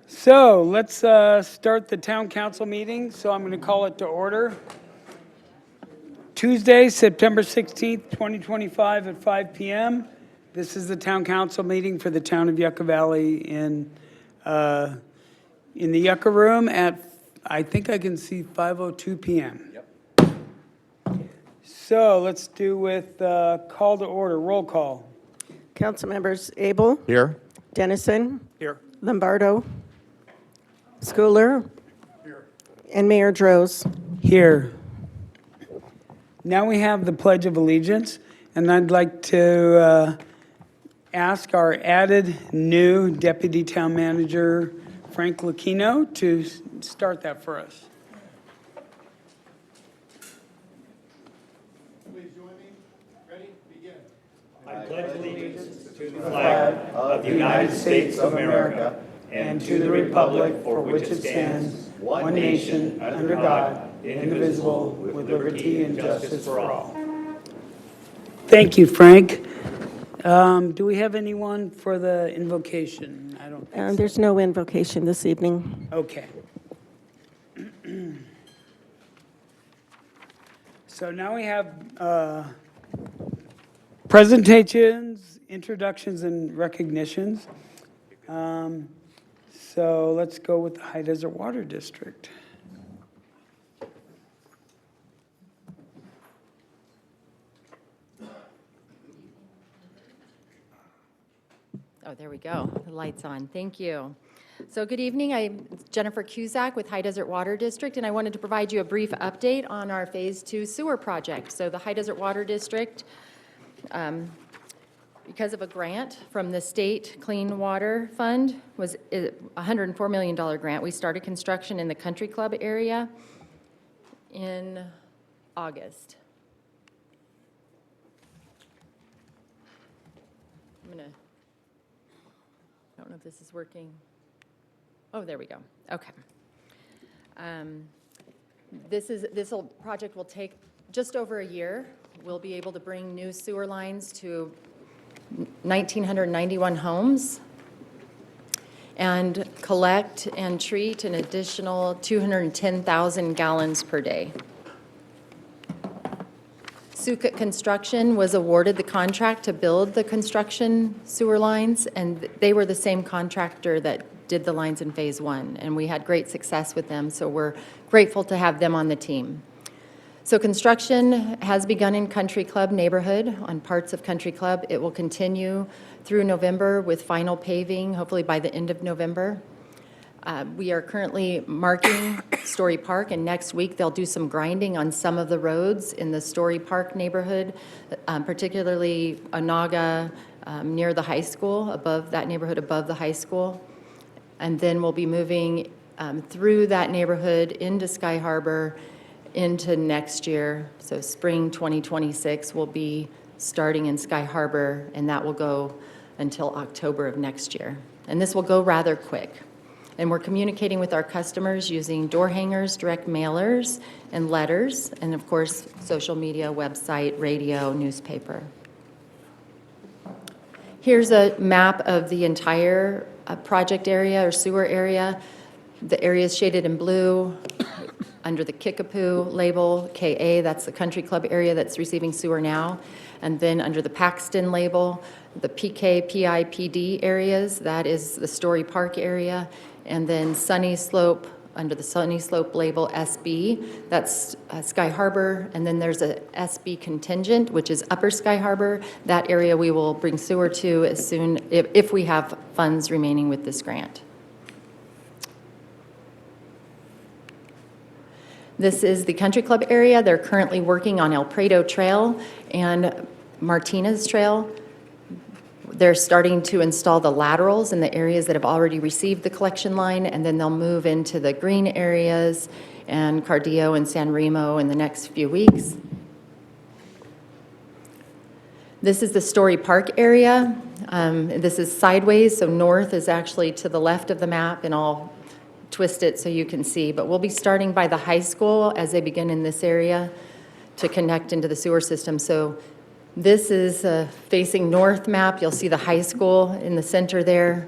So let's start the town council meeting. So I'm going to call it to order. Tuesday, September 16th, 2025 at 5 p.m. This is the town council meeting for the town of Yucca Valley in the Yucca room at, I think I can see 5:02 p.m. Yep. So let's do with call to order, roll call. Council members Abel. Here. Dennison. Here. Lombardo. Schooler. Here. And Mayor Droz. Here. Now we have the Pledge of Allegiance, and I'd like to ask our added new Deputy Town Manager, Frank Lucchino, to start that for us. Please join me. Ready? Begin. I pledge allegiance to the flag of the United States of America and to the republic for which it stands, one nation, under God, indivisible, with liberty and justice for all. Thank you, Frank. Do we have anyone for the invocation? I don't think so. There's no invocation this evening. Okay. So now we have presentations, introductions, and recognitions. So let's go with the High Desert Water District. Oh, there we go. The light's on. Thank you. So good evening. I'm Jennifer Cusack with High Desert Water District, and I wanted to provide you a brief update on our Phase 2 sewer project. So the High Desert Water District, because of a grant from the State Clean Water Fund, was a $104 million grant. We started construction in the Country Club area in August. I don't know if this is working. Oh, there we go. Okay. This project will take just over a year. We'll be able to bring new sewer lines to 1,991 homes and collect and treat an additional 210,000 gallons per day. Yucca Construction was awarded the contract to build the construction sewer lines, and they were the same contractor that did the lines in Phase 1, and we had great success with them, so we're grateful to have them on the team. So construction has begun in Country Club neighborhood on parts of Country Club. It will continue through November with final paving, hopefully by the end of November. We are currently marking Story Park, and next week they'll do some grinding on some of the roads in the Story Park neighborhood, particularly Onaga, near the high school, above that neighborhood, above the high school. And then we'll be moving through that neighborhood into Sky Harbor into next year. So spring 2026 will be starting in Sky Harbor, and that will go until October of next year. And this will go rather quick. And we're communicating with our customers using door hangers, direct mailers, and letters, and of course, social media, website, radio, newspaper. Here's a map of the entire project area or sewer area. The area is shaded in blue under the Kickapoo label, KA, that's the Country Club area that's receiving sewer now. And then under the Paxton label, the PK, PIPD areas, that is the Story Park area. And then Sunny Slope, under the Sunny Slope label SB, that's Sky Harbor. And then there's a SB contingent, which is Upper Sky Harbor. That area we will bring sewer to as soon, if we have funds remaining with this grant. This is the Country Club area. They're currently working on El Prado Trail and Martinez Trail. They're starting to install the laterals in the areas that have already received the collection line, and then they'll move into the green areas and Cardio and San Remo in the next few weeks. This is the Story Park area. This is sideways, so north is actually to the left of the map, and I'll twist it so you can see. But we'll be starting by the high school as they begin in this area to connect into the sewer system. So this is a facing north map. You'll see the high school in the center there.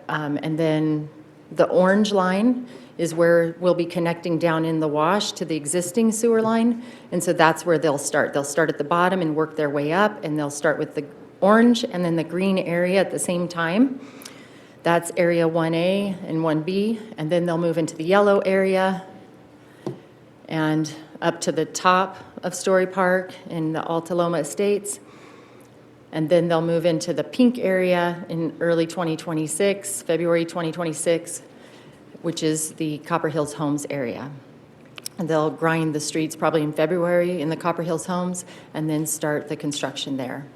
And then the orange line is where we'll be connecting down in the wash to the existing sewer line. And so that's where they'll start. They'll start at the bottom and work their way up, and they'll start with the orange and then the green area at the same time. That's area 1A and 1B, and then they'll move into the yellow area and up to the top of Story Park in the Alta Loma Estates. And then they'll move into the pink area in early 2026, February 2026, which is the Copper Hills Homes area. And they'll grind the streets probably in February in the Copper Hills Homes and then start the construction there.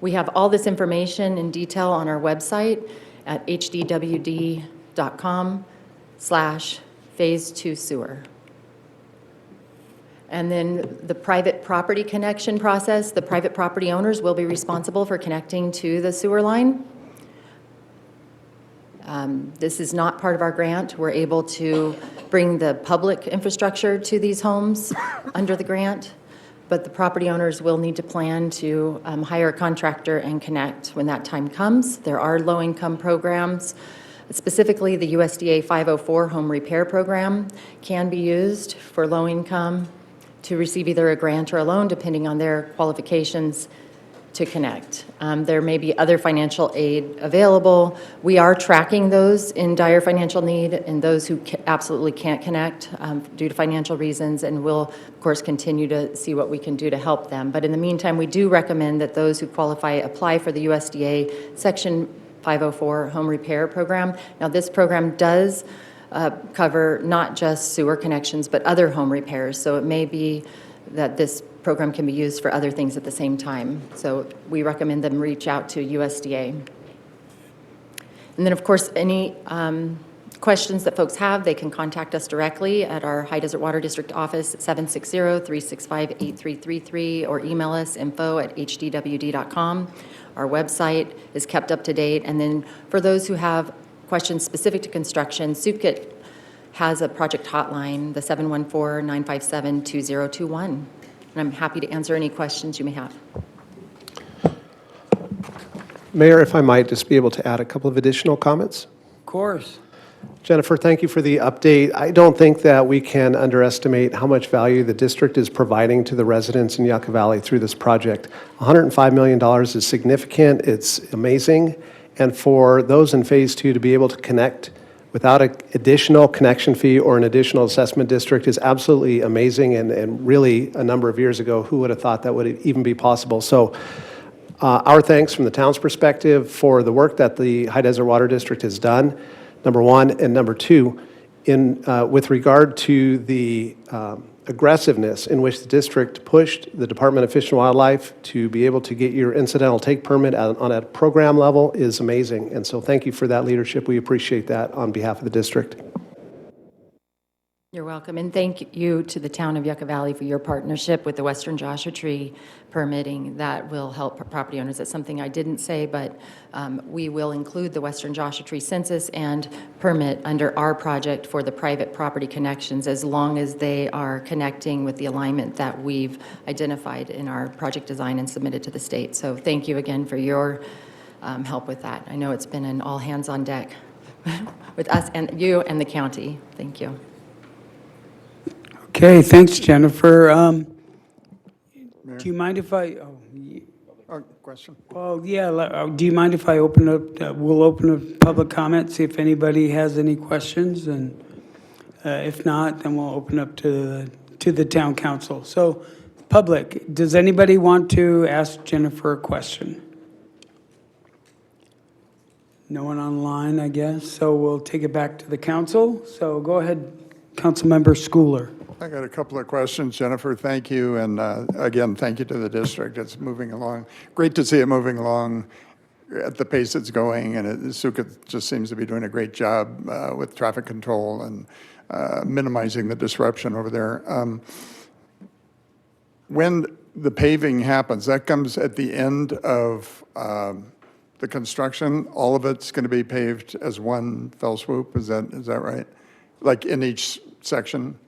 We have all this information in detail on our website at hdwd.com/phase 2 sewer. And then the private property connection process, the private property owners will be responsible for connecting to the sewer line. This is not part of our grant. We're able to bring the public infrastructure to these homes under the grant, but the property owners will need to plan to hire a contractor and connect when that time comes. There are low-income programs. Specifically, the USDA 504 home repair program can be used for low-income to receive either a grant or a loan, depending on their qualifications to connect. There may be other financial aid available. We are tracking those in dire financial need and those who absolutely can't connect due to financial reasons, and we'll, of course, continue to see what we can do to help them. But in the meantime, we do recommend that those who qualify apply for the USDA Section 504 home repair program. Now, this program does cover not just sewer connections, but other home repairs. So it may be that this program can be used for other things at the same time. So we recommend them reach out to USDA. And then, of course, any questions that folks have, they can contact us directly at our High Desert Water District office at 760-365-8333 or email us info@hdwd.com. Our website is kept up to date. And then for those who have questions specific to construction, SUPKIT has a project hotline, the 714-957-2021. And I'm happy to answer any questions you may have. Mayor, if I might just be able to add a couple of additional comments. Of course. Jennifer, thank you for the update. I don't think that we can underestimate how much value the district is providing to the residents in Yucca Valley through this project. $105 million is significant. It's amazing. And for those in Phase 2 to be able to connect without an additional connection fee or an additional assessment district is absolutely amazing. And really, a number of years ago, who would have thought that would even be possible? So our thanks from the town's perspective for the work that the High Desert Water District has done, number one. And number two, with regard to the aggressiveness in which the district pushed the Department of Fish and Wildlife to be able to get your incidental take permit on a program level is amazing. And so thank you for that leadership. We appreciate that on behalf of the district. You're welcome, and thank you to the town of Yucca Valley for your partnership with the Western Joshua Tree permitting. That will help property owners. That's something I didn't say, but we will include the Western Joshua Tree census and permit under our project for the private property connections as long as they are connecting with the alignment that we've identified in our project design and submitted to the state. So thank you again for your help with that. I know it's been an all hands on deck with us and you and the county. Thank you. Okay, thanks, Jennifer. Do you mind if I, Question? well, yeah, do you mind if I open up, we'll open up public comment, see if anybody has any questions, and if not, then we'll open up to the town council. So, public, does anybody want to ask Jennifer a question? No one online, I guess, so we'll take it back to the council. So go ahead, Councilmember Schooler. I got a couple of questions, Jennifer. Thank you. And again, thank you to the district. It's moving along. Great to see it moving along at the pace it's going. And Suka just seems to be doing a great job with traffic control and minimizing the disruption over there. When the paving happens, that comes at the end of the construction. All of it's going to be paved as one fell swoop. Is that right? Like in each section?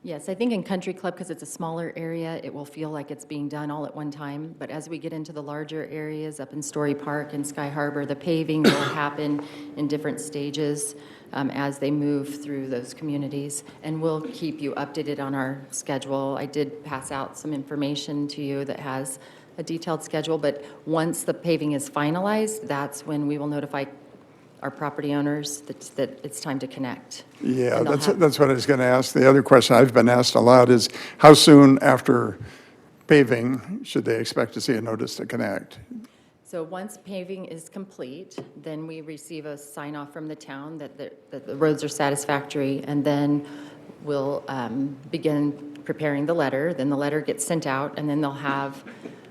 Yes, I think in Country Club, because it's a smaller area, it will feel like it's being done all at one time. But as we get into the larger areas up in Story Park and Sky Harbor, the paving will happen in different stages as they move through those communities. And we'll keep you updated on our schedule. I did pass out some information to you that has a detailed schedule, but once the paving is finalized, that's when we will notify our property owners that it's time to connect. Yeah, And they'll have- that's what I was going to ask. The other question I've been asked a lot is, how soon after paving should they expect to see a notice to connect? So once paving is complete, then we receive a sign-off from the town that the roads are satisfactory, and then we'll begin preparing the letter. Then the letter gets sent out, and then they'll have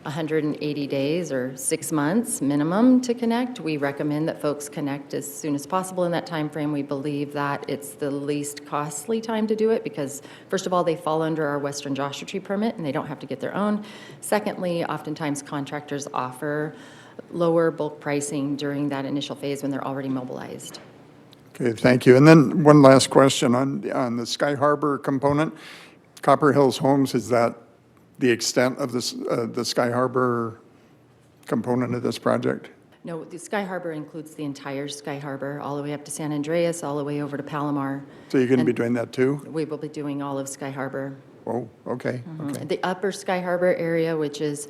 180 days or 6 months minimum to connect. We recommend that folks connect as soon as possible in that time frame. We believe that it's the least costly time to do it because, first of all, they fall under our Western Joshua Tree permit, and they don't have to get their own. Secondly, oftentimes contractors offer lower bulk pricing during that initial phase when they're already mobilized. Okay, thank you. And then one last question on the Sky Harbor component. Copper Hills Homes, is that the extent of this, the Sky Harbor component of this project? No, the Sky Harbor includes the entire Sky Harbor, all the way up to San Andreas, all the way over to Palomar. So you're going to be And doing that too? We will be doing all of Sky Harbor. Oh, okay, okay. The upper Sky Harbor area, which is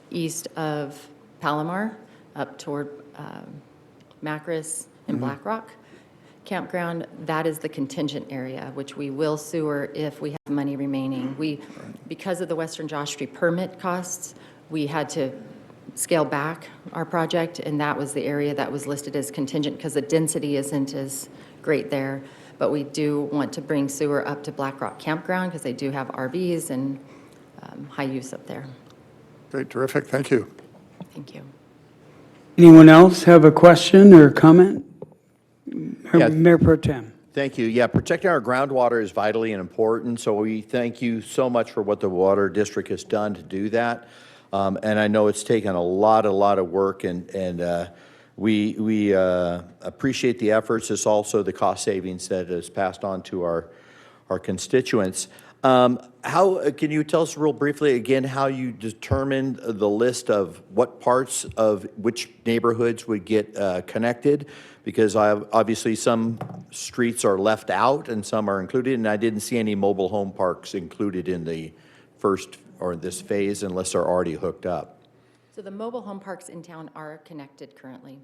east of Palomar, up toward Macris and Black Rock Campground, that is the contingent area, which we will sewer if we have money remaining. Because of the Western Joshua Tree permit costs, we had to scale back our project, and that was the area that was listed as contingent because the density isn't as great there. But we do want to bring sewer up to Black Rock Campground because they do have RVs and high use up there. Great, terrific, thank you. Thank you. Anyone else have a question or comment? Yeah. Mayor Pro Tem. Thank you. Yeah, protecting our groundwater is vitally important, so we thank you so much for what the Water District has done to do that. And I know it's taken a lot of work, and we appreciate the efforts. It's also the cost savings that is passed on to our constituents. How can you tell us real briefly again how you determined the list of what parts of which neighborhoods would get connected? Because obviously some streets are left out and some are included, and I didn't see any mobile home parks included in the first or this phase unless they're already hooked up. So the mobile home parks in town are connected currently.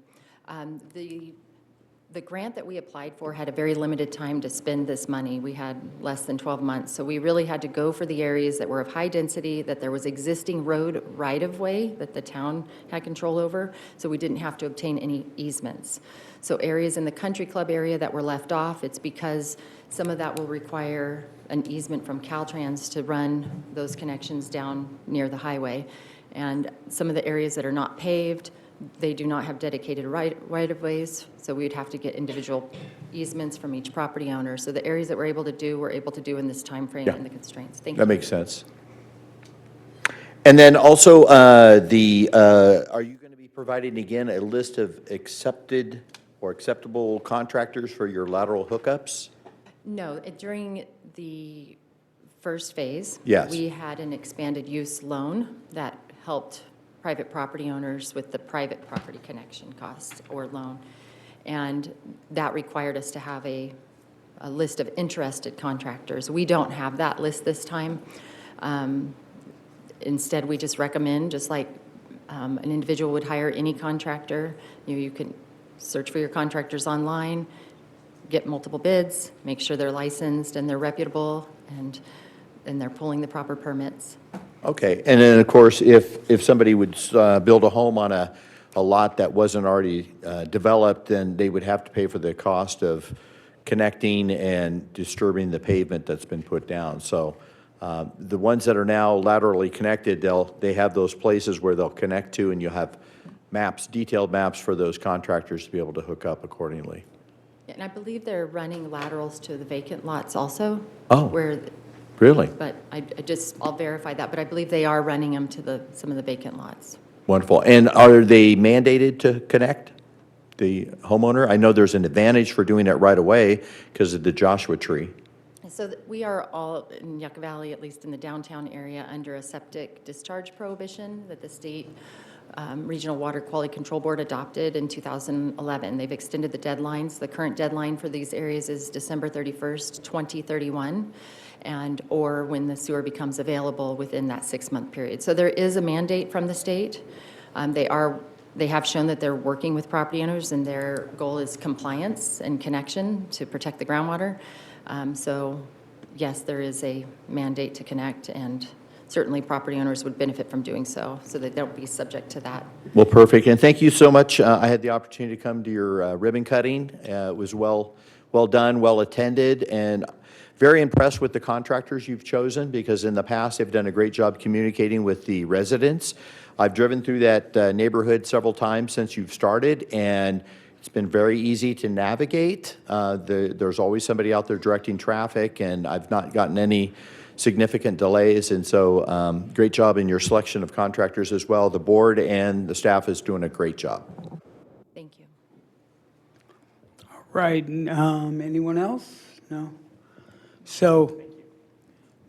The grant that we applied for had a very limited time to spend this money. We had less than 12 months. So we really had to go for the areas that were of high density, that there was existing road right-of-way that the town had control over, so we didn't have to obtain any easements. So areas in the country club area that were left off, it's because some of that will require an easement from Caltrans to run those connections down near the highway. And some of the areas that are not paved, they do not have dedicated right-of-ways, so we'd have to get individual easements from each property owner. So the areas that we're able to do in this time frame Yeah. and the constraints. Thank you. That makes sense. And then also, are you going to be providing again a list of accepted or acceptable contractors for your lateral hookups? No, during the first phase, Yes. we had an expanded use loan that helped private property owners with the private property connection costs or loan. And that required us to have a list of interested contractors. We don't have that list this time. Instead, we just recommend, just like an individual would hire any contractor, you can search for your contractors online, get multiple bids, make sure they're licensed and they're reputable, and they're pulling the proper permits. Okay, and then, of course, if somebody would build a home on a lot that wasn't already developed, then they would have to pay for the cost of connecting and disturbing the pavement that's been put down. So the ones that are now laterally connected, they have those places where they'll connect to, and you'll have maps, detailed maps for those contractors to be able to hook up accordingly. And I believe they're running laterals to the vacant lots also. Oh. Where, Really? but I'll verify that, but I believe they are running them to some of the vacant lots. Wonderful. And are they mandated to connect, the homeowner? I know there's an advantage for doing it right away because of the Joshua Tree. So we are all in Yucca Valley, at least in the downtown area, under a septic discharge prohibition that the state Regional Water Quality Control Board adopted in 2011. They've extended the deadlines. The current deadline for these areas is December 31st, 2031, or when the sewer becomes available within that 6-month period. So there is a mandate from the state. They have shown that they're working with property owners, and their goal is compliance and connection to protect the groundwater. So yes, there is a mandate to connect, and certainly property owners would benefit from doing so they don't be subject to that. Well, perfect, and thank you so much. I had the opportunity to come to your ribbon cutting. It was well done, well attended, and very impressed with the contractors you've chosen, because in the past, they've done a great job communicating with the residents. I've driven through that neighborhood several times since you've started, and it's been very easy to navigate. There's always somebody out there directing traffic, and I've not gotten any significant delays, and so great job in your selection of contractors as well. The board and the staff is doing a great job. Thank you. Right, anyone else? No? So,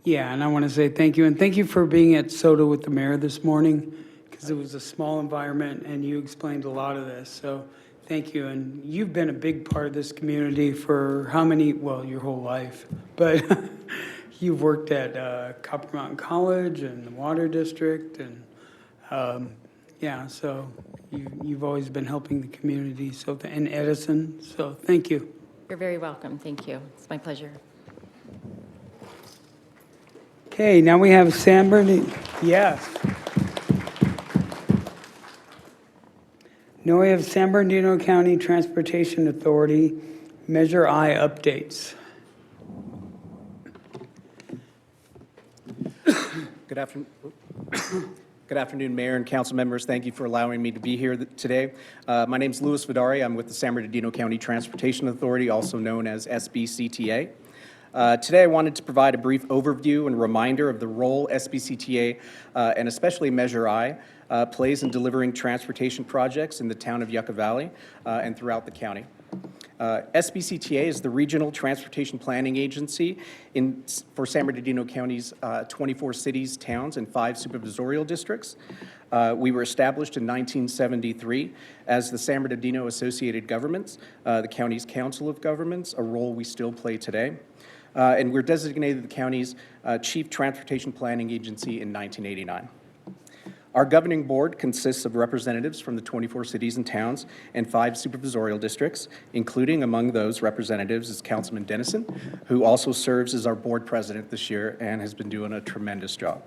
yeah, and I want to say thank you, and thank you for being at SOTA with the mayor this morning, because it was a small environment, and you explained a lot of this, so thank you. And you've been a big part of this community for how many, well, your whole life, but you've worked at Copper Mountain College and the Water District, and yeah, so you've always been helping the community, so, and Edison, so thank you. You're very welcome. Thank you. It's my pleasure. Okay, now we have San Bernardino, yes. Now we have San Bernardino County Transportation Authority Measure I updates. Good afternoon. Good afternoon, Mayor and council members. Thank you for allowing me to be here today. My name is Louis Vidari. I'm with the San Bernardino County Transportation Authority, also known as SBCTA. Today, I wanted to provide a brief overview and reminder of the role SBCTA, and especially Measure I, plays in delivering transportation projects in the town of Yucca Valley and throughout the county. SBCTA is the regional transportation planning agency for San Bernardino County's 24 cities, towns, and 5 supervisorial districts. We were established in 1973 as the San Bernardino Associated Governments, the county's Council of Governments, a role we still play today. And we're designated the county's chief transportation planning agency in 1989. Our governing board consists of representatives from the 24 cities and towns and 5 supervisorial districts, including among those representatives is Councilman Dennison, who also serves as our board president this year and has been doing a tremendous job.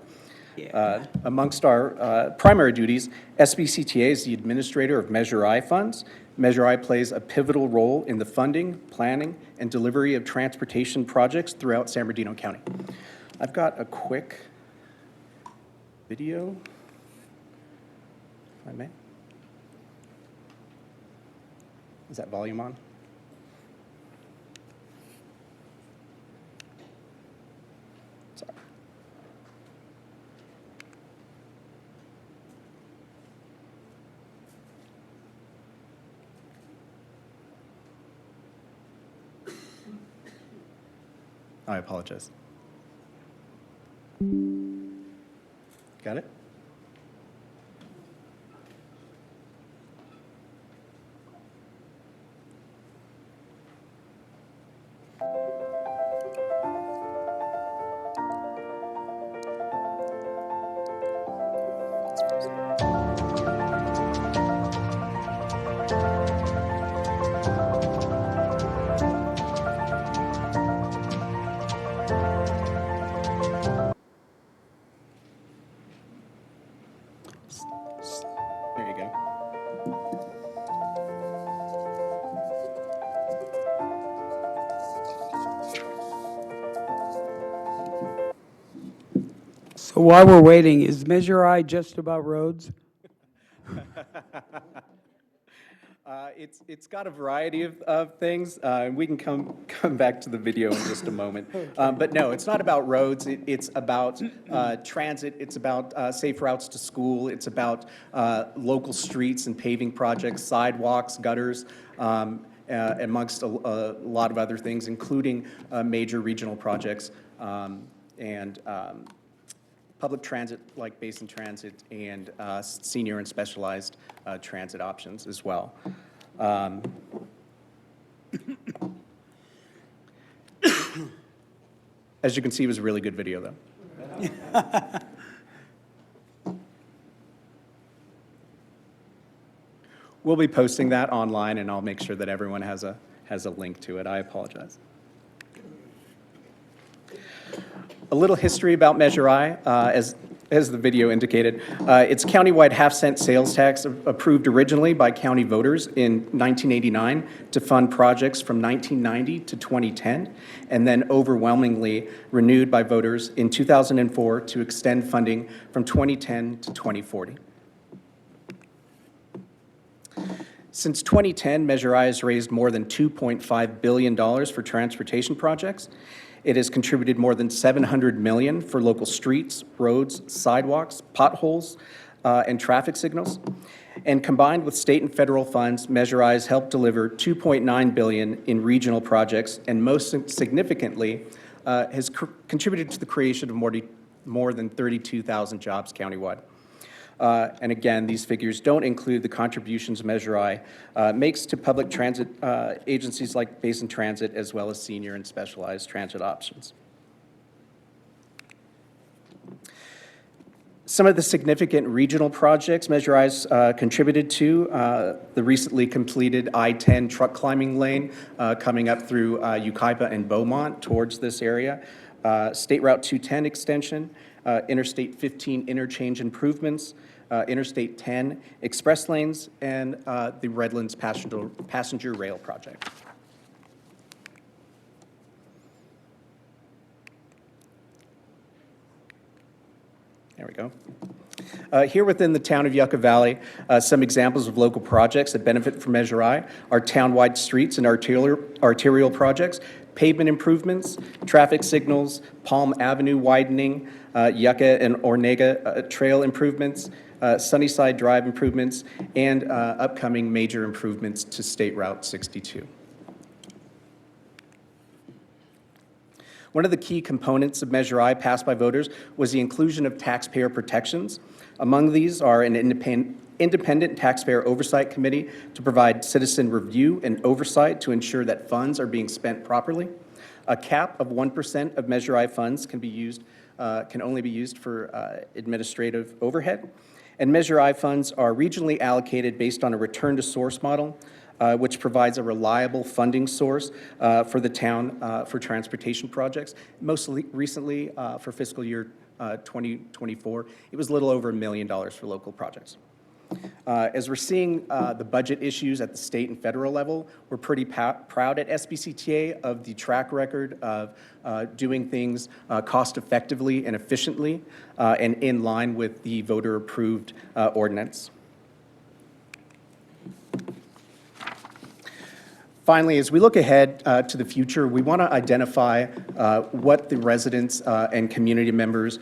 Amongst our primary duties, SBCTA is the administrator of Measure I funds. Measure I plays a pivotal role in the funding, planning, and delivery of transportation projects throughout San Bernardino County. I've got a quick video, if I may. Is that volume on? Sorry. I apologize. Got it? There you go. So while we're waiting, is Measure I just about roads? It's got a variety of things, and we can come back to the video in just a moment. But no, it's not about roads. It's about transit. It's about safe routes to school. It's about local streets and paving projects, sidewalks, gutters, amongst a lot of other things, including major regional projects and public transit like Basin Transit and senior and specialized transit options as well. As you can see, it was a really good video, though. We'll be posting that online, and I'll make sure that everyone has a link to it. I apologize. A little history about Measure I, as the video indicated. It's countywide half-cent sales tax approved originally by county voters in 1989 to fund projects from 1990 to 2010, and then overwhelmingly renewed by voters in 2004 to extend funding from 2010 to 2040. Since 2010, Measure I has raised more than $2.5 billion for transportation projects. It has contributed more than $700 million for local streets, roads, sidewalks, potholes, and traffic signals. And combined with state and federal funds, Measure I has helped deliver $2.9 billion in regional projects, and most significantly, has contributed to the creation of more than 32,000 jobs countywide. And again, these figures don't include the contributions Measure I makes to public transit agencies like Basin Transit, as well as senior and specialized transit options. Some of the significant regional projects Measure I's contributed to, the recently completed I-10 truck climbing lane coming up through Yucca and Beaumont towards this area, State Route 210 extension, Interstate 15 interchange improvements, Interstate 10 express lanes, and the Redlands passenger rail project. There we go. Here within the town of Yucca Valley, some examples of local projects that benefit from Measure I are townwide streets and arterial projects, pavement improvements, traffic signals, Palm Avenue widening, Yucca and Ornega trail improvements, Sunnyside Drive improvements, and upcoming major improvements to State Route 62. One of the key components of Measure I passed by voters was the inclusion of taxpayer protections. Among these are an independent taxpayer oversight committee to provide citizen review and oversight to ensure that funds are being spent properly. A cap of 1% of Measure I funds can only be used for administrative overhead. And Measure I funds are regionally allocated based on a return to source model, which provides a reliable funding source for the town for transportation projects. Most recently, for fiscal year 2024, it was a little over $1 million for local projects. As we're seeing the budget issues at the state and federal level, we're pretty proud at SBCTA of the track record of doing things cost effectively and efficiently and in line with the voter-approved ordinance. Finally, as we look ahead to the future, we want to identify what the residents and community members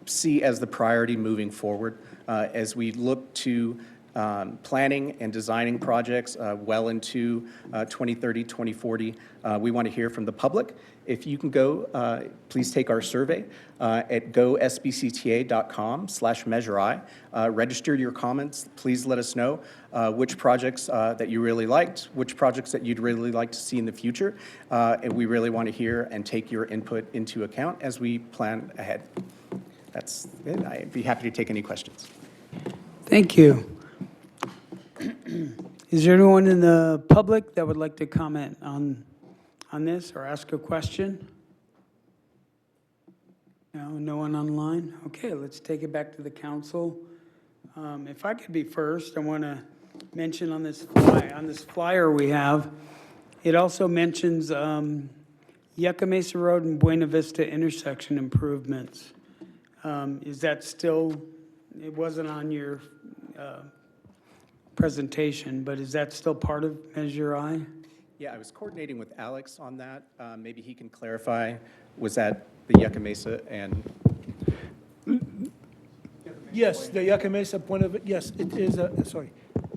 see as the priority moving forward as we look to planning and designing projects well into 2030, 2040. We want to hear from the public. If you can go, please take our survey at gosbcta.com/measureI. Register your comments. Please let us know which projects that you really liked, which projects that you'd really like to see in the future. And we really want to hear and take your input into account as we plan ahead. That's it. I'd be happy to take any questions. Thank you. Is there anyone in the public that would like to comment on this or ask a question? No, no one online? Okay, let's take it back to the council. If I could be first, I want to mention on this flyer we have, it also mentions Yucca Mesa Road and Buena Vista intersection improvements. Is that still, it wasn't on your presentation, but is that still part of Measure I? Yeah, I was coordinating with Alex on that. Maybe he can clarify, was that the Yucca Mesa and? Yes, the Yucca Mesa point of it, yes, it is, sorry.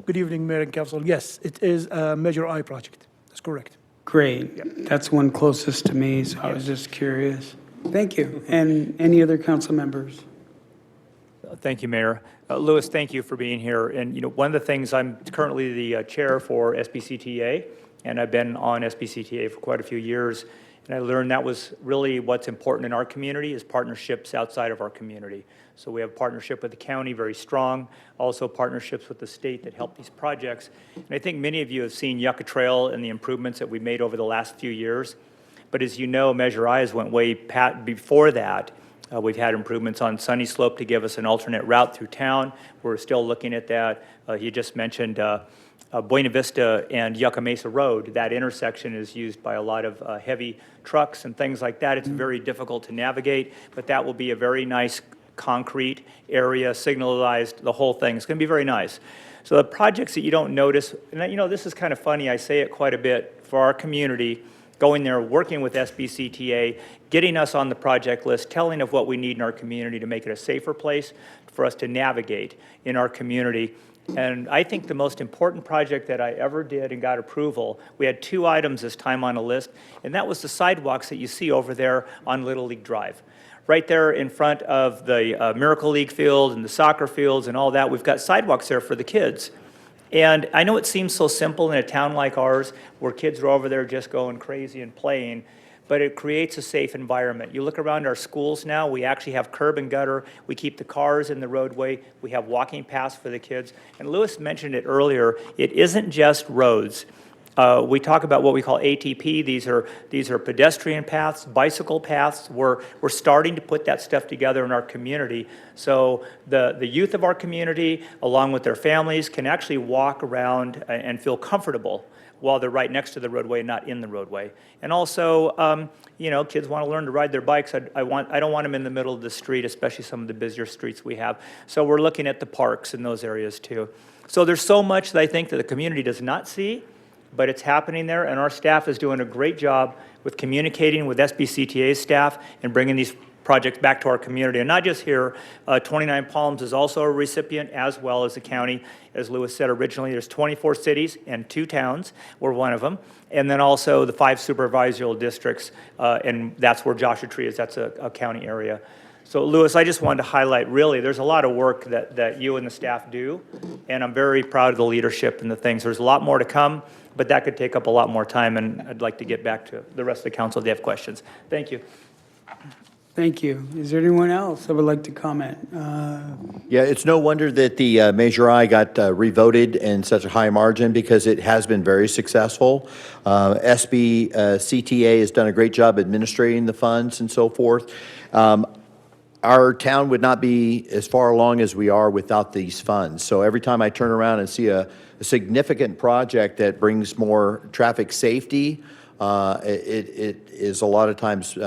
Good evening, Mayor and Council. Yes, it is a Measure I project. That's correct. Great. That's one closest to me, so I was just curious. Thank you. And any other council members? Thank you, Mayor. Louis, thank you for being here. And, one of the things, I'm currently the chair for SBCTA, and I've been on SBCTA for quite a few years. And I learned that was really what's important in our community is partnerships outside of our community. So we have partnership with the county, very strong, also partnerships with the state that help these projects. And I think many of you have seen Yucca Trail and the improvements that we've made over the last few years. But as you know, Measure I has went way before that. We've had improvements on Sunny Slope to give us an alternate route through town. We're still looking at that. You just mentioned Buena Vista and Yucca Mesa Road. That intersection is used by a lot of heavy trucks and things like that. It's very difficult to navigate, but that will be a very nice concrete area, signalized, the whole thing. It's going to be very nice. So the projects that you don't notice, and this is kind of funny, I say it quite a bit, for our community, going there, working with SBCTA, getting us on the project list, telling of what we need in our community to make it a safer place for us to navigate in our community. And I think the most important project that I ever did and got approval, we had 2 items this time on a list, and that was the sidewalks that you see over there on Little League Drive. Right there in front of the Miracle League field and the soccer fields and all that, we've got sidewalks there for the kids. And I know it seems so simple in a town like ours where kids are over there just going crazy and playing, but it creates a safe environment. You look around our schools now, we actually have curb and gutter. We keep the cars in the roadway. We have walking paths for the kids. And Louis mentioned it earlier, it isn't just roads. We talk about what we call ATP. These are pedestrian paths, bicycle paths. We're starting to put that stuff together in our community. So the youth of our community, along with their families, can actually walk around and feel comfortable while they're right next to the roadway, not in the roadway. And also, kids want to learn to ride their bikes. I don't want them in the middle of the street, especially some of the busier streets we have. So we're looking at the parks in those areas too. So there's so much that I think that the community does not see, but it's happening there, and our staff is doing a great job with communicating with SBCTA's staff and bringing these projects back to our community. And not just here, 29 Palms is also a recipient, as well as the county. As Louis said originally, there's 24 cities and 2 towns. We're one of them. And then also the 5 supervisorial districts, and that's where Joshua Tree is. That's a county area. So, Louis, I just wanted to highlight, really, there's a lot of work that you and the staff do, and I'm very proud of the leadership and the things. There's a lot more to come, but that could take up a lot more time, and I'd like to get back to the rest of the council if they have questions. Thank you. Thank you. Is there anyone else that would like to comment? Yeah, it's no wonder that the Measure I got revoted in such a high margin because it has been very successful. CTA has done a great job administrating the funds and so forth. Our town would not be as far along as we are without these funds. So every time I turn around and see a significant project that brings more traffic safety, it is a lot of times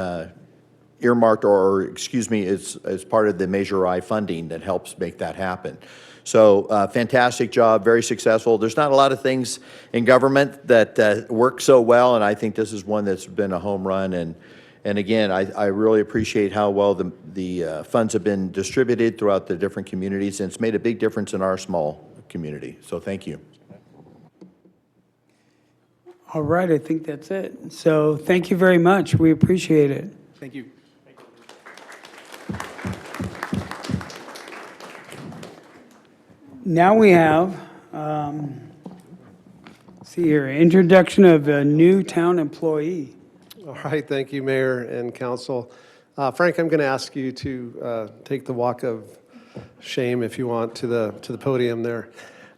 earmarked is part of the Measure I funding that helps make that happen. So fantastic job, very successful. There's not a lot of things in government that work so well, and I think this is one that's been a home run. And again, I really appreciate how well the funds have been distributed throughout the different communities, and it's made a big difference in our small community. So thank you. All right, I think that's it. So thank you very much. We appreciate it. Thank you. Now we have, see here, introduction of a new town employee. All right, thank you, Mayor and Council. Frank, I'm going to ask you to take the walk of shame, if you want, to the podium there.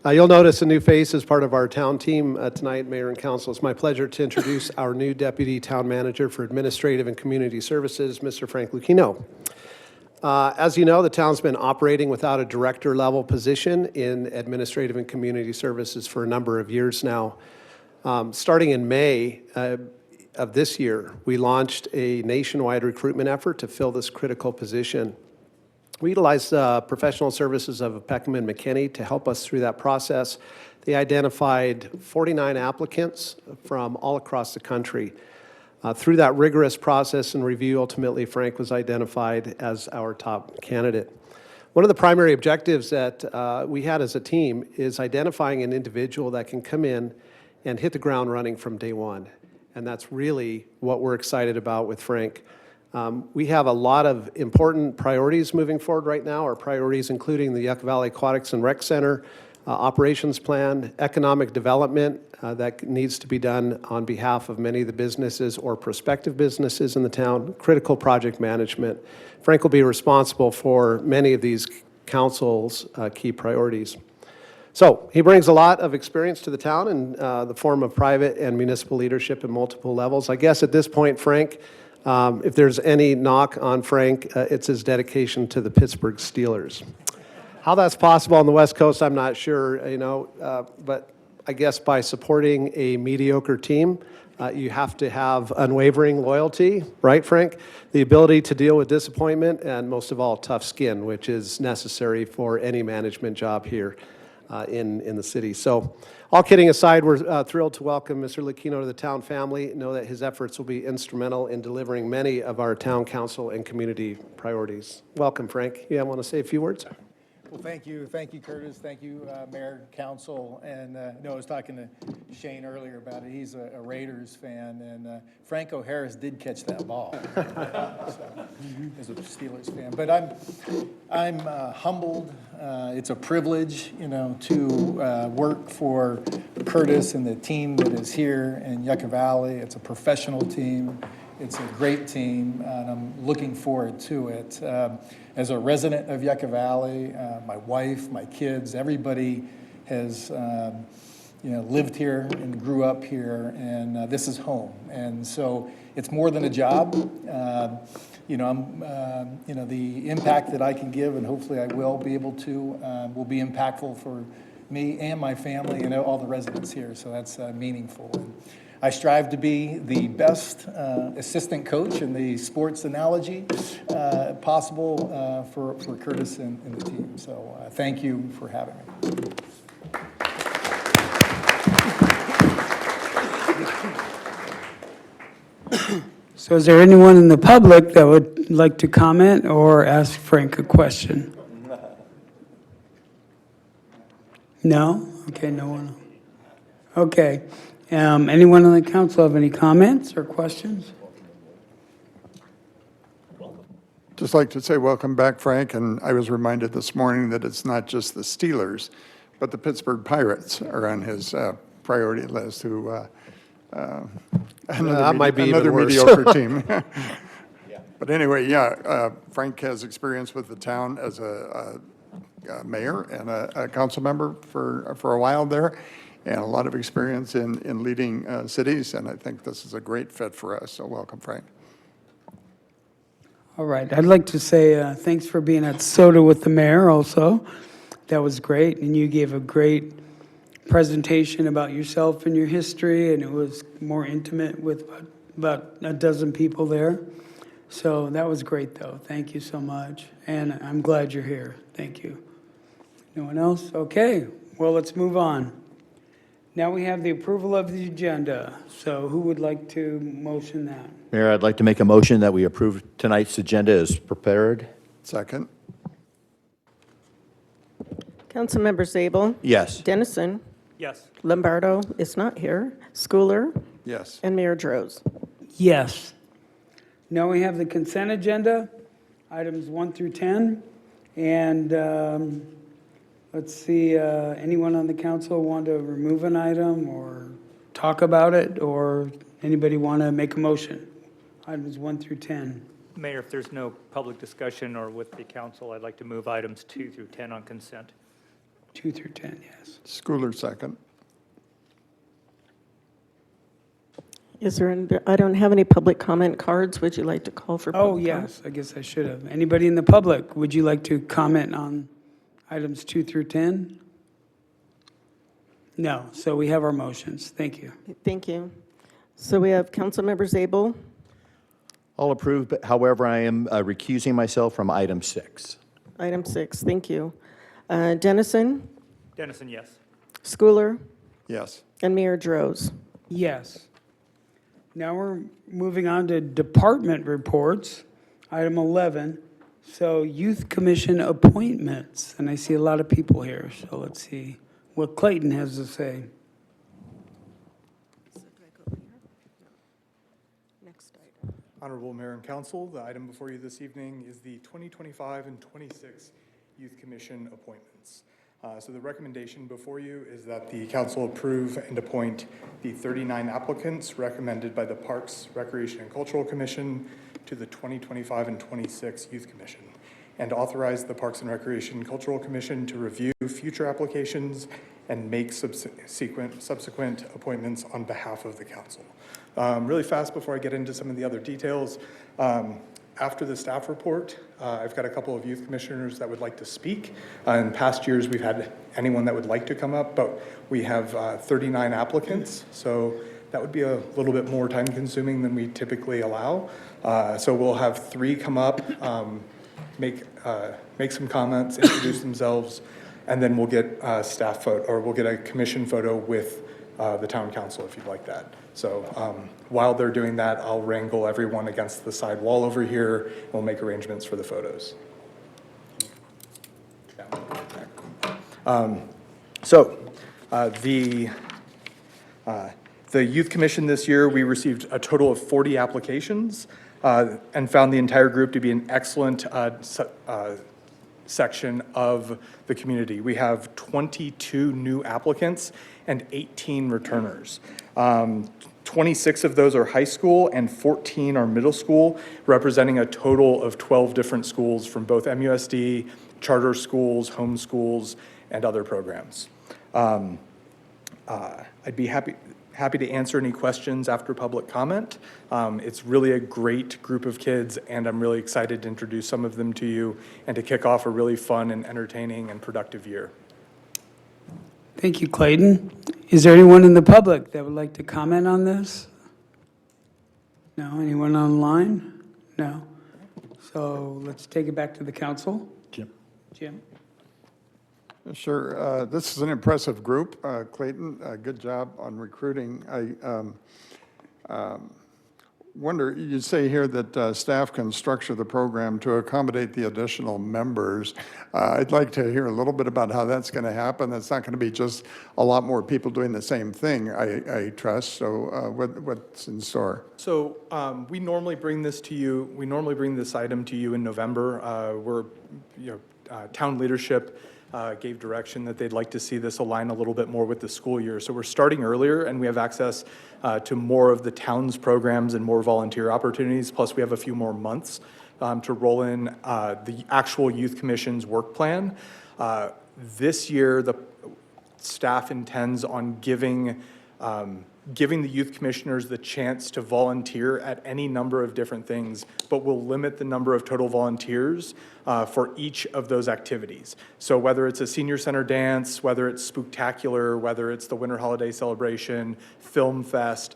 You'll notice a new face as part of our town team tonight, Mayor and Council. It's my pleasure to introduce our new Deputy Town Manager for Administrative and Community Services, Mr. Frank Lucchino. As you know, the town's been operating without a director-level position in Administrative and Community Services for a number of years now. Starting in May of this year, we launched a nationwide recruitment effort to fill this critical position. We utilized professional services of Peckham and McKinney to help us through that process. They identified 49 applicants from all across the country. Through that rigorous process and review, ultimately, Frank was identified as our top candidate. One of the primary objectives that we had as a team is identifying an individual that can come in and hit the ground running from day one. And that's really what we're excited about with Frank. We have a lot of important priorities moving forward right now. Our priorities including the Yucca Valley Aquatics and Rec Center, operations plan, economic development that needs to be done on behalf of many of the businesses or prospective businesses in the town, critical project management. Frank will be responsible for many of these council's key priorities. So he brings a lot of experience to the town in the form of private and municipal leadership at multiple levels. I guess at this point, Frank, if there's any knock on Frank, it's his dedication to the Pittsburgh Steelers. How that's possible on the West Coast, I'm not sure, but I guess by supporting a mediocre team, you have to have unwavering loyalty, right, Frank? The ability to deal with disappointment, and most of all, tough skin, which is necessary for any management job here in the city. So all kidding aside, we're thrilled to welcome Mr. Lucchino to the town family. Know that his efforts will be instrumental in delivering many of our town council and community priorities. Welcome, Frank. You want to say a few words? Well, thank you, Curtis. Thank you, Mayor, Council, and I was talking to Shane earlier about it. He's a Raiders fan, and Franco Harris did catch that ball. So, as a Steelers fan, but I'm humbled. It's a privilege, to work for Curtis and the team that is here in Yucca Valley. It's a professional team. It's a great team, and I'm looking forward to it. As a resident of Yucca Valley, my wife, my kids, everybody has, lived here and grew up here, and this is home. And so it's more than a job. I'm, the impact that I can give, and hopefully I will be able to, will be impactful for me and my family and all the residents here. So that's meaningful. And I strive to be the best assistant coach in the sports analogy possible for Curtis and the team. So thank you for having me. So is there anyone in the public that would like to comment or ask Frank a question? No? Okay, no one. Okay. Anyone on the council have any comments or questions? Just like to say welcome back, Frank, and I was reminded this morning that it's not just the Steelers, but the Pittsburgh Pirates are on his priority list, who might be another even worse. mediocre team. But anyway, Frank has experience with the town as a mayor and a council member for a while there, and a lot of experience in leading cities, and I think this is a great fit for us, so welcome, Frank. All right, I'd like to say thanks for being at Soda with the mayor also. That was great, and you gave a great presentation about yourself and your history, and it was more intimate with about a dozen people there. So that was great, though. Thank you so much, and I'm glad you're here. Thank you. No one else? Okay, well, let's move on. Now we have the approval of the agenda. So who would like to motion that? Mayor, I'd like to make a motion that we approve tonight's agenda as prepared. Second? Councilmember Zabel? Yes. Dennison? Yes. Lombardo is not here. Schooler? Yes. And Mayor Droz. Yes. Now we have the consent agenda, items 1 through 10. And let's see, anyone on the council want to remove an item or talk about it? Or anybody want to make a motion? Items 1 through 10. Mayor, if there's no public discussion or with the council, I'd like to move items 2 through 10 on consent. 2 through 10, yes. Schooler, second. I don't have any public comment cards. Would you like to call for public Oh, comment? yes, I guess I should have. Anybody in the public, would you like to comment on items 2 through 10? No, so we have our motions. Thank you. Thank you. So we have Councilmember Zabel. I'll approve, but however, I am recusing myself from item 6. Item 6, thank you. Dennison, Dennison, yes. Schooler, Yes. and Mayor Droz. Yes. Now we're moving on to department reports. Item 11, So Youth Commission appointments, and I see a lot of people here, so let's see what Clayton has to say. Honorable Mayor and Council, the item before you this evening is the 2025 and 26 Youth Commission appointments. So the recommendation before you is that the council approve and appoint the 39 applicants recommended by the Parks, Recreation, and Cultural Commission to the 2025 and 26 Youth Commission, and authorize the Parks and Recreation and Cultural Commission to review future applications and make subsequent appointments on behalf of the council. Really fast before I get into some of the other details, after the staff report, I've got a couple of youth commissioners that would like to speak. In past years, we've had anyone that would like to come up, but we have 39 applicants, so that would be a little bit more time consuming than we typically allow. So we'll have 3 come up, make some comments, introduce themselves, and then we'll get a staff photo, or we'll get a commission photo with the town council if you'd like that. So while they're doing that, I'll wrangle everyone against the side wall over here, and we'll make arrangements for the photos. The Youth Commission this year, we received a total of 40 applications and found the entire group to be an excellent section of the community. We have 22 new applicants and 18 returners. 26 of those are high school and 14 are middle school, representing a total of 12 different schools from both MUSD, charter schools, home schools, and other programs. I'd be happy to answer any questions after public comment. It's really a great group of kids, and I'm really excited to introduce some of them to you and to kick off a really fun and entertaining and productive year. Thank you, Clayton. Is there anyone in the public that would like to comment on this? No? Anyone online? No? So let's take it back to the council. Jim? Sure. This is an impressive group. Clayton, good job on recruiting. I wonder, you say here that staff can structure the program to accommodate the additional members. I'd like to hear a little bit about how that's going to happen. That's not going to be just a lot more people doing the same thing, I trust. So what's in store? So we normally bring this to you. We normally bring this item to you in November. Town leadership gave direction that they'd like to see this align a little bit more with the school year. So we're starting earlier, and we have access to more of the town's programs and more volunteer opportunities. Plus, we have a few more months to roll in the actual youth commission's work plan. This year, the staff intends on giving the youth commissioners the chance to volunteer at any number of different things, but we'll limit the number of total volunteers for each of those activities. So whether it's a senior center dance, whether it's Spooktacular, whether it's the winter holiday celebration, film fest,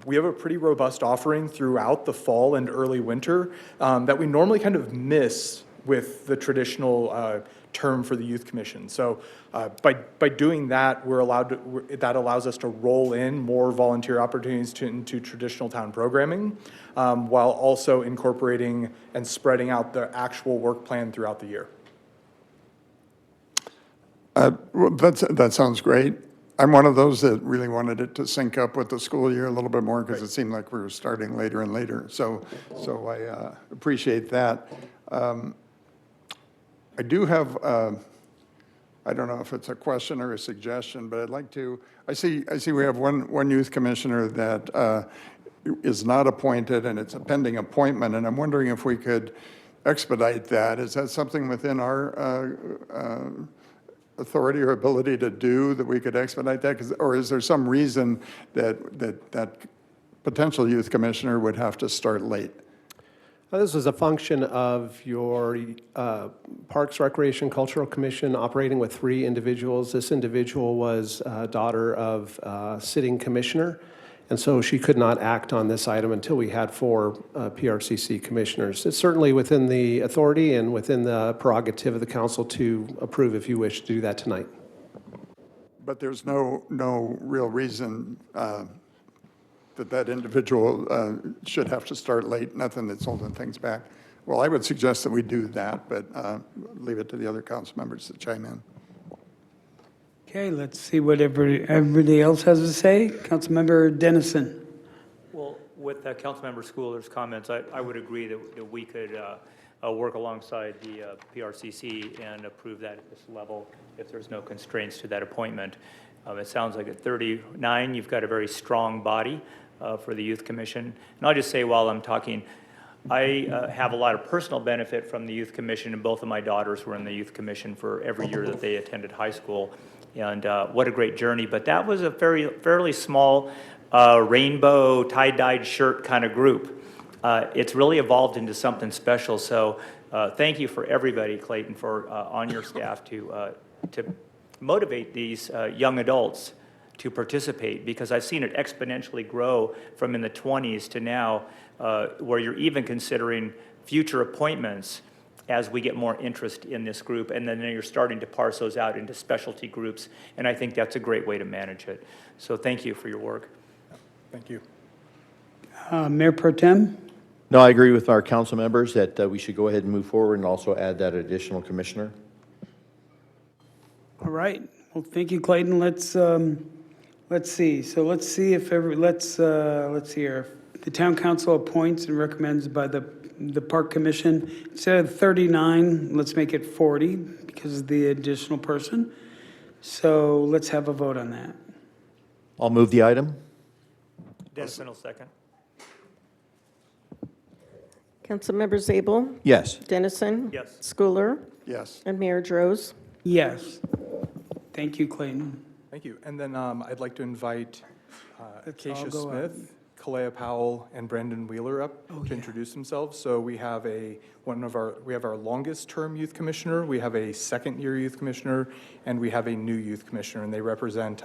we have a pretty robust offering throughout the fall and early winter that we normally kind of miss with the traditional term for the Youth Commission. So by doing that, that allows us to roll in more volunteer opportunities into traditional town programming, while also incorporating and spreading out the actual work plan throughout the year. That sounds great. I'm one of those that really wanted it to sync up with the school year a little bit more because it seemed like we were starting later and later. So I appreciate that. I do have, I don't know if it's a question or a suggestion, but I'd like to, I see we have one youth commissioner that is not appointed, and it's a pending appointment, and I'm wondering if we could expedite that. Is that something within our authority or ability to do, that we could expedite that? Or is there some reason that potential youth commissioner would have to start late? This is a function of your Parks, Recreation, Cultural Commission operating with 3 individuals. This individual was a daughter of a sitting commissioner, and so she could not act on this item until we had 4 PRCC commissioners. It's certainly within the authority and within the prerogative of the council to approve if you wish to do that tonight. But there's no real reason that individual should have to start late, nothing that's holding things back. Well, I would suggest that we do that, but leave it to the other council members to chime in. Okay, let's see what everybody else has to say. Councilmember Dennison. Well, with Councilmember Schooler's comments, I would agree that we could work alongside the PRCC and approve that at this level if there's no constraints to that appointment. It sounds like at 39, you've got a very strong body for the Youth Commission. And I'll just say while I'm talking, I have a lot of personal benefit from the Youth Commission, and both of my daughters were in the Youth Commission for every year that they attended high school. And what a great journey. But that was a fairly small rainbow tie-dyed shirt kind of group. It's really evolved into something special. So thank you for everybody, Clayton, for on your staff to motivate these young adults to participate, because I've seen it exponentially grow from in the 20s to now, where you're even considering future appointments as we get more interest in this group, and then you're starting to parse those out into specialty groups, and I think that's a great way to manage it. So thank you for your work. Thank you. Mayor Pro Tem? No, I agree with our council members that we should go ahead and move forward and also add that additional commissioner. All right. Well, thank you, Clayton. Let's see. So let's see if let's see here. The town council appoints and recommends by the park commission, instead of 39, let's make it 40 because of the additional person. So let's have a vote on that. I'll move the item. Dennison will second. Councilmember Zabel, Yes. Dennison. Yes. Schooler, Yes. and Mayor Droz. Yes. Thank you, Clayton. Thank you. And then I'd like to invite Let's all Acacia go Smith, Kalea Powell, and Brendan Wheeler up to introduce themselves. So we have our longest term youth commissioner, we have a second-year youth commissioner, and we have a new youth commissioner, and they represent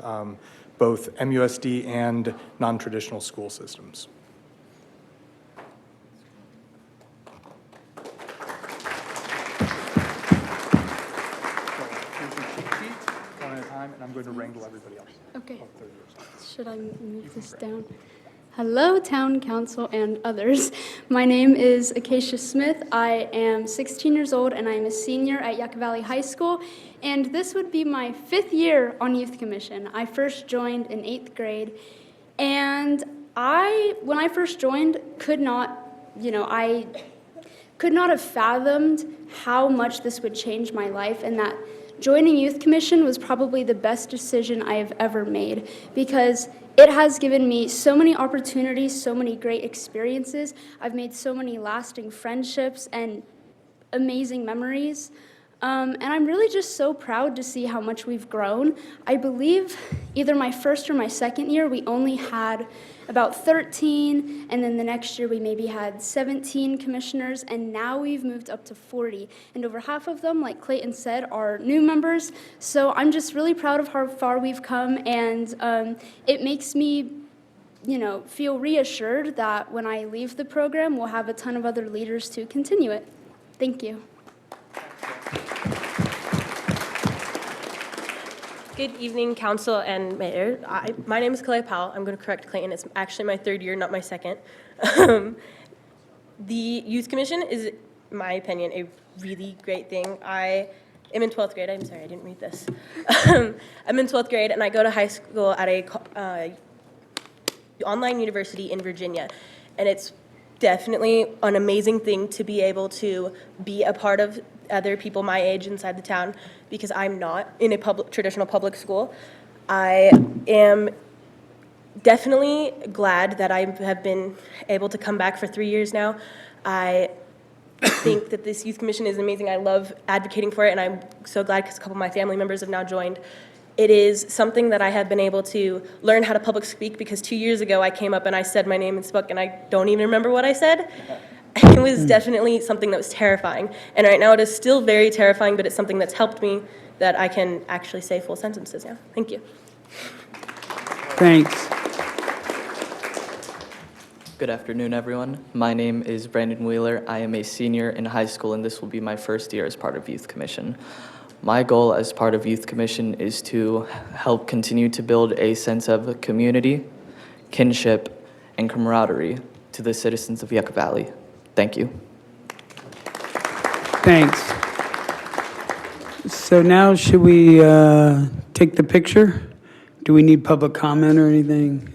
both MUSD and non-traditional school systems. One at a time, and I'm going to wrangle everybody else. Okay. Should I move this down? Hello, Town Council and others. My name is Acacia Smith. I am 16 years old, and I am a senior at Yucca Valley High School. And this would be my 5th year on Youth Commission. I first joined in 8th grade, and when I first joined, I could not have fathomed how much this would change my life, and that joining Youth Commission was probably the best decision I have ever made, because it has given me so many opportunities, so many great experiences. I've made so many lasting friendships and amazing memories. And I'm really just so proud to see how much we've grown. I believe either my first or my second year, we only had about 13, and then the next year we maybe had 17 commissioners, and now we've moved up to 40. And over half of them, like Clayton said, are new members. So I'm just really proud of how far we've come, and it makes me feel reassured that when I leave the program, we'll have a ton of other leaders to continue it. Thank you. Good evening, Council and Mayor. My name is Kalea Powell. I'm going to correct Clayton. It's actually my 3rd year, not my 2nd. The Youth Commission is, in my opinion, a really great thing. I am in 12th grade. I'm sorry, I didn't read this. I'm in 12th grade, and I go to high school at a online university in Virginia. And it's definitely an amazing thing to be able to be a part of other people my age inside the town, because I'm not in a traditional public school. I am definitely glad that I have been able to come back for 3 years now. I think that this youth commission is amazing. I love advocating for it, and I'm so glad because a couple of my family members have now joined. It is something that I have been able to learn how to public speak, because 2 years ago I came up and I said my name and spoke, and I don't even remember what I said. It was definitely something that was terrifying. And right now it is still very terrifying, but it's something that's helped me that I can actually say full sentences now. Thank you. Thanks. Good afternoon, everyone. My name is Brandon Wheeler. I am a senior in high school, and this will be my first year as part of Youth Commission. My goal as part of Youth Commission is to help continue to build a sense of community, kinship, and camaraderie to the citizens of Yucca Valley. Thank you. Thanks. So now should we take the picture? Do we need public comment or anything?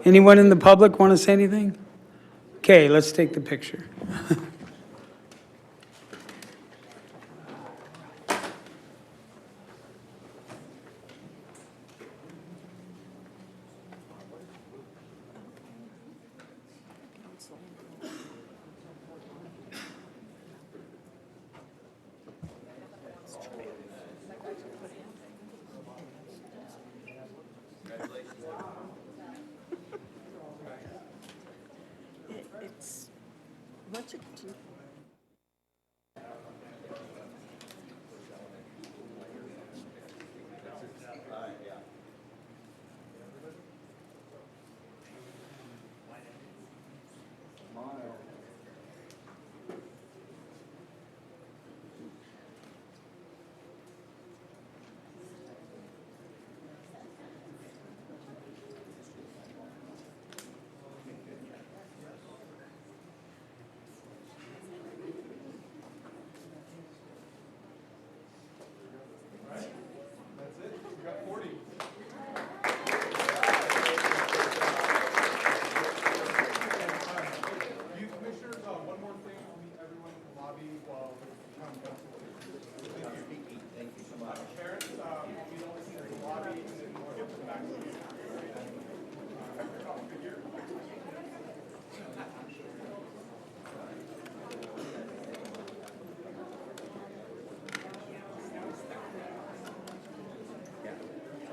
Anyone in the public want to say anything? Okay, let's take the picture. It's much ado.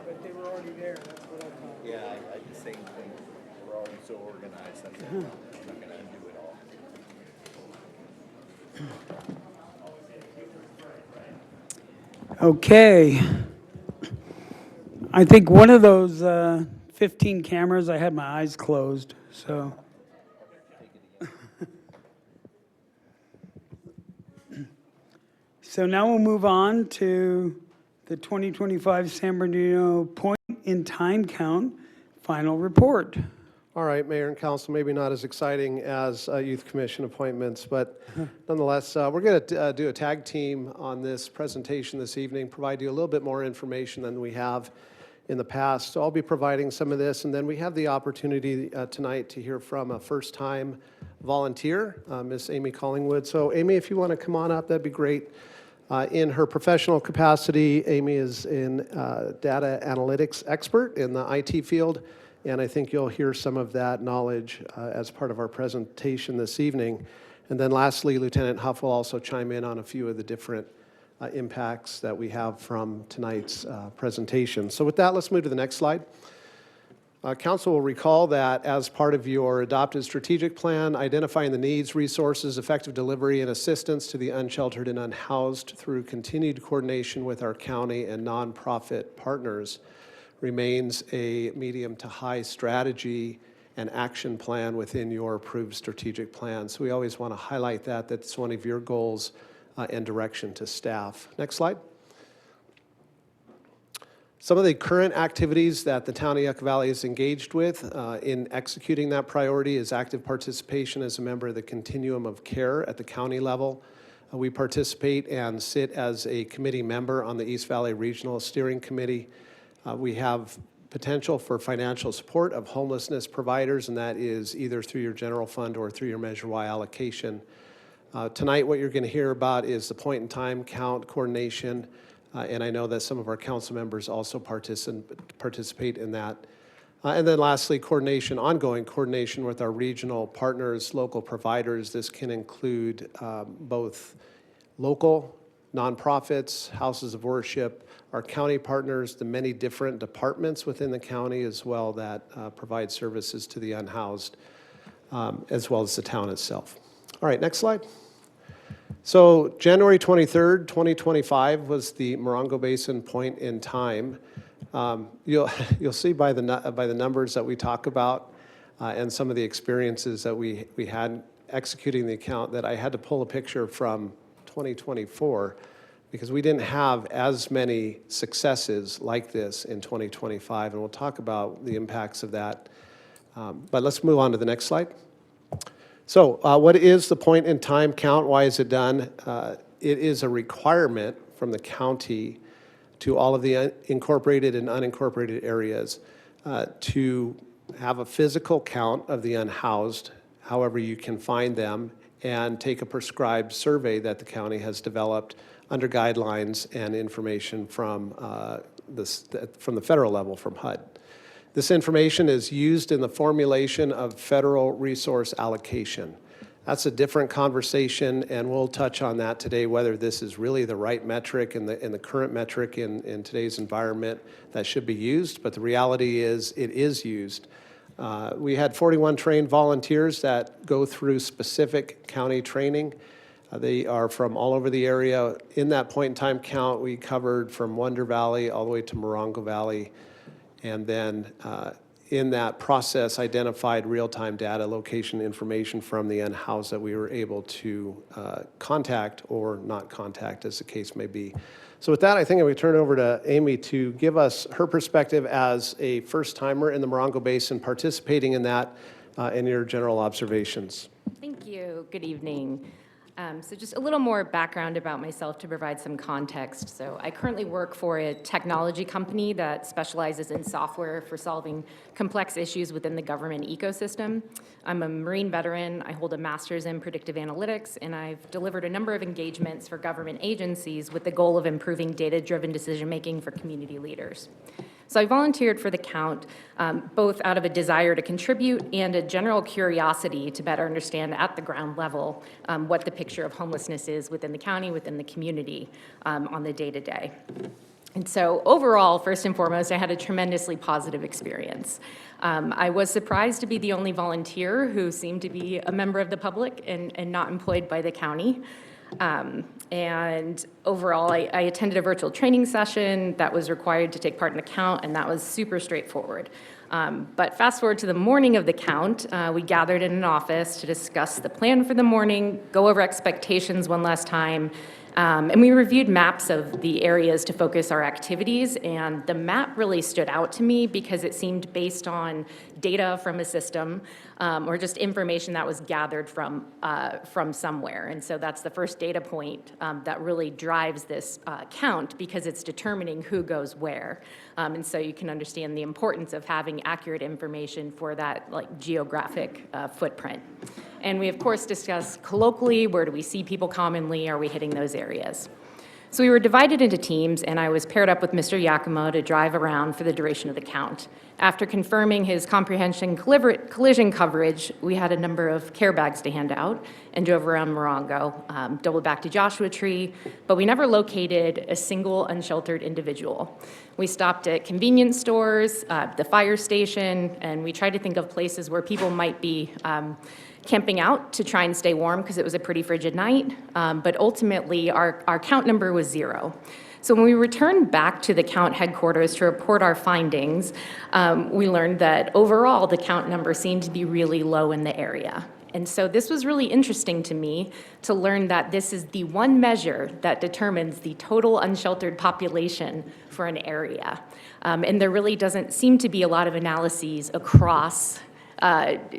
But they were already there, that's what I thought. Yeah, I the same thing. We're already so organized. I'm not going to undo it all. Okay. I think one of those 15 cameras, I had my eyes closed, so. So now we'll move on to the 2025 San Bernardino Point in Time Count final report. All right, Mayor and Council, maybe not as exciting as Youth Commission appointments, but nonetheless, we're going to do a tag team on this presentation this evening, provide you a little bit more information than we have in the past. So I'll be providing some of this, and then we have the opportunity tonight to hear from a first-time volunteer, Miss Amy Collingwood. So Amy, if you want to come on up, that'd be great. In her professional capacity, Amy is in data analytics expert in the IT field, and I think you'll hear some of that knowledge as part of our presentation this evening. And then lastly, Lieutenant Huff will also chime in on a few of the different impacts that we have from tonight's presentation. So with that, let's move to the next slide. Council will recall that as part of your adopted strategic plan, identifying the needs, resources, effective delivery, and assistance to the unsheltered and unhoused through continued coordination with our county and nonprofit partners remains a medium to high strategy and action plan within your approved strategic plan. So we always want to highlight that. That's one of your goals and direction to staff. Next slide. Some of the current activities that the town of Yucca Valley is engaged with in executing that priority is active participation as a member of the continuum of care at the county level. We participate and sit as a committee member on the East Valley Regional Steering Committee. We have potential for financial support of homelessness providers, and that is either through your general fund or through your Measure Y allocation. Tonight, what you're going to hear about is the point-in-time count coordination, and I know that some of our council members also participate in that. And then lastly, coordination, ongoing coordination with our regional partners, local providers. This can include both local nonprofits, houses of worship, our county partners, the many different departments within the county as well that provide services to the unhoused, as well as the town itself. All right, next slide. So January 23rd, 2025 was the Morongo Basin point in time. You'll see by the numbers that we talk about and some of the experiences that we had executing the account that I had to pull a picture from 2024 because we didn't have as many successes like this in 2025, and we'll talk about the impacts of that. But let's move on to the next slide. So what is the point-in-time count? Why is it done? It is a requirement from the county to all of the incorporated and unincorporated areas to have a physical count of the unhoused, however you can find them, and take a prescribed survey that the county has developed under guidelines and information from the federal level, from HUD. This information is used in the formulation of federal resource allocation. That's a different conversation, and we'll touch on that today, whether this is really the right metric and the current metric in today's environment that should be used, but the reality is it is used. We had 41 trained volunteers that go through specific county training. They are from all over the area. In that point-in-time count, we covered from Wonder Valley all the way to Morongo Valley, and then in that process identified real-time data location information from the unhoused that we were able to contact or not contact, as the case may be. So with that, I think I'm going to turn it over to Amy to give us her perspective as a first-timer in the Morongo Basin, participating in that, and your general observations. Thank you. Good evening. So just a little more background about myself to provide some context. So I currently work for a technology company that specializes in software for solving complex issues within the government ecosystem. I'm a Marine veteran. I hold a master's in predictive analytics, and I've delivered a number of engagements for government agencies with the goal of improving data-driven decision-making for community leaders. So I volunteered for the count, both out of a desire to contribute and a general curiosity to better understand at the ground level what the picture of homelessness is within the county, within the community, on the day-to-day. And so overall, first and foremost, I had a tremendously positive experience. I was surprised to be the only volunteer who seemed to be a member of the public and not employed by the county. And overall, I attended a virtual training session that was required to take part in the count, and that was super straightforward. But fast forward to the morning of the count, we gathered in an office to discuss the plan for the morning, go over expectations one last time, and we reviewed maps of the areas to focus our activities, and the map really stood out to me because it seemed based on data from a system or just information that was gathered from somewhere. And so that's the first data point that really drives this count, because it's determining who goes where. And so you can understand the importance of having accurate information for that geographic footprint. And we, of course, discussed colloquially, where do we see people commonly? Are we hitting those areas? So we were divided into teams, and I was paired up with Mr. Yakimo to drive around for the duration of the count. After confirming his comprehension collision coverage, we had a number of care bags to hand out and drove around Morongo, doubled back to Joshua Tree, but we never located a single unsheltered individual. We stopped at convenience stores, the fire station, and we tried to think of places where people might be camping out to try and stay warm because it was a pretty frigid night, but ultimately our count number was 0. So when we returned back to the count headquarters to report our findings, we learned that overall the count number seemed to be really low in the area. And so this was really interesting to me to learn that this is the one measure that determines the total unsheltered population for an area. And there really doesn't seem to be a lot of analyses across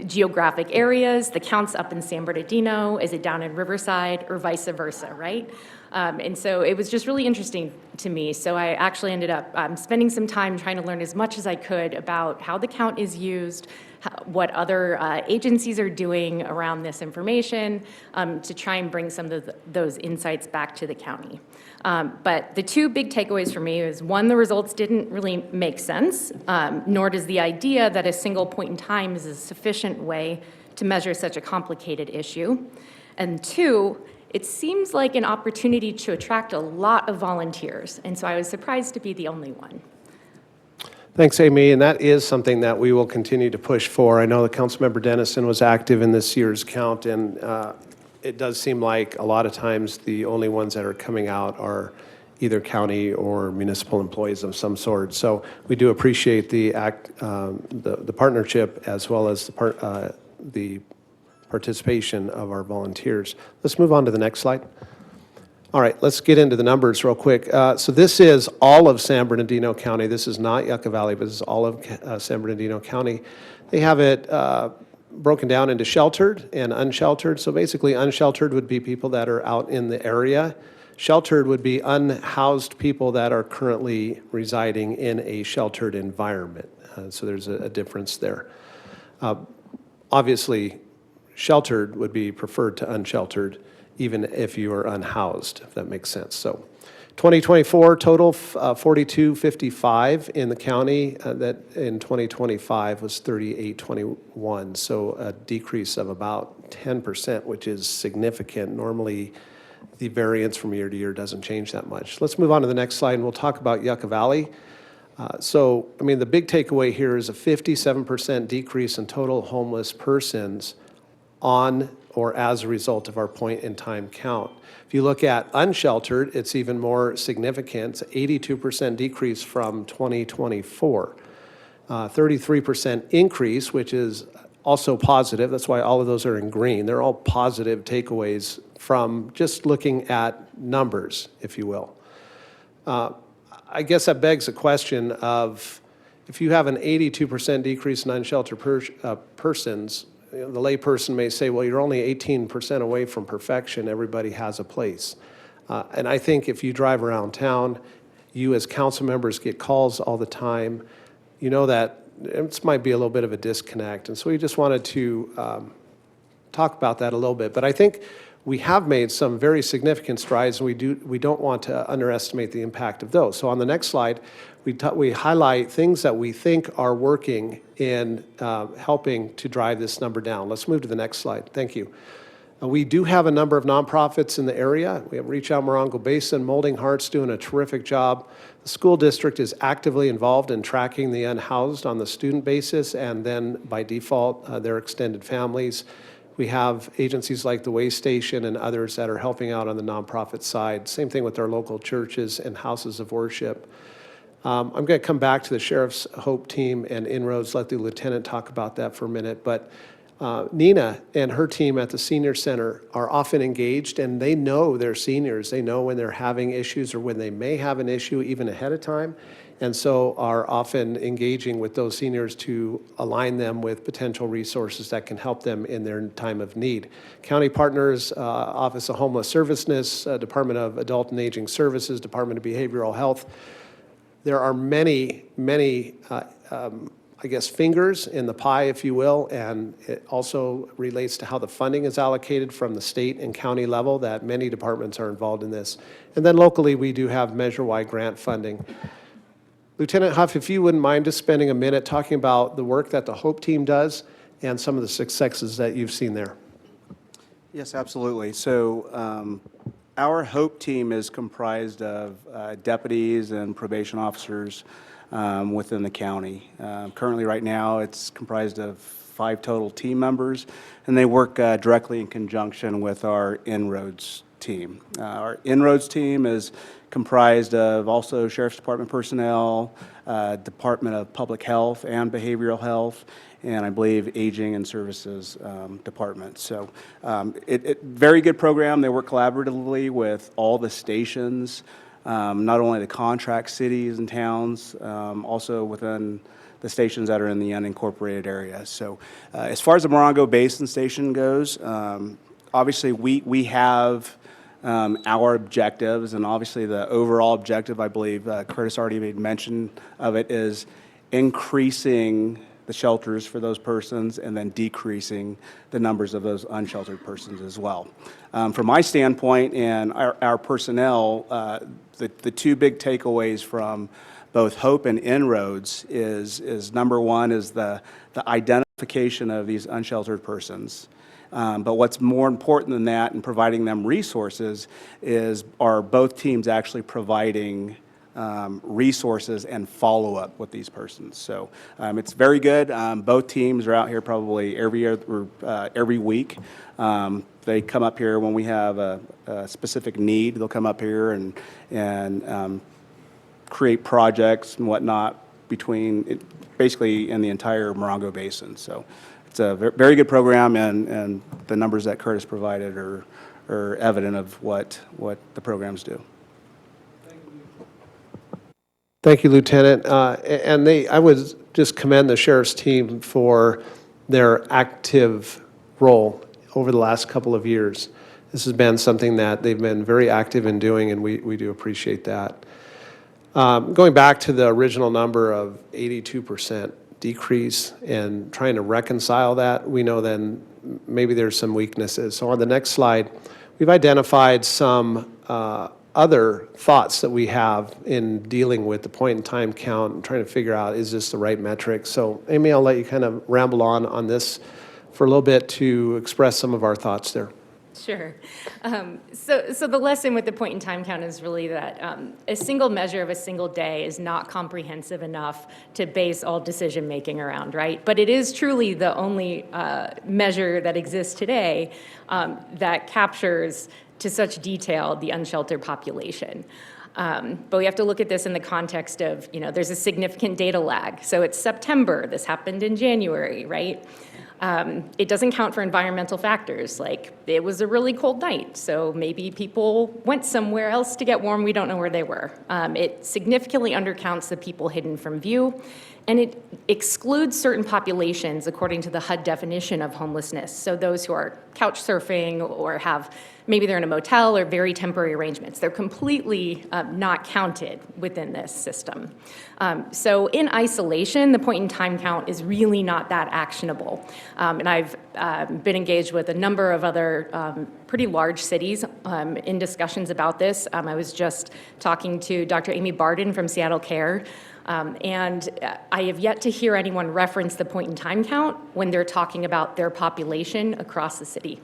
geographic areas. The count's up in San Bernardino, is it down in Riverside, or vice versa, right? And so it was just really interesting to me. So I actually ended up spending some time trying to learn as much as I could about how the count is used, what other agencies are doing around this information, to try and bring some of those insights back to the county. But the two big takeaways for me is, one, the results didn't really make sense, nor does the idea that a single point in time is a sufficient way to measure such a complicated issue. And two, it seems like an opportunity to attract a lot of volunteers, and so I was surprised to be the only one. Thanks, Amy, and that is something that we will continue to push for. I know that Councilmember Dennison was active in this year's count, and it does seem like a lot of times the only ones that are coming out are either county or municipal employees of some sort. So we do appreciate the partnership as well as the participation of our volunteers. Let's move on to the next slide. All right, let's get into the numbers real quick. So this is all of San Bernardino County. This is not Yucca Valley, but this is all of San Bernardino County. They have it broken down into sheltered and unsheltered. So basically, unsheltered would be people that are out in the area. Sheltered would be unhoused people that are currently residing in a sheltered environment. So there's a difference there. Obviously, sheltered would be preferred to unsheltered, even if you are unhoused, if that makes sense. So 2024 total 4255 in the county. That in 2025 was 3821. So a decrease of about 10%, which is significant. Normally, the variance from year to year doesn't change that much. Let's move on to the next slide, and we'll talk about Yucca Valley. The big takeaway here is a 57% decrease in total homeless persons on or as a result of our point-in-time count. If you look at unsheltered, it's even more significant. It's 82% decrease from 2024. 33% increase, which is also positive. That's why all of those are in green. They're all positive takeaways from just looking at numbers, if you will. I guess that begs the question of, if you have an 82% decrease in unsheltered persons, the layperson may say, well, you're only 18% away from perfection. Everybody has a place. And I think if you drive around town, you as council members get calls all the time. You know that this might be a little bit of a disconnect. And so we just wanted to talk about that a little bit. But I think we have made some very significant strides, and we don't want to underestimate the impact of those. So on the next slide, we highlight things that we think are working in helping to drive this number down. Let's move to the next slide. Thank you. We do have a number of nonprofits in the area. We have Reach Out Morongo Basin, Molding Hearts doing a terrific job. The school district is actively involved in tracking the unhoused on the student basis, and then by default, their extended families. We have agencies like the Way Station and others that are helping out on the nonprofit side. Same thing with our local churches and houses of worship. I'm going to come back to the Sheriff's Hope team and inroads, let the lieutenant talk about that for a minute. But Nina and her team at the senior center are often engaged, and they know their seniors. They know when they're having issues or when they may have an issue even ahead of time, and so are often engaging with those seniors to align them with potential resources that can help them in their time of need. County partners, Office of Homeless Services, Department of Adult and Aging Services, Department of Behavioral Health. There are many, fingers in the pie, if you will, and it also relates to how the funding is allocated from the state and county level, that many departments are involved in this. And then locally, we do have measure-wide grant funding. Lieutenant Huff, if you wouldn't mind just spending a minute talking about the work that the Hope team does and some of the successes that you've seen there. Yes, absolutely. So our Hope team is comprised of deputies and probation officers within the county. Currently, right now, it's comprised of 5 total team members, and they work directly in conjunction with our Inroads team. Our Inroads team is comprised of also Sheriff's Department personnel, Department of Public Health and Behavioral Health, and I believe Aging and Services Department. So very good program. They work collaboratively with all the stations, not only the contract cities and towns, also within the stations that are in the unincorporated area. So as far as the Morongo Basin Station goes, obviously we have our objectives, and obviously the overall objective, I believe Curtis already made mention of it, is increasing the shelters for those persons and then decreasing the numbers of those unsheltered persons as well. From my standpoint and our personnel, the 2 big takeaways from both Hope and Inroads is number one is the identification of these unsheltered persons. But what's more important than that in providing them resources are both teams actually providing resources and follow-up with these persons. So it's very good. Both teams are out here probably every week. They come up here when we have a specific need. They'll come up here and create projects and whatnot basically in the entire Morongo Basin. So it's a very good program, and the numbers that Curtis provided are evident of what the programs do. Thank you, Lieutenant. I would just commend the sheriff's team for their active role over the last couple of years. This has been something that they've been very active in doing, and we do appreciate that. Going back to the original number of 82% decrease and trying to reconcile that, we know then maybe there's some weaknesses. So on the next slide, we've identified some other thoughts that we have in dealing with the point-in-time count and trying to figure out, is this the right metric? So Amy, I'll let you kind of ramble on this for a little bit to express some of our thoughts there. Sure. So the lesson with the point-in-time count is really that a single measure of a single day is not comprehensive enough to base all decision-making around, right? But it is truly the only measure that exists today that captures to such detail the unsheltered population. But we have to look at this in the context of, there's a significant data lag. So it's September, this happened in January, right? It doesn't count for environmental factors, like it was a really cold night, so maybe people went somewhere else to get warm, we don't know where they were. It significantly undercounts the people hidden from view, and it excludes certain populations according to the HUD definition of homelessness, so those who are couch surfing or maybe they're in a motel or very temporary arrangements. They're completely not counted within this system. So in isolation, the point-in-time count is really not that actionable. And I've been engaged with a number of other pretty large cities in discussions about this. I was just talking to Dr. Amy Barden from Seattle Care, and I have yet to hear anyone reference the point-in-time count when they're talking about their population across the city.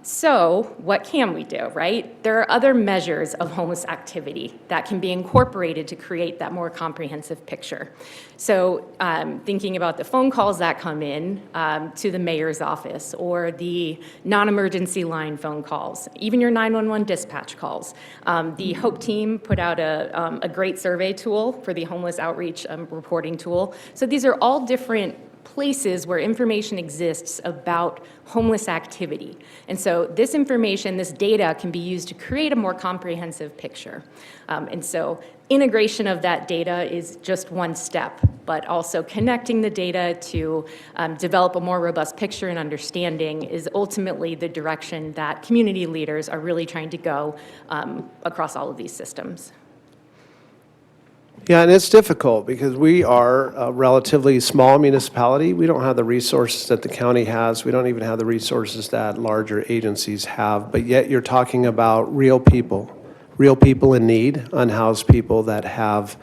So what can we do, right? There are other measures of homeless activity that can be incorporated to create that more comprehensive picture. So thinking about the phone calls that come in to the mayor's office or the non-emergency line phone calls, even your 911 dispatch calls. The HOPE team put out a great survey tool for the homeless outreach reporting tool. So these are all different places where information exists about homeless activity. And so this information, this data can be used to create a more comprehensive picture. And so integration of that data is just one step, but also connecting the data to develop a more robust picture and understanding is ultimately the direction that community leaders are really trying to go across all of these systems. Yeah, and it's difficult because we are a relatively small municipality. We don't have the resources that the county has. We don't even have the resources that larger agencies have. But yet you're talking about real people in need, unhoused people that have,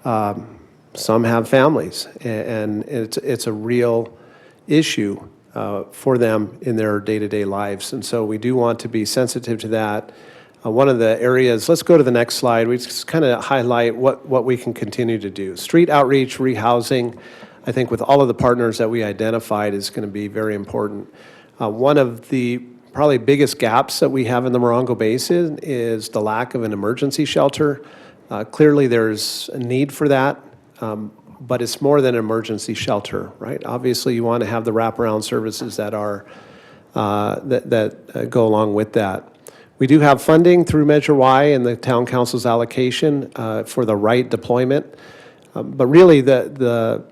some have families. And it's a real issue for them in their day-to-day lives. And so we do want to be sensitive to that. One of the areas, let's go to the next slide, we just kind of highlight what we can continue to do. Street outreach, rehousing, I think with all of the partners that we identified is going to be very important. One of the probably biggest gaps that we have in the Morongo Basin is the lack of an emergency shelter. Clearly there's a need for that, but it's more than an emergency shelter, right? Obviously you want to have the wraparound services that are that go along with that. We do have funding through Measure Y and the Town Council's allocation for the right deployment. But really the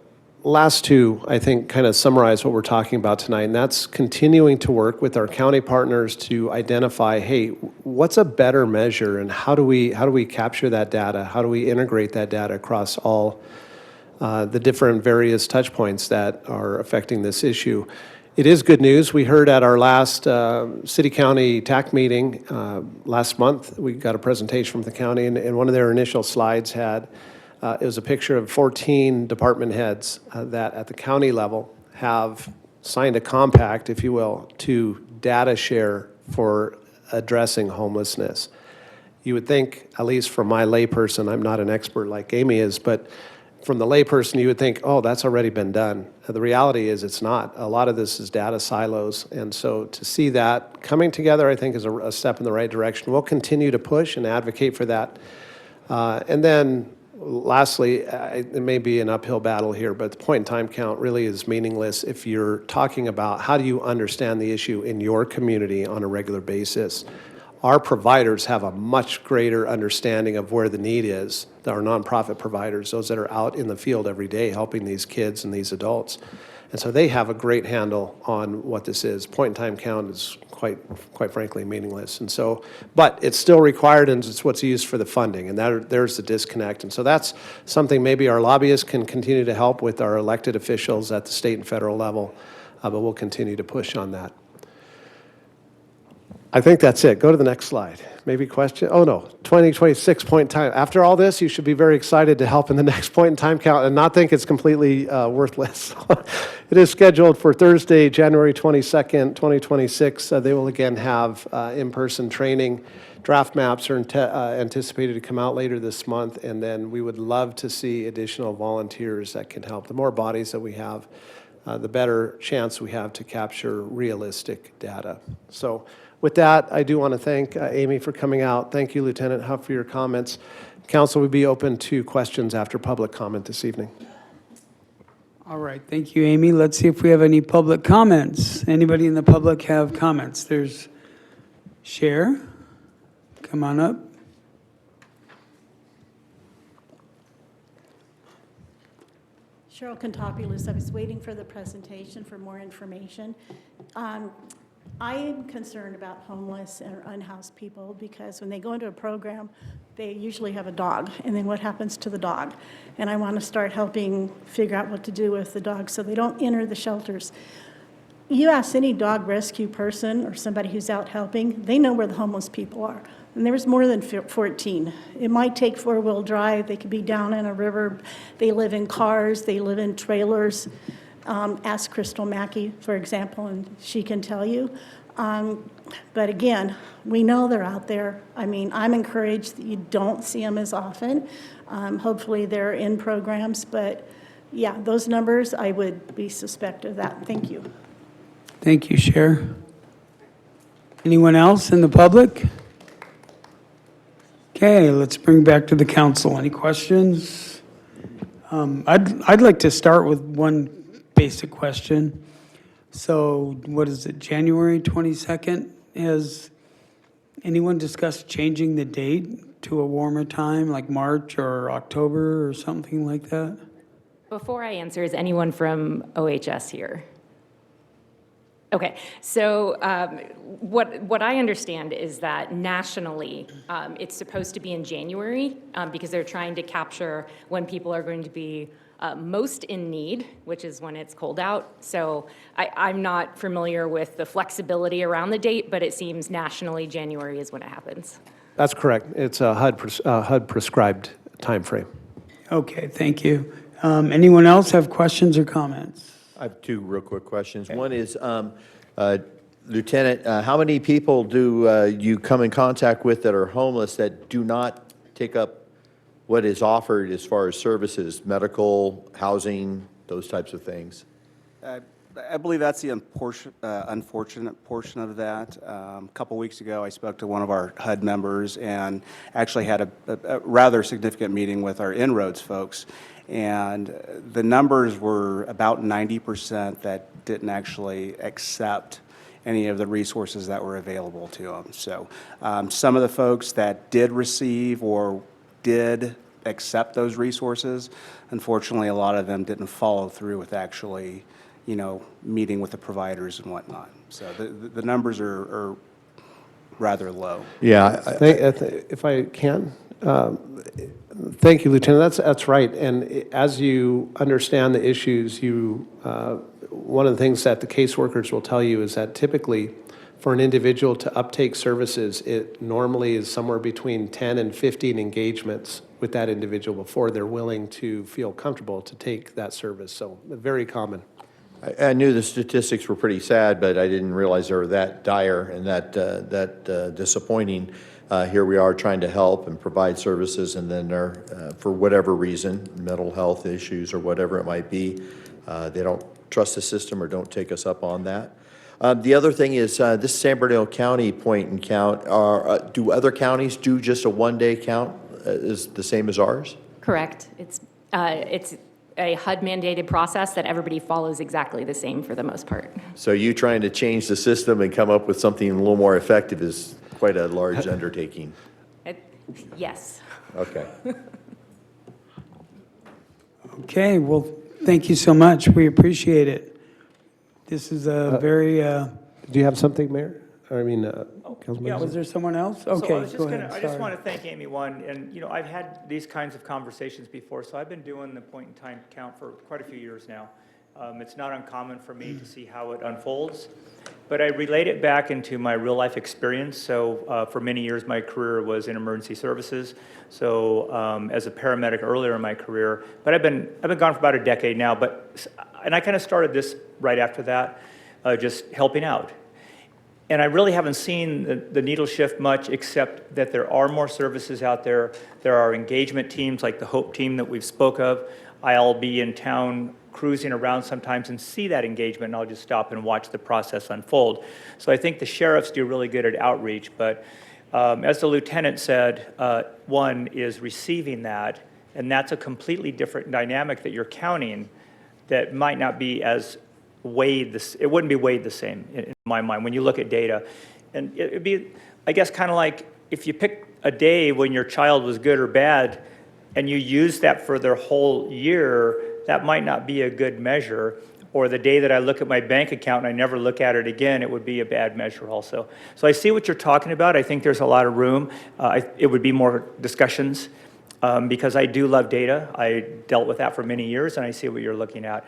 last two, I think, kind of summarize what we're talking about tonight, and that's continuing to work with our county partners to identify, hey, what's a better measure and how do we capture that data? How do we integrate that data across all the different various touch points that are affecting this issue? It is good news. We heard at our last city-county TAC meeting last month, we got a presentation from the county, and one of their initial slides had, it was a picture of 14 department heads that at the county level have signed a compact, if you will, to data share for addressing homelessness. You would think, at least from my layperson, I'm not an expert like Amy is, but from the layperson, you would think, oh, that's already been done. The reality is it's not. A lot of this is data silos. And so to see that coming together, I think, is a step in the right direction. We'll continue to push and advocate for that. And then lastly, it may be an uphill battle here, but the point-in-time count really is meaningless if you're talking about how do you understand the issue in your community on a regular basis. Our providers have a much greater understanding of where the need is, our nonprofit providers, those that are out in the field every day helping these kids and these adults. And so they have a great handle on what this is. Point-in-time count is quite frankly meaningless. And so, but it's still required, and it's what's used for the funding, and there's the disconnect. And so that's something maybe our lobbyists can continue to help with our elected officials at the state and federal level, but we'll continue to push on that. I think that's it. Go to the next slide. Maybe question? Oh, no, 2026 point in time. After all this, you should be very excited to help in the next point in time count and not think it's completely worthless. It is scheduled for Thursday, January 22nd, 2026. They will again have in-person training. Draft maps are anticipated to come out later this month, and then we would love to see additional volunteers that can help. The more bodies that we have, the better chance we have to capture realistic data. So with that, I do want to thank Amy for coming out. Thank you, Lieutenant Huff, for your comments. Council would be open to questions after public comment this evening. All right, thank you, Amy. Let's see if we have any public comments. Anybody in the public have comments? There's Cher. Come on up. Cheryl Contopoulos. I was waiting for the presentation for more information. I am concerned about homeless or unhoused people because when they go into a program, they usually have a dog, and then what happens to the dog? And I want to start helping figure out what to do with the dog so they don't enter the shelters. You ask any dog rescue person or somebody who's out helping, they know where the homeless people are. And there's more than 14. It might take four-wheel drive. They could be down in a river. They live in cars. They live in trailers. Ask Crystal Mackey, for example, and she can tell you. But again, we know they're out there. I mean, I'm encouraged that you don't see them as often. Hopefully they're in programs. But yeah, those numbers, I would be suspect of that. Thank you. Thank you, Cher. Anyone else in the public? Okay, let's bring back to the council. Any questions? I'd like to start with one basic question. So what is it, January 22nd? Has anyone discussed changing the date to a warmer time, like March or October or something like that? Before I answer, is anyone from OHS here? Okay, so what I understand is that nationally, it's supposed to be in January because they're trying to capture when people are going to be most in need, which is when it's cold out. So I'm not familiar with the flexibility around the date, but it seems nationally January is when it happens. That's correct. It's a HUD prescribed timeframe. Okay, thank you. Anyone else have questions or comments? I have two real quick questions. Okay. One is, Lieutenant, how many people do you come in contact with that are homeless that do not take up what is offered as far as services, medical, housing, those types of things? I believe that's the unfortunate portion of that. A couple weeks ago, I spoke to one of our HUD members and actually had a rather significant meeting with our inroads folks. And the numbers were about 90% that didn't actually accept any of the resources that were available to them. So some of the folks that did receive or did accept those resources, unfortunately, a lot of them didn't follow through with actually, meeting with the providers and whatnot. So the numbers are rather low. Yeah, if I can. Thank you, Lieutenant. That's right. And as you understand the issues, one of the things that the caseworkers will tell you is that typically for an individual to uptake services, it normally is somewhere between 10 and 15 engagements with that individual before they're willing to feel comfortable to take that service. So very common. I knew the statistics were pretty sad, but I didn't realize they were that dire and that disappointing. Here we are trying to help and provide services, and then they're, for whatever reason, mental health issues or whatever it might be, they don't trust the system or don't take us up on that. The other thing is this San Bernardino County point and count. Do other counties do just a one-day count? Is the same as ours? Correct. It's a HUD mandated process that everybody follows exactly the same for the most part. So you trying to change the system and come up with something a little more effective is quite a large undertaking. Yes. Okay. Okay, well, thank you so much. We appreciate it. This is a very, Do you have something, Mayor? I mean, Councilman? was there someone else? So I Okay, was just go gonna, ahead, I just sorry. want to thank Amy, one, and, you know, I've had these kinds of conversations before, so I've been doing the point in time count for quite a few years now. It's not uncommon for me to see how it unfolds, but I relate it back into my real-life experience. So for many years, my career was in emergency services, so as a paramedic earlier in my career, but I've been gone for about a decade now, and I kind of started this right after that, just helping out. And I really haven't seen the needle shift much, except that there are more services out there. There are engagement teams like the HOPE team that we've spoke of. I'll be in town cruising around sometimes and see that engagement, and I'll just stop and watch the process unfold. So I think the sheriffs do really good at outreach, but as the lieutenant said, one is receiving that, and that's a completely different dynamic that you're counting that might not be as weighed, it wouldn't be weighed the same in my mind when you look at data. And it'd be, I guess, kind of like if you pick a day when your child was good or bad and you use that for their whole year, that might not be a good measure. Or the day that I look at my bank account and I never look at it again, it would be a bad measure also. So I see what you're talking about. I think there's a lot of room. It would be more discussions because I do love data. I dealt with that for many years, and I see what you're looking at.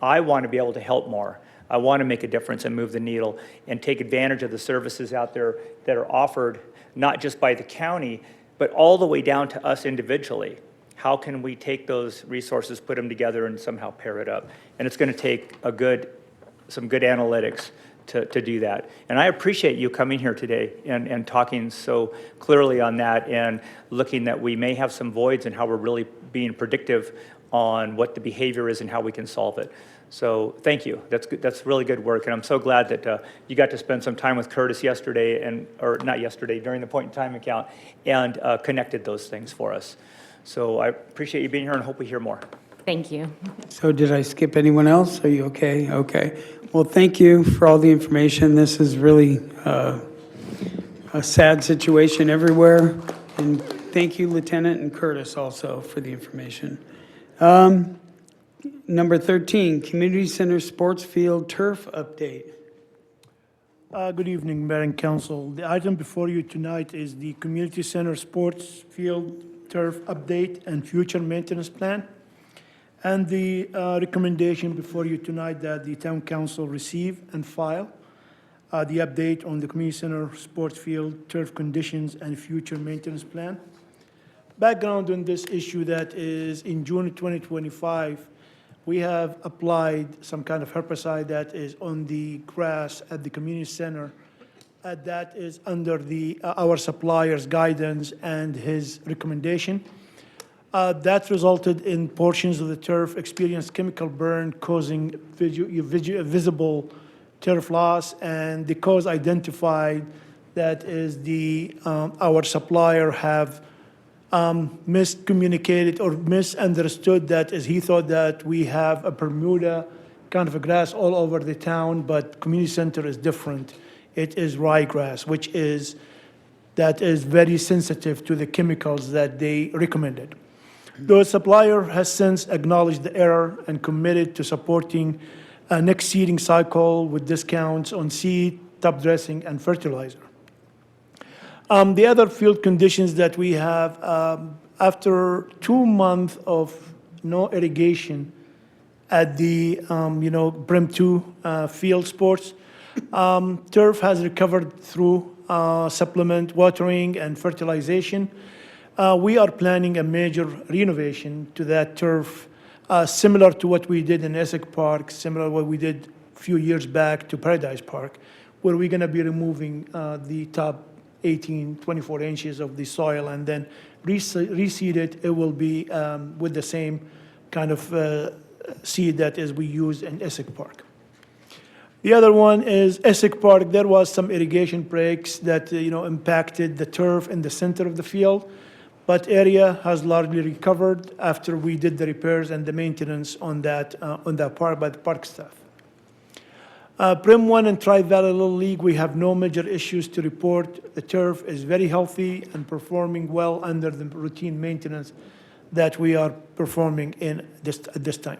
I want to be able to help more. I want to make a difference and move the needle and take advantage of the services out there that are offered, not just by the county, but all the way down to us individually. How can we take those resources, put them together, and somehow pair it up? And it's going to take some good analytics to do that. And I appreciate you coming here today and talking so clearly on that and looking that we may have some voids and how we're really being predictive on what the behavior is and how we can solve it. So thank you. That's good. That's really good work. And I'm so glad that you got to spend some time with Curtis yesterday, or not yesterday, during the point in time account, and connected those things for us. So I appreciate you being here and hope we hear more. Thank you. So did I skip anyone else? Are you okay? Okay. Well, thank you for all the information. This is really a sad situation everywhere. And thank you, Lieutenant and Curtis, also for the information. Number 13, Community Center Sports Field Turf Update. Good evening, Mayor and Council. The item before you tonight is the Community Center Sports Field Turf Update and Future Maintenance Plan. And the recommendation before you tonight that the Town Council receive and file the update on the Community Center Sports Field Turf Conditions and Future Maintenance Plan. Background on this issue that is in June 2025, we have applied some kind of herbicide that is on the grass at the community center. That is under our supplier's guidance and his recommendation. That resulted in portions of the turf experienced chemical burn causing visible turf loss, and the cause identified that is our supplier have miscommunicated or misunderstood that is he thought that we have a Bermuda kind of a grass all over the town, but community center is different. It is ryegrass, that is very sensitive to the chemicals that they recommended. The supplier has since acknowledged the error and committed to supporting a next seeding cycle with discounts on seed, top dressing, and fertilizer. The other field conditions that we have, after 2 months of no irrigation at the, Brim 2 field sports, turf has recovered through supplement watering and fertilization. We are planning a major renovation to that turf, similar to what we did in Essex Park, similar to what we did a few years back to Paradise Park, where we're going to be removing the top 24 inches of the soil and then reseed it. It will be with the same kind of seed that is we use in Essex Park. The other one is Essex Park. There was some irrigation breaks that impacted the turf in the center of the field, but area has largely recovered after we did the repairs and the maintenance on that park by the park staff. Brim 1 and Tri-Valley Little League, we have no major issues to report. The turf is very healthy and performing well under the routine maintenance that we are performing at this time.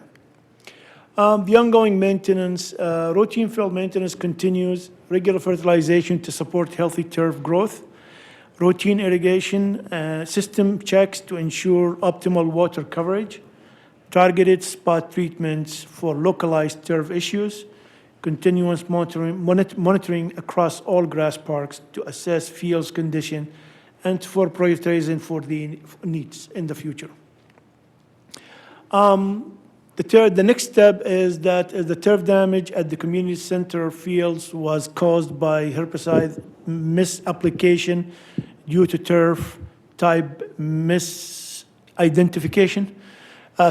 The ongoing maintenance, routine field maintenance continues, regular fertilization to support healthy turf growth, routine irrigation system checks to ensure optimal water coverage, targeted spot treatments for localized turf issues, continuous monitoring across all grass parks to assess fields condition and for prioritizing for the needs in the future. The next step is that the turf damage at the community center fields was caused by herbicide misapplication due to turf type misidentification.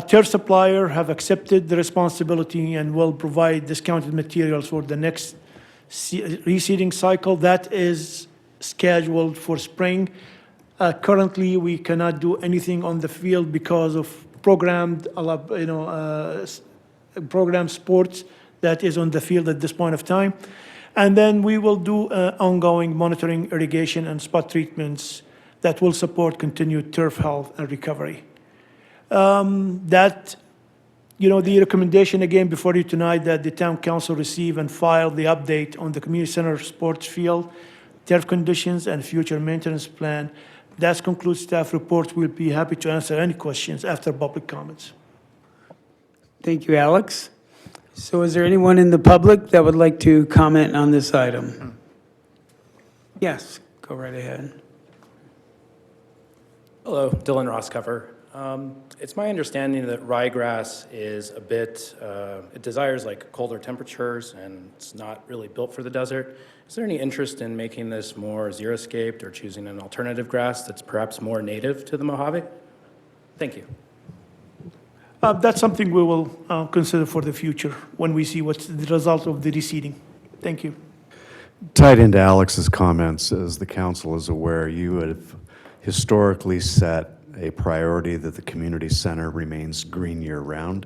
Turf supplier have accepted the responsibility and will provide discounted materials for the next reseeding cycle that is scheduled for spring. Currently, we cannot do anything on the field because of programmed sports that is on the field at this point of time. And then we will do ongoing monitoring, irrigation, and spot treatments that will support continued turf health and recovery. The recommendation again before you tonight that the town council receive and file the update on the community center sports field, turf conditions, and future maintenance plan. That concludes staff reports. We'll be happy to answer any questions after public comments. Thank you, Alex. So is there anyone in the public that would like to comment on this item? Yes, go right ahead. Hello, Dylan Rosscover. It's my understanding that ryegrass is a bit, it desires like colder temperatures and it's not really built for the desert. Is there any interest in making this more xeriscaped or choosing an alternative grass that's perhaps more native to the Mojave? Thank you. That's something we will consider for the future when we see what's the result of the reseeding. Thank you. Tied into Alex's comments, as the council is aware, you have historically set a priority that the community center remains green year-round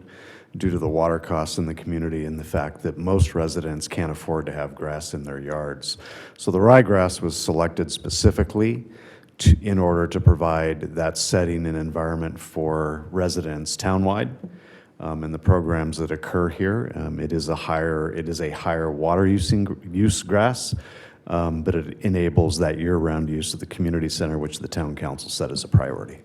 due to the water costs in the community and the fact that most residents can't afford to have grass in their yards. So the ryegrass was selected specifically in order to provide that setting and environment for residents townwide. And the programs that occur here, it is a higher water use grass, but it enables that year-round use of the community center, which the town council set as a priority.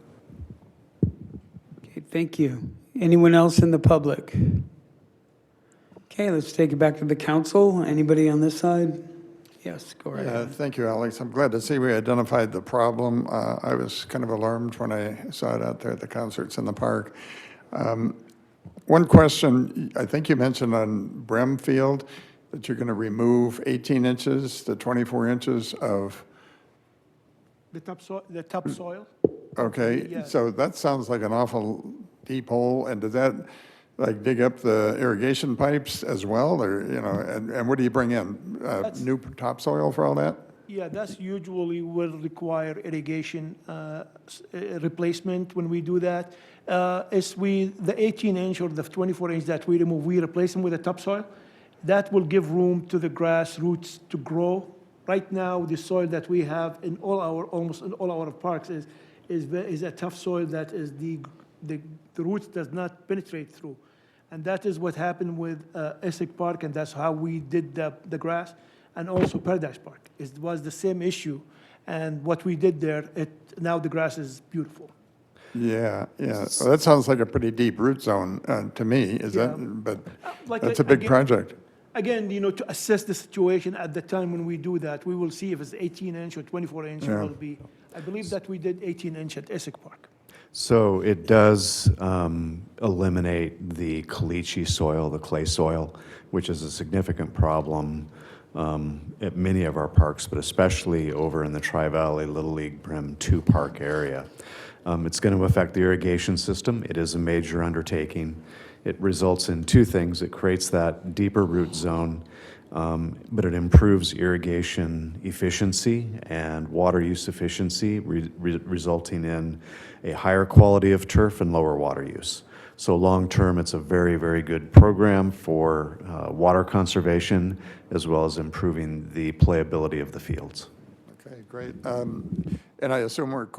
Okay, thank you. Anyone else in the public? Okay, let's take it back to the council. Anybody on this side? Yes, go right ahead. Thank you, Alex. I'm glad to see we identified the problem. I was kind of alarmed when I saw it out there at the concerts in the park. One question, I think you mentioned on Brem Field that you're going to remove 18 inches to 24 inches of... The topsoil? Okay, Yeah. so that sounds like an awful deep hole, and does that like dig up the irrigation pipes as well, or, and what do you bring in? New topsoil for all that? Yeah, that's usually will require irrigation replacement when we do that. The 18-inch or the 24-inch that we remove, we replace them with the topsoil. That will give room to the grass roots to grow. Right now, the soil that we have in almost in all our parks is a tough soil that is the roots does not penetrate through. And that is what happened with Essex Park, and that's how we did the grass, and also Paradise Park. It was the same issue, and what we did there, now the grass is beautiful. Yeah. Well, that sounds like a pretty deep root zone to me. But that's a big project. Again, to assess the situation at the time when we do that, we will see if it's 18-inch or 24-inch. Yeah. It will be. I believe that we did 18-inch at Essex Park. So it does eliminate the caliche soil, the clay soil, which is a significant problem at many of our parks, but especially over in the Tri-Valley Little League Brim 2 Park area. It's going to affect the irrigation system. It is a major undertaking. It results in two things. It creates that deeper root zone, but it improves irrigation efficiency and water use efficiency, resulting in a higher quality of turf and lower water use. So long-term, it's a very, very good program for water conservation, as well as improving the playability of the fields. Okay, great. And I assume we're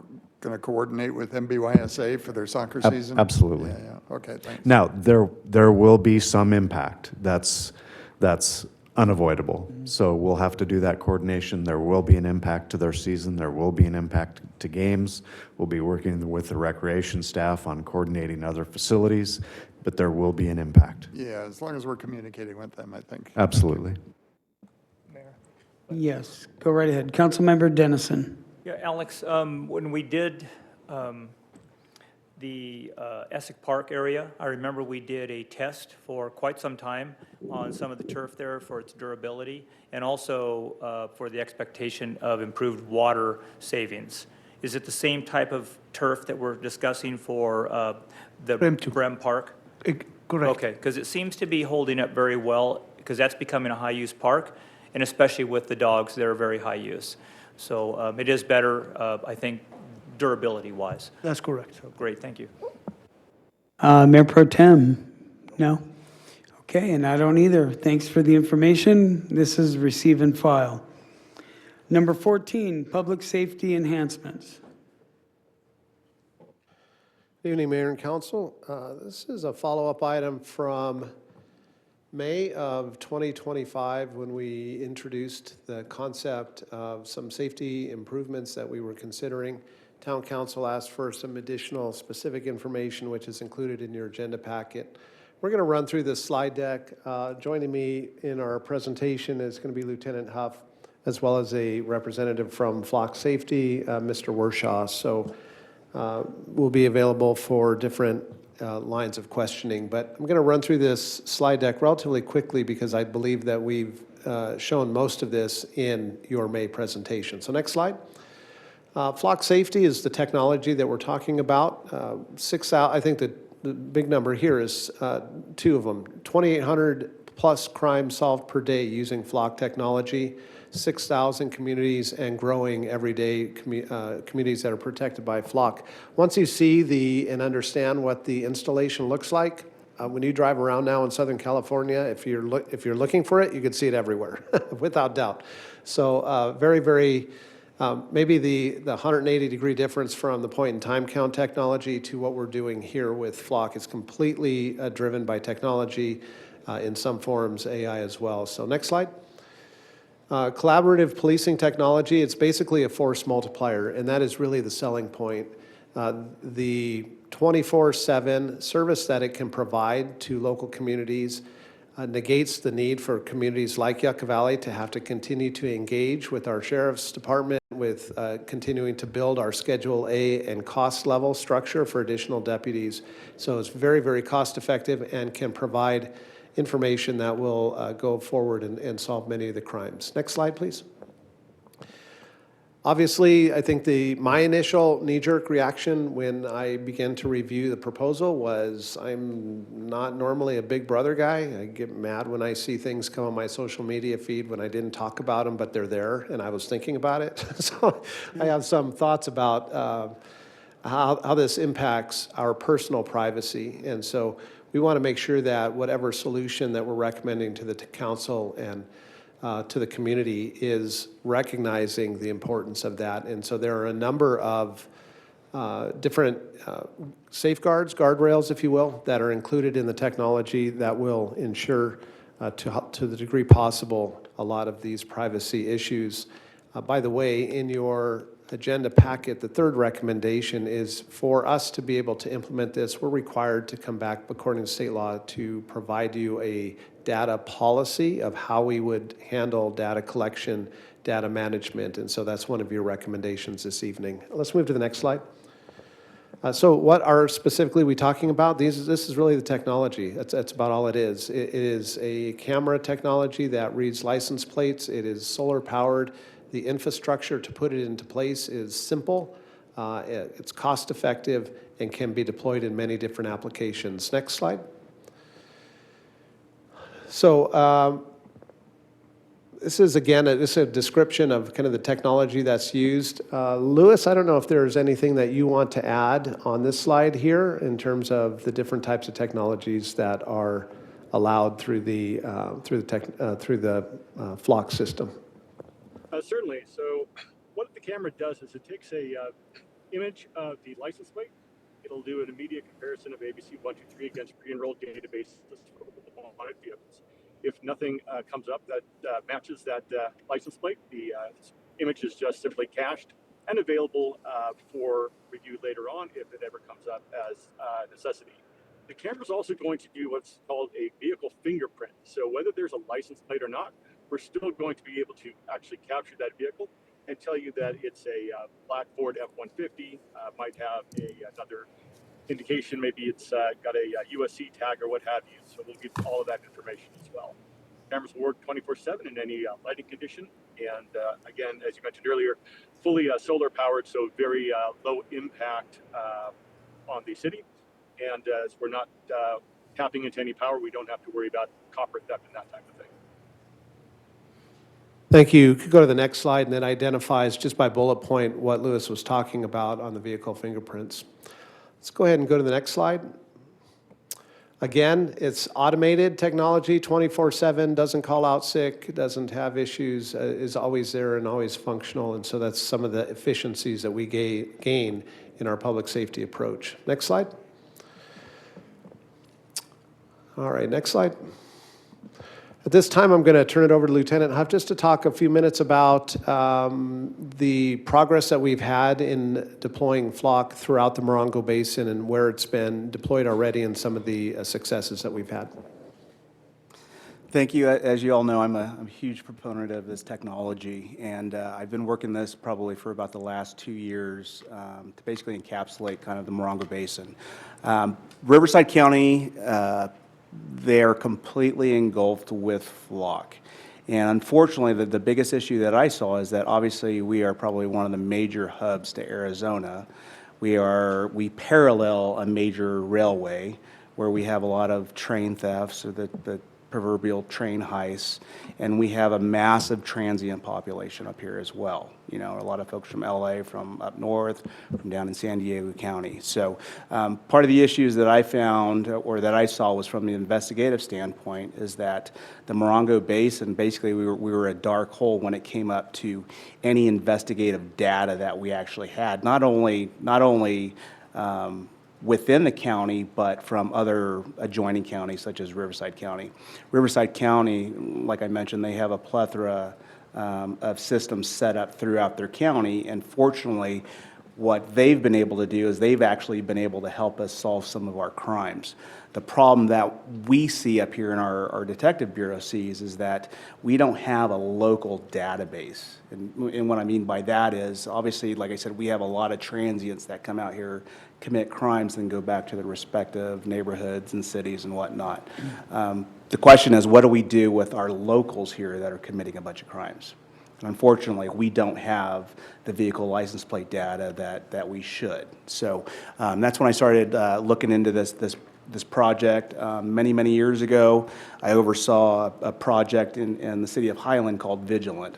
going to coordinate with MBYSA for their soccer season? Absolutely. Yeah, okay, thanks. Now, there will be some impact. That's unavoidable. So we'll have to do that coordination. There will be an impact to their season. There will be an impact to games. We'll be working with the recreation staff on coordinating other facilities, but there will be an impact. Yeah, as long as we're communicating with them, I think. Absolutely. Yes, go right ahead. Councilmember Dennison. Yeah, Alex, when we did the Essex Park area, I remember we did a test for quite some time on some of the turf there for its durability and also for the expectation of improved water savings. Is it the same type of turf that we're discussing for the Brem Park? Correct. Okay, because it seems to be holding up very well because that's becoming a high-use park, and especially with the dogs, they're very high use. So it is better, I think, durability-wise. That's correct. So great, thank you. Mayor Pro Tem? No? Okay, and I don't either. Thanks for the information. This is receive and file. Number 14, public safety enhancements. Good evening, Mayor and Council. This is a follow-up item from May of 2025 when we introduced the concept of some safety improvements that we were considering. Town Council asked for some additional specific information, which is included in your agenda packet. We're going to run through this slide deck. Joining me in our presentation is going to be Lieutenant Huff, as well as a representative from Flock Safety, Mr. Wershaw. So we'll be available for different lines of questioning. But I'm going to run through this slide deck relatively quickly because I believe that we've shown most of this in your May presentation. So next slide. Flock Safety is the technology that we're talking about. I think the big number here is two of them. 2,800 plus crimes solved per day using Flock technology. 6,000 communities and growing every day communities that are protected by Flock. Once you see and understand what the installation looks like, when you drive around now in Southern California, if you're looking for it, you can see it everywhere, without doubt. So very, very, maybe the 180-degree difference from the point-in-time count technology to what we're doing here with Flock is completely driven by technology, in some forms AI as well. So next slide. Collaborative policing technology, it's basically a force multiplier, and that is really the selling point. The 24/7 service that it can provide to local communities negates the need for communities like Yucca Valley to have to continue to engage with our Sheriff's Department with continuing to build our Schedule A and cost level structure for additional deputies. So it's very, very cost effective and can provide information that will go forward and solve many of the crimes. Next slide, please. Obviously, I think my initial knee-jerk reaction when I began to review the proposal was I'm not normally a Big Brother guy. I get mad when I see things come on my social media feed when I didn't talk about them, but they're there, and I was thinking about it. So I have some thoughts about how this impacts our personal privacy. And so we want to make sure that whatever solution that we're recommending to the council and to the community is recognizing the importance of that. And so there are a number of different safeguards, guardrails, if you will, that are included in the technology that will ensure to the degree possible a lot of these privacy issues. By the way, in your agenda packet, the third recommendation is for us to be able to implement this, we're required to come back according to state law to provide you a data policy of how we would handle data collection, data management, and so that's one of your recommendations this evening. Let's move to the next slide. So what are specifically we talking about? This is really the technology. That's about all it is. It is a camera technology that reads license plates. It is solar powered. The infrastructure to put it into place is simple, it's cost effective, and can be deployed in many different applications. Next slide. So this is, again, this is a description of kind of the technology that's used. Louis, I don't know if there's anything that you want to add on this slide here in terms of the different types of technologies that are allowed through the Flock system. Certainly. So what the camera does is it takes a image of the license plate. It'll do an immediate comparison of ABC 123 against pre-enrolled databases for wanted vehicles. If nothing comes up that matches that license plate, the image is just simply cached and available for review later on if it ever comes up as necessity. The camera is also going to do what's called a vehicle fingerprint. So whether there's a license plate or not, we're still going to be able to actually capture that vehicle and tell you that it's a black Ford F-150, might have another indication, maybe it's got a USC tag or what have you. So we'll give all of that information as well. Cameras will work 24/7 in any lighting condition. And again, as you mentioned earlier, fully solar powered, so very low impact on the city. And as we're not tapping into any power, we don't have to worry about copper theft and that type of thing. Thank you. You could go to the next slide, and it identifies just by bullet point what Lewis was talking about on the vehicle fingerprints. Let's go ahead and go to the next slide. Again, it's automated technology, 24/7, doesn't call out sick, doesn't have issues, is always there and always functional. And so that's some of the efficiencies that we gain in our public safety approach. Next slide. All right, next slide. At this time, I'm going to turn it over to Lieutenant Huff just to talk a few minutes about the progress that we've had in deploying flock throughout the Morongo Basin and where it's been deployed already and some of the successes that we've had. Thank you. As you all know, I'm a huge proponent of this technology, and I've been working this probably for about the last 2 years to basically encapsulate kind of the Morongo Basin. Riverside County, they're completely engulfed with flock. And unfortunately, the biggest issue that I saw is that obviously we are probably one of the major hubs to Arizona. We parallel a major railway where we have a lot of train thefts, or the proverbial train heists, and we have a massive transient population up here as well. You know, a lot of folks from LA, from up north, from down in San Diego County. So part of the issues that I found, or that I saw, was from the investigative standpoint, is that the Morongo Basin, basically we were a dark hole when it came up to any investigative data that we actually had, not only within the county, but from other adjoining counties such as Riverside County. Riverside County, like I mentioned, they have a plethora of systems set up throughout their county, and fortunately, what they've been able to do is they've actually been able to help us solve some of our crimes. The problem that we see up here in our detective bureau sees is that we don't have a local database. And what I mean by that is, obviously, like I said, we have a lot of transients that come out here, commit crimes, and go back to their respective neighborhoods and cities and whatnot. The question is, what do we do with our locals here that are committing a bunch of crimes? And unfortunately, we don't have the vehicle license plate data that we should. So that's when I started looking into this project. Many years ago, I oversaw a project in the city of Highland called Vigilant.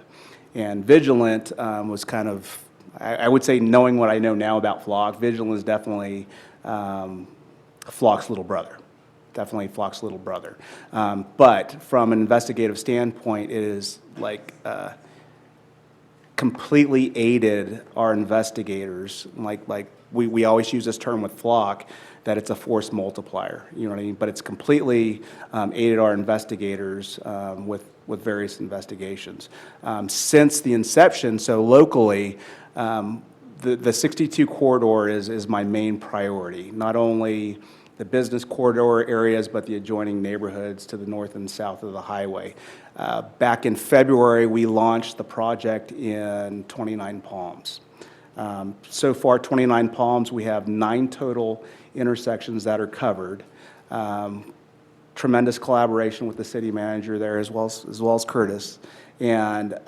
And Vigilant was kind of, I would say, knowing what I know now about flock, Vigilant is definitely flock's little brother. Definitely flock's little brother. But from an investigative standpoint, it is like completely aided our investigators. Like we always use this term with flock, that it's a force multiplier, you know what I mean? But it's completely aided our investigators with various investigations. Since the inception, so locally, the 62 corridor is my main priority. Not only the business corridor areas, but the adjoining neighborhoods to the north and south of the highway. Back in February, we launched the project in 29 Palms. So far, 29 Palms, we have 9 total intersections that are covered. Tremendous collaboration with the city manager there as well as Curtis. And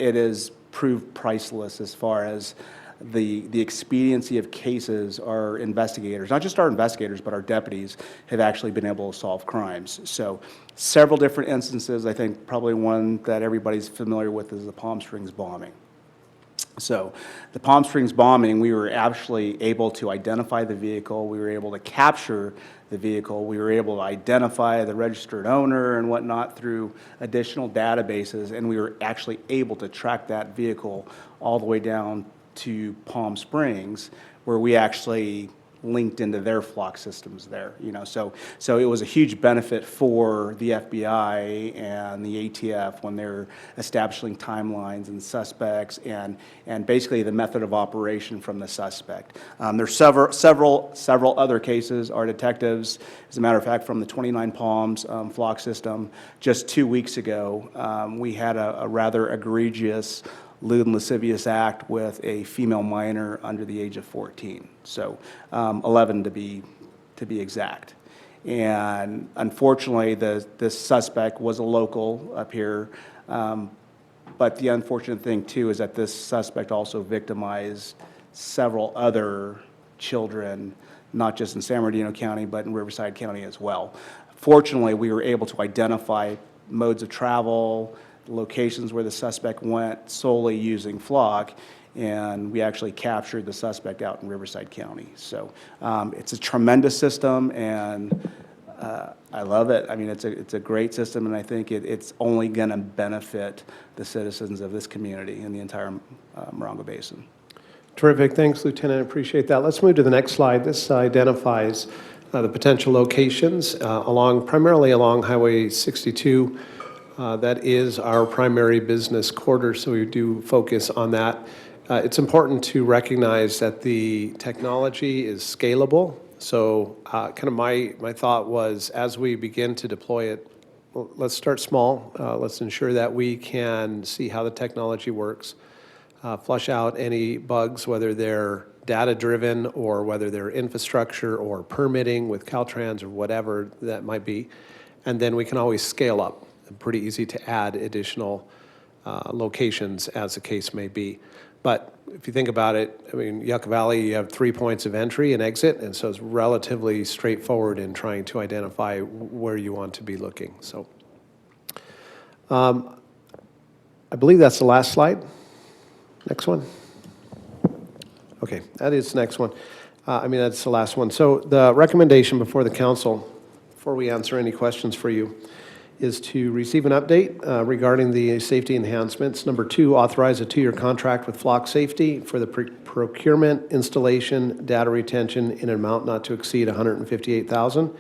it has proved priceless as far as the expediency of cases our investigators, not just our investigators, but our deputies, have actually been able to solve crimes. So several different instances. I think probably one that everybody's familiar with is the Palm Springs bombing. So the Palm Springs bombing, we were actually able to identify the vehicle. We were able to capture the vehicle. We were able to identify the registered owner and whatnot through additional databases, and we were actually able to track that vehicle all the way down to Palm Springs, where we actually linked into their flock systems there, so it was a huge benefit for the FBI and the ATF when they're establishing timelines and suspects and basically the method of operation from the suspect. There's several other cases. Our detectives, as a matter of fact, from the 29 Palms flock system, just 2 weeks ago, we had a rather egregious lewd and lascivious act with a female minor under the age of 14, so 11 to be exact. And unfortunately, the suspect was a local up here, but the unfortunate thing too is that this suspect also victimized several other children, not just in San Bernardino County, but in Riverside County as well. Fortunately, we were able to identify modes of travel, locations where the suspect went solely using flock, and we actually captured the suspect out in Riverside County. So it's a tremendous system, and I love it. I mean, it's a great system, and I think it's only going to benefit the citizens of this community and the entire Morongo Basin. Terrific. Thanks, Lieutenant. I appreciate that. Let's move to the next slide. This identifies the potential locations primarily along Highway 62. That is our primary business corridor, so we do focus on that. It's important to recognize that the technology is scalable. So kind of my thought was, as we begin to deploy it, well, let's start small. Let's ensure that we can see how the technology works, flush out any bugs, whether they're data-driven or whether they're infrastructure or permitting with Caltrans or whatever that might be. And then we can always scale up. Pretty easy to add additional locations as the case may be. But if you think about it, I mean, Yucca Valley, you have 3 points of entry and exit, and so it's relatively straightforward in trying to identify where you want to be looking. So I believe that's the last slide. Next one. Okay, that is the next one. That's the last one. So the recommendation before the council, before we answer any questions for you, is to receive an update regarding the safety enhancements. Number 2, authorize a 2-year contract with Flock Safety for the procurement, installation, data retention in an amount not to exceed $158,000.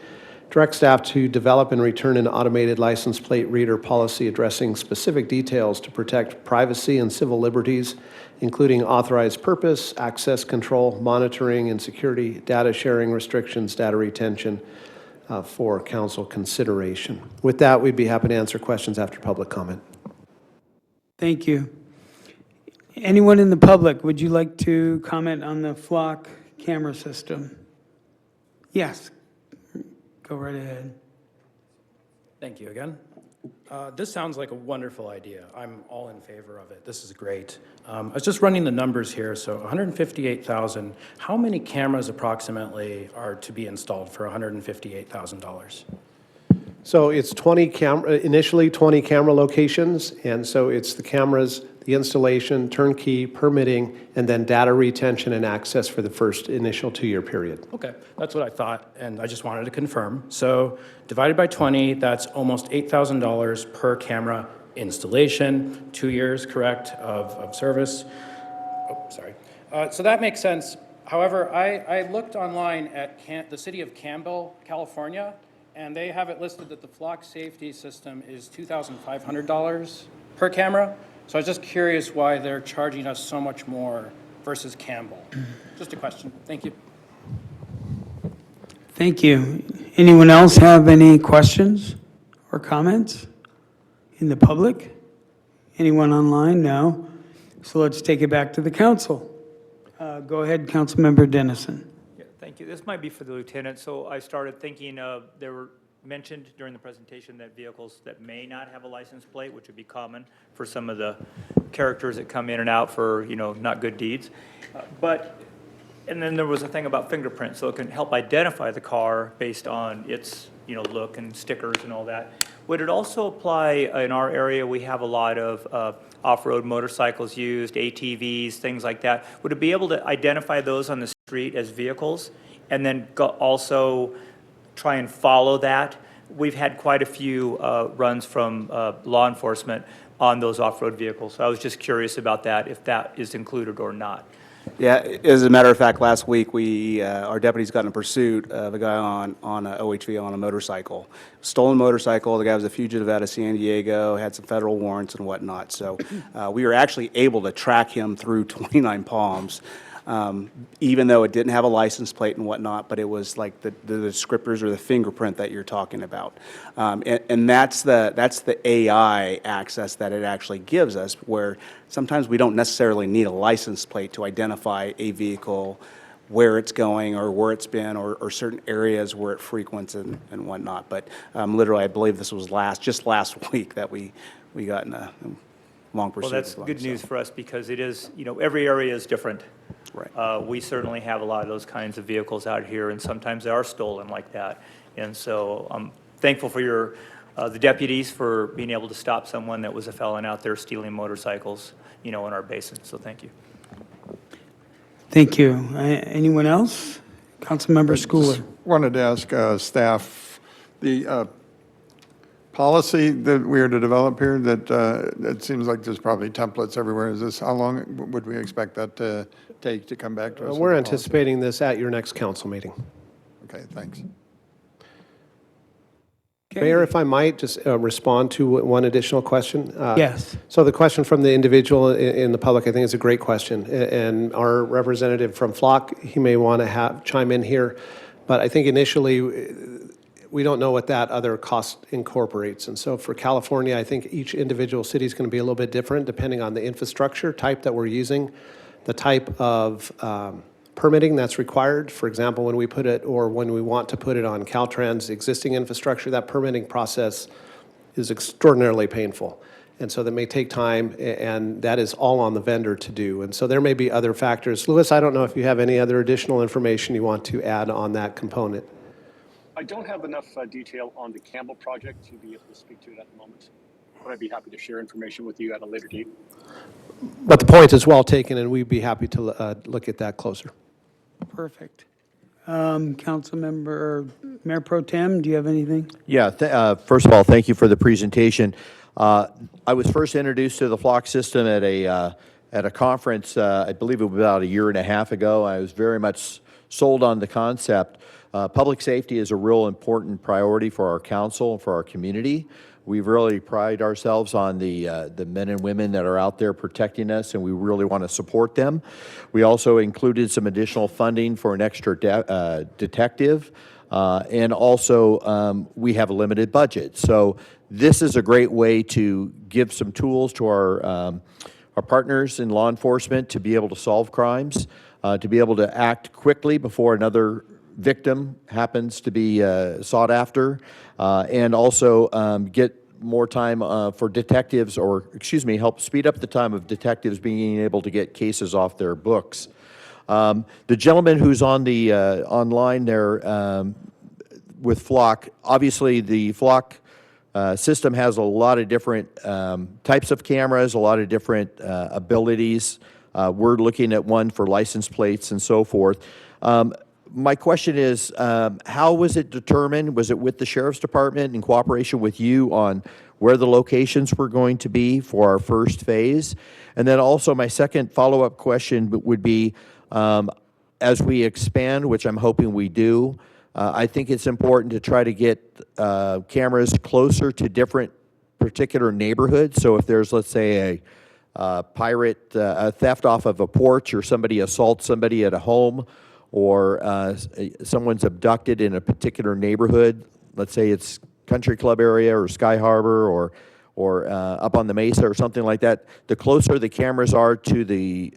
Direct staff to develop and return an automated license plate reader policy addressing specific details to protect privacy and civil liberties, including authorized purpose, access control, monitoring and security, data sharing restrictions, data retention, for council consideration. With that, we'd be happy to answer questions after public comment. Thank you. Anyone in the public, would you like to comment on the flock camera system? Yes, go right ahead. Thank you again. This sounds like a wonderful idea. I'm all in favor of it. This is great. I was just running the numbers here. So 158,000, how many cameras approximately are to be installed for $158,000? So it's initially 20 camera locations, and so it's the cameras, the installation, turnkey, permitting, and then data retention and access for the first initial 2-year period. Okay, that's what I thought, and I just wanted to confirm. So divided by 20, that's almost $8,000 per camera installation, 2 years, correct, of service. Oh, sorry. So that makes sense. However, I looked online at the city of Campbell, California, and they have it listed that the flock safety system is $2,500 per camera. So I was just curious why they're charging us so much more versus Campbell. Just a question. Thank you. Thank you. Anyone else have any questions or comments in the public? Anyone online? No. So let's take it back to the council. Go ahead, Councilmember Dennison. Yeah, thank you. This might be for the lieutenant. So I started thinking there were mentioned during the presentation that vehicles that may not have a license plate, which would be common for some of the characters that come in and out for, not good deeds. And then there was a thing about fingerprints, so it can help identify the car based on its, look and stickers and all that. Would it also apply in our area? We have a lot of off-road motorcycles used, ATVs, things like that. Would it be able to identify those on the street as vehicles and then also try and follow that we've had quite a few runs from law enforcement on those off-road vehicles. So I was just curious about that, if that is included or not. Yeah, as a matter of fact, last week, our deputies got in pursuit of a guy on a OHV on a motorcycle. Stolen motorcycle, the guy was a fugitive out of San Diego, had some federal warrants and whatnot. So we were actually able to track him through 29 Palms, even though it didn't have a license plate and whatnot, but it was like the descriptors or the fingerprint that you're talking about. And that's the AI access that it actually gives us, where sometimes we don't necessarily need a license plate to identify a vehicle, where it's going or where it's been, or certain areas where it frequents and whatnot. But literally, I believe this was just last week that we got in a long pursuit. Well, that's good news for us, because it is, every area is different. Right. We certainly have a lot of those kinds of vehicles out here, and sometimes they are stolen like that. And so I'm thankful for the deputies for being able to stop someone that was a felon out there stealing motorcycles, in our basin. So thank you. Thank you. Anyone else? Councilmember Schooler. Wanted to ask staff, the policy that we are to develop here, that it seems like there's probably templates everywhere. How long would we expect that to take to come back to us? We're with the policy? anticipating this at your next council meeting. Okay, thanks. Mayor, if I might just respond to one additional question. Yes. So the question from the individual in the public, I think, is a great question. And our representative from Flock, he may want to chime in here. But I think initially, we don't know what that other cost incorporates. And so for California, I think each individual city is going to be a little bit different depending on the infrastructure type that we're using, the type of permitting that's required. For example, when we want to put it on Caltrans' existing infrastructure, that permitting process is extraordinarily painful. And so that may take time, and that is all on the vendor to do. And so there may be other factors. Louis, I don't know if you have any other additional information you want to add on that component. I don't have enough detail on the Campbell project to be able to speak to it at the moment, but I'd be happy to share information with you at a later date. But the point is well taken, and we'd be happy to look at that closer. Perfect. Councilmember, Mayor Pro Tem, do you have anything? Yeah, first of all, thank you for the presentation. I was first introduced to the Flock system at a conference, I believe it was about a year and a half ago. I was very much sold on the concept. Public safety is a real important priority for our council and for our community. We really pride ourselves on the men and women that are out there protecting us, and we really want to support them. We also included some additional funding for an extra detective, and also we have a limited budget. So this is a great way to give some tools to our partners in law enforcement to be able to solve crimes, to be able to act quickly before another victim happens to be sought after, and also get more time for detectives, help speed up the time of detectives being able to get cases off their books. The gentleman who's on the online there with Flock, obviously the Flock system has a lot of different types of cameras, a lot of different abilities. We're looking at one for license plates and so forth. My question is, how was it determined? Was it with the Sheriff's Department in cooperation with you on where the locations were going to be for our first phase? And then also my second follow-up question would be, as we expand, which I'm hoping we do, I think it's important to try to get cameras closer to different particular neighborhoods. So if there's, let's say, a theft off of a porch, or somebody assaults somebody at a home, or someone's abducted in a particular neighborhood, let's say it's Country Club area or Sky Harbor or up on the Mesa or something like that, the closer the cameras are to the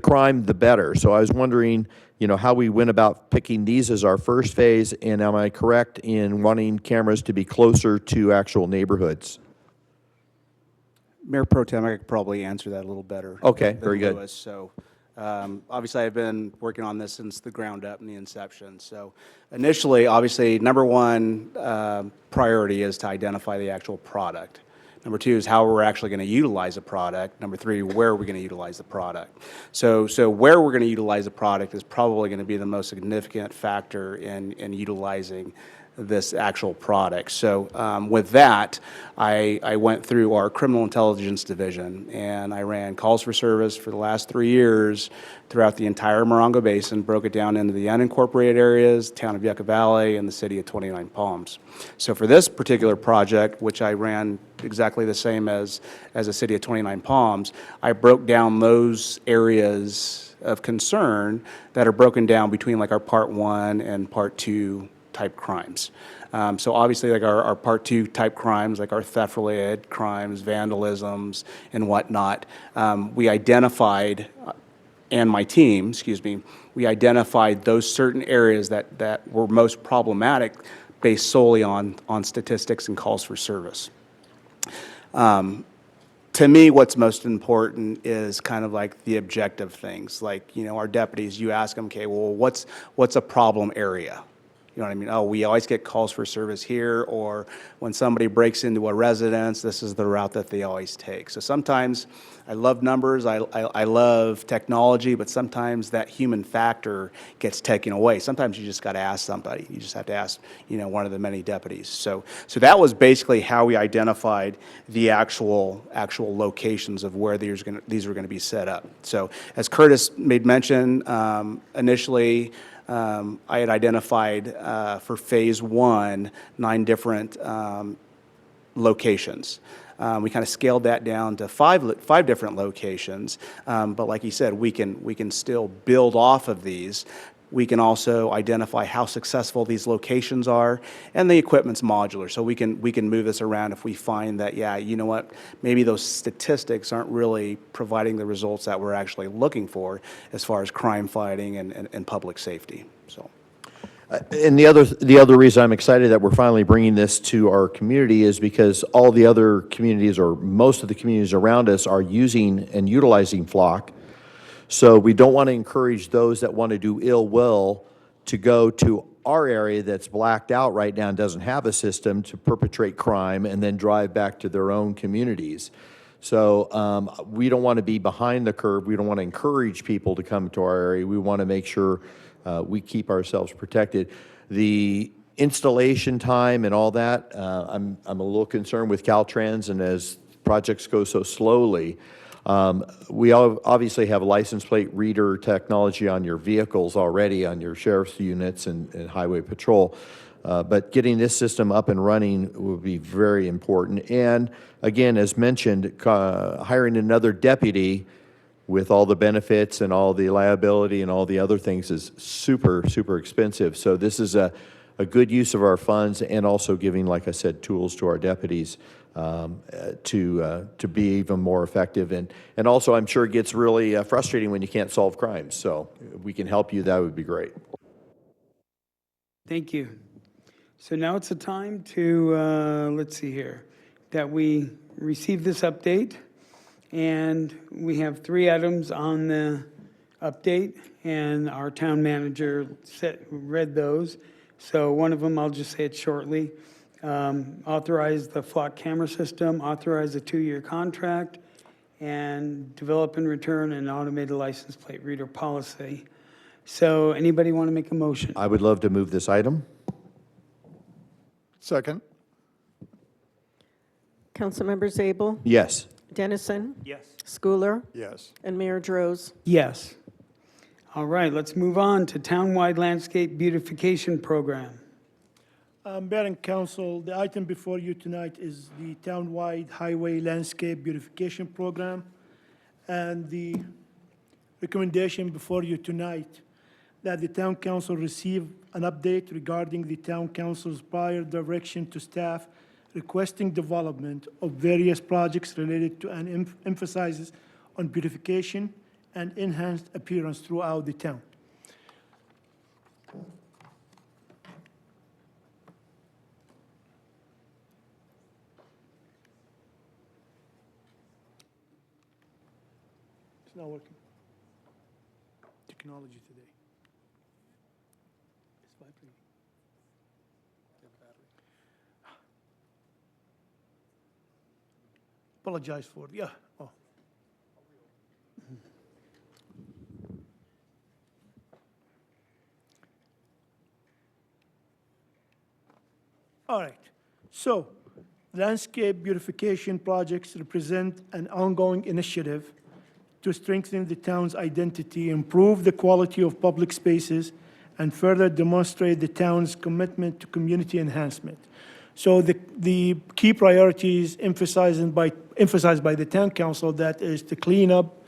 crime, the better. So I was wondering, how we went about picking these as our first phase, and am I correct in wanting cameras to be closer to actual neighborhoods? Mayor Pro Tem, I could probably answer that a little better. Okay, than very good. Louis. So obviously, I've been working on this since the ground up and the inception. So initially, obviously, number one priority is to identify the actual product. Number two is how we're actually going to utilize a product. Number three, where are we going to utilize the product? So where we're going to utilize the product is probably going to be the most significant factor in utilizing this actual product. So with that, I went through our criminal intelligence division, and I ran calls for service for the last 3 years throughout the entire Morongo Basin, broke it down into the unincorporated areas, town of Yucca Valley, and the city of 29 Palms. So for this particular project, which I ran exactly the same as the city of 29 Palms, I broke down those areas of concern that are broken down between like our Part 1 and Part 2 type crimes. So obviously, like our Part 2 type crimes, like our theft-related crimes, vandalisms, and whatnot, we identified, and my team, excuse me, we identified those certain areas that were most problematic based solely on statistics and calls for service. To me, what's most important is kind of like the objective things. Like, you know, our deputies, you ask them, okay, well, what's a problem area? You know what I mean? Oh, we always get calls for service here, or when somebody breaks into a residence, this is the route that they always take. So sometimes I love numbers, I love technology, but sometimes that human factor gets taken away. Sometimes you just got to ask somebody. You just have to ask, you know, one of the many deputies. So that was basically how we identified the actual locations of where these were going to be set up. So as Curtis made mention, initially, I had identified for phase 1 9 different locations. We kind of scaled that down to five different locations, but like you said, we can still build off of these. We can also identify how successful these locations are, and the equipment's modular, so we can move this around if we find that, yeah, you know what, maybe those statistics aren't really providing the results that we're actually looking for as far as crime fighting and public safety. So. And the other reason I'm excited that we're finally bringing this to our community is because all the other communities, or most of the communities around us, are using and utilizing Flock. So we don't want to encourage those that want to do ill will to go to our area that's blacked out right now and doesn't have a system to perpetrate crime and then drive back to their own communities. So we don't want to be behind the curve. We don't want to encourage people to come to our area. We want to make sure we keep ourselves protected. The installation time and all that, I'm a little concerned with Caltrans, and as projects go so slowly, we obviously have license plate reader technology on your vehicles already, on your sheriff's units and highway patrol. But getting this system up and running will be very important. And again, as mentioned, hiring another deputy with all the benefits and all the liability and all the other things is super, super expensive. So this is a good use of our funds, and also giving, like I said, tools to our deputies to be even more effective. And also, I'm sure it gets really frustrating when you can't solve crimes. So if we can help you, that would be great. Thank you. So now it's the time to, let's see here, that we receive this update. And we have 3 items on the update, and our town manager read those. So one of them, I'll just say it shortly. Authorize the Flock camera system, authorize a 2-year contract, and develop and return an automated license plate reader policy. So anybody want to make a motion? I would love to move this item. Second. Councilmember Zabel? Yes. Dennison? Yes. Schooler? Yes. And Mayor Droz? Yes. All right, let's move on to townwide landscape beautification program. Mayor and Council, the item before you tonight is the townwide highway landscape beautification program. And the recommendation before you tonight that the town council receive an update regarding the town council's prior direction to staff requesting development of various projects related to and emphasizes on beautification and enhanced appearance throughout the town. It's not working. Technology today. It's vibrating. Apologize for it. Yeah. Oh. All right. So, landscape beautification projects represent an ongoing initiative to strengthen the town's identity, improve the quality of public spaces, and further demonstrate the town's commitment to community enhancement. So the key priorities emphasized by the town council, that is to clean up,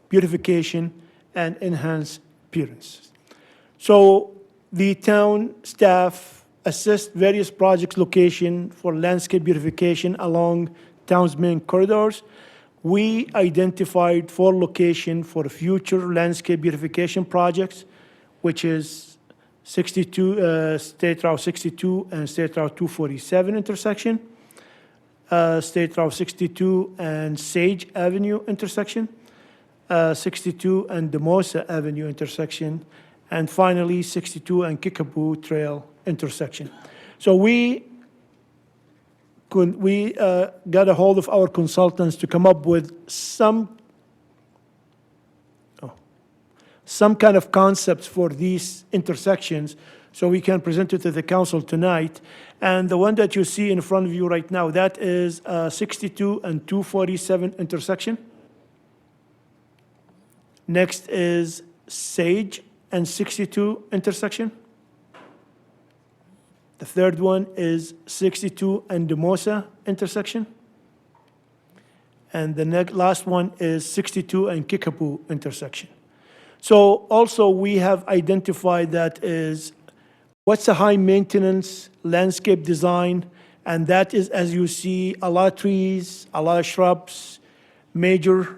beautification, and enhance appearance. So the town staff assessed various projects location for landscape beautification along town's main corridors. We identified 4 locations for future landscape beautification projects, which is 62, State Route 62 and State Route 247 intersection, State Route 62 and Sage Avenue intersection, 62 and Demosa Avenue intersection, and finally 62 and Kickapoo Trail intersection. So we got a hold of our consultants to come up with some kind of concepts for these intersections so we can present it to the council tonight. And the one that you see in front of you right now, that is 62 and 247 intersection. Next is Sage and 62 intersection. The third one is 62 and Demosa intersection. And the last one is 62 and Kickapoo intersection. So also we have identified that is what's a high maintenance landscape design, and that is, as you see, a lot of trees, a lot of shrubs, major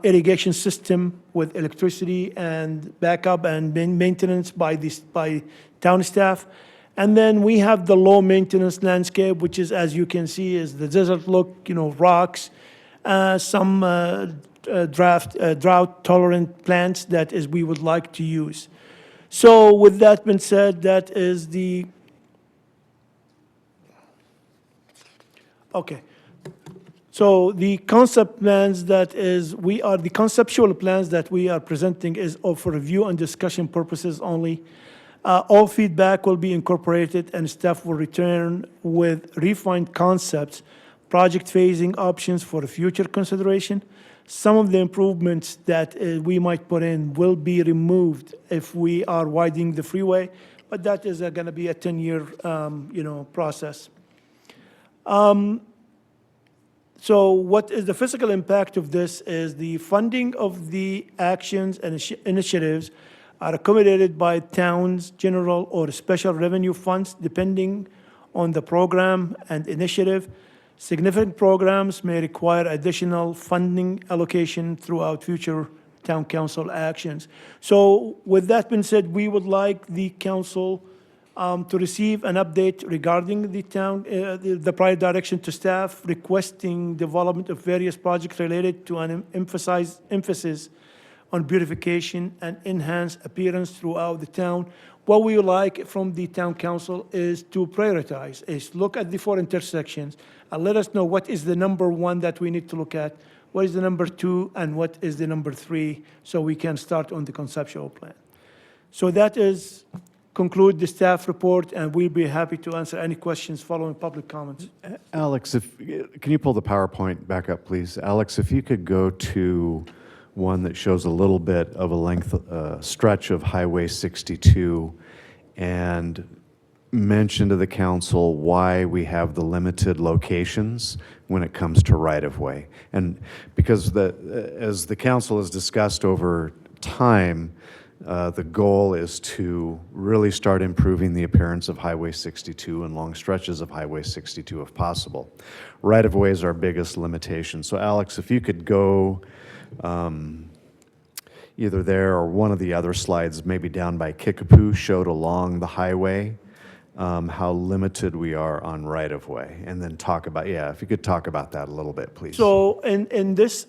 irrigation system with electricity and backup and maintenance by town staff. And then we have the low maintenance landscape, which is, as you can see, is the desert look, rocks, some drought tolerant plants that is we would like to use. So with that being said, that is the, okay. So the concept plans the conceptual plans that we are presenting is for review and discussion purposes only. All feedback will be incorporated and staff will return with refined concepts, project phasing options for future consideration. Some of the improvements that we might put in will be removed if we are widening the freeway, but that is going to be a 10-year, process. So what is the physical impact of this is the funding of the actions and initiatives are accommodated by towns, general or special revenue funds, depending on the program and initiative. Significant programs may require additional funding allocation throughout future town council actions. So with that being said, we would like the council to receive an update regarding the town, the prior direction to staff requesting development of various projects related to an emphasis on beautification and enhanced appearance throughout the town. What we would like from the town council is to prioritize, is look at the 4 intersections and let us know what is the number 1 that we need to look at, what is the number 2, and what is the number 3, so we can start on the conceptual plan. So that is conclude the staff report, and we'll be happy to answer any questions following public comments. Alex, can you pull the PowerPoint back up, please? Alex, if you could go to one that shows a little bit of a stretch of Highway 62 and mention to the council why we have the limited locations when it comes to right-of-way. And because as the council has discussed over time, the goal is to really start improving the appearance of Highway 62 and long stretches of Highway 62 if possible. Right-of-way is our biggest limitation. So Alex, if you could go either there or one of the other slides, maybe down by Kickapoo, showed along the highway how limited we are on right-of-way, and then talk about, if you could talk about that a little bit, please. So in this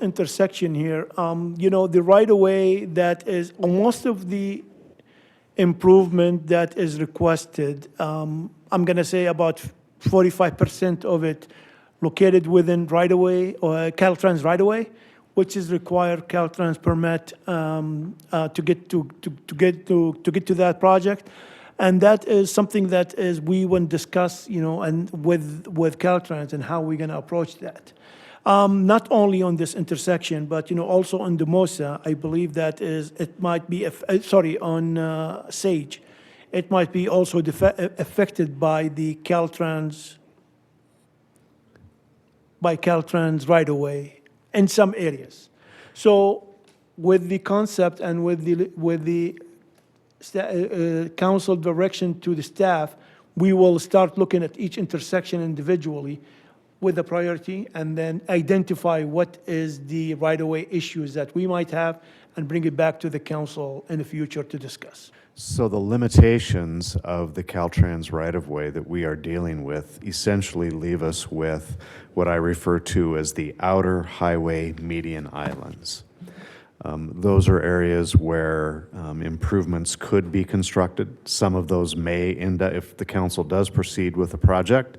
intersection here, the right-of-way that is most of the improvement that is requested, I'm going to say about 45% of it located within right-of-way or Caltrans right-of-way, which is required Caltrans permit to get to that project. And that is something that is we will discuss, and with Caltrans and how we're going to approach that. Not only on this intersection, but also on Demosa, I believe it might be on Sage, it might be also affected by the Caltrans right away in some areas. So with the concept and with the council direction to the staff, we will start looking at each intersection individually with a priority and then identify what is the right-of-way issues that we might have and bring it back to the council in the future to discuss. So the limitations of the Caltrans right-of-way that we are dealing with essentially leave us with what I refer to as the outer highway median islands. Those are areas where improvements could be constructed. Some of those may end up, if the council does proceed with the project,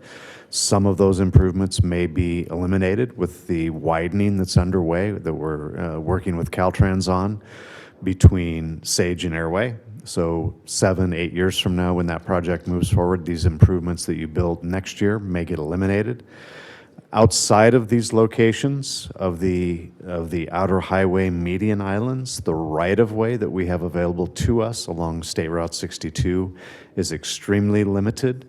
some of those improvements may be eliminated with the widening that's underway that we're working with Caltrans on between Sage and Airway. So 7-8 years from now, when that project moves forward, these improvements that you build next year may get eliminated. Outside of these locations of the outer highway median islands, the right-of-way that we have available to us along State Route 62 is extremely limited,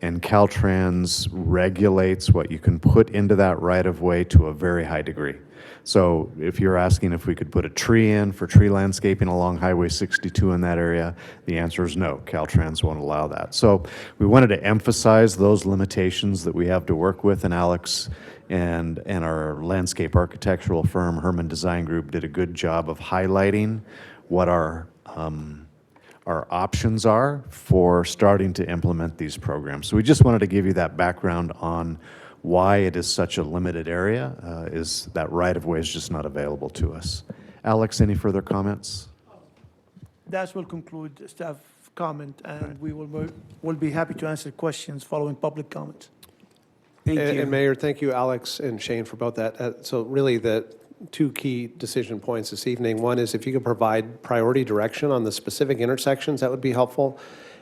and Caltrans regulates what you can put into that right-of-way to a very high degree. So if you're asking if we could put a tree in for tree landscaping along Highway 62 in that area, the answer is no. Caltrans won't allow that. So we wanted to emphasize those limitations that we have to work with, and Alex and our landscape architectural firm, Herman Design Group, did a good job of highlighting what our options are for starting to implement these programs. So we just wanted to give you that background on why it is such a limited area, is that right-of-way is just not available to us. Alex, any further comments? That will conclude staff comment, and we will be happy to answer questions following public comment. Thank you. And Mayor, thank you, Alex and Shane, for both that. So really the two key decision points this evening. One is if you could provide priority direction on the specific intersections, that would be helpful.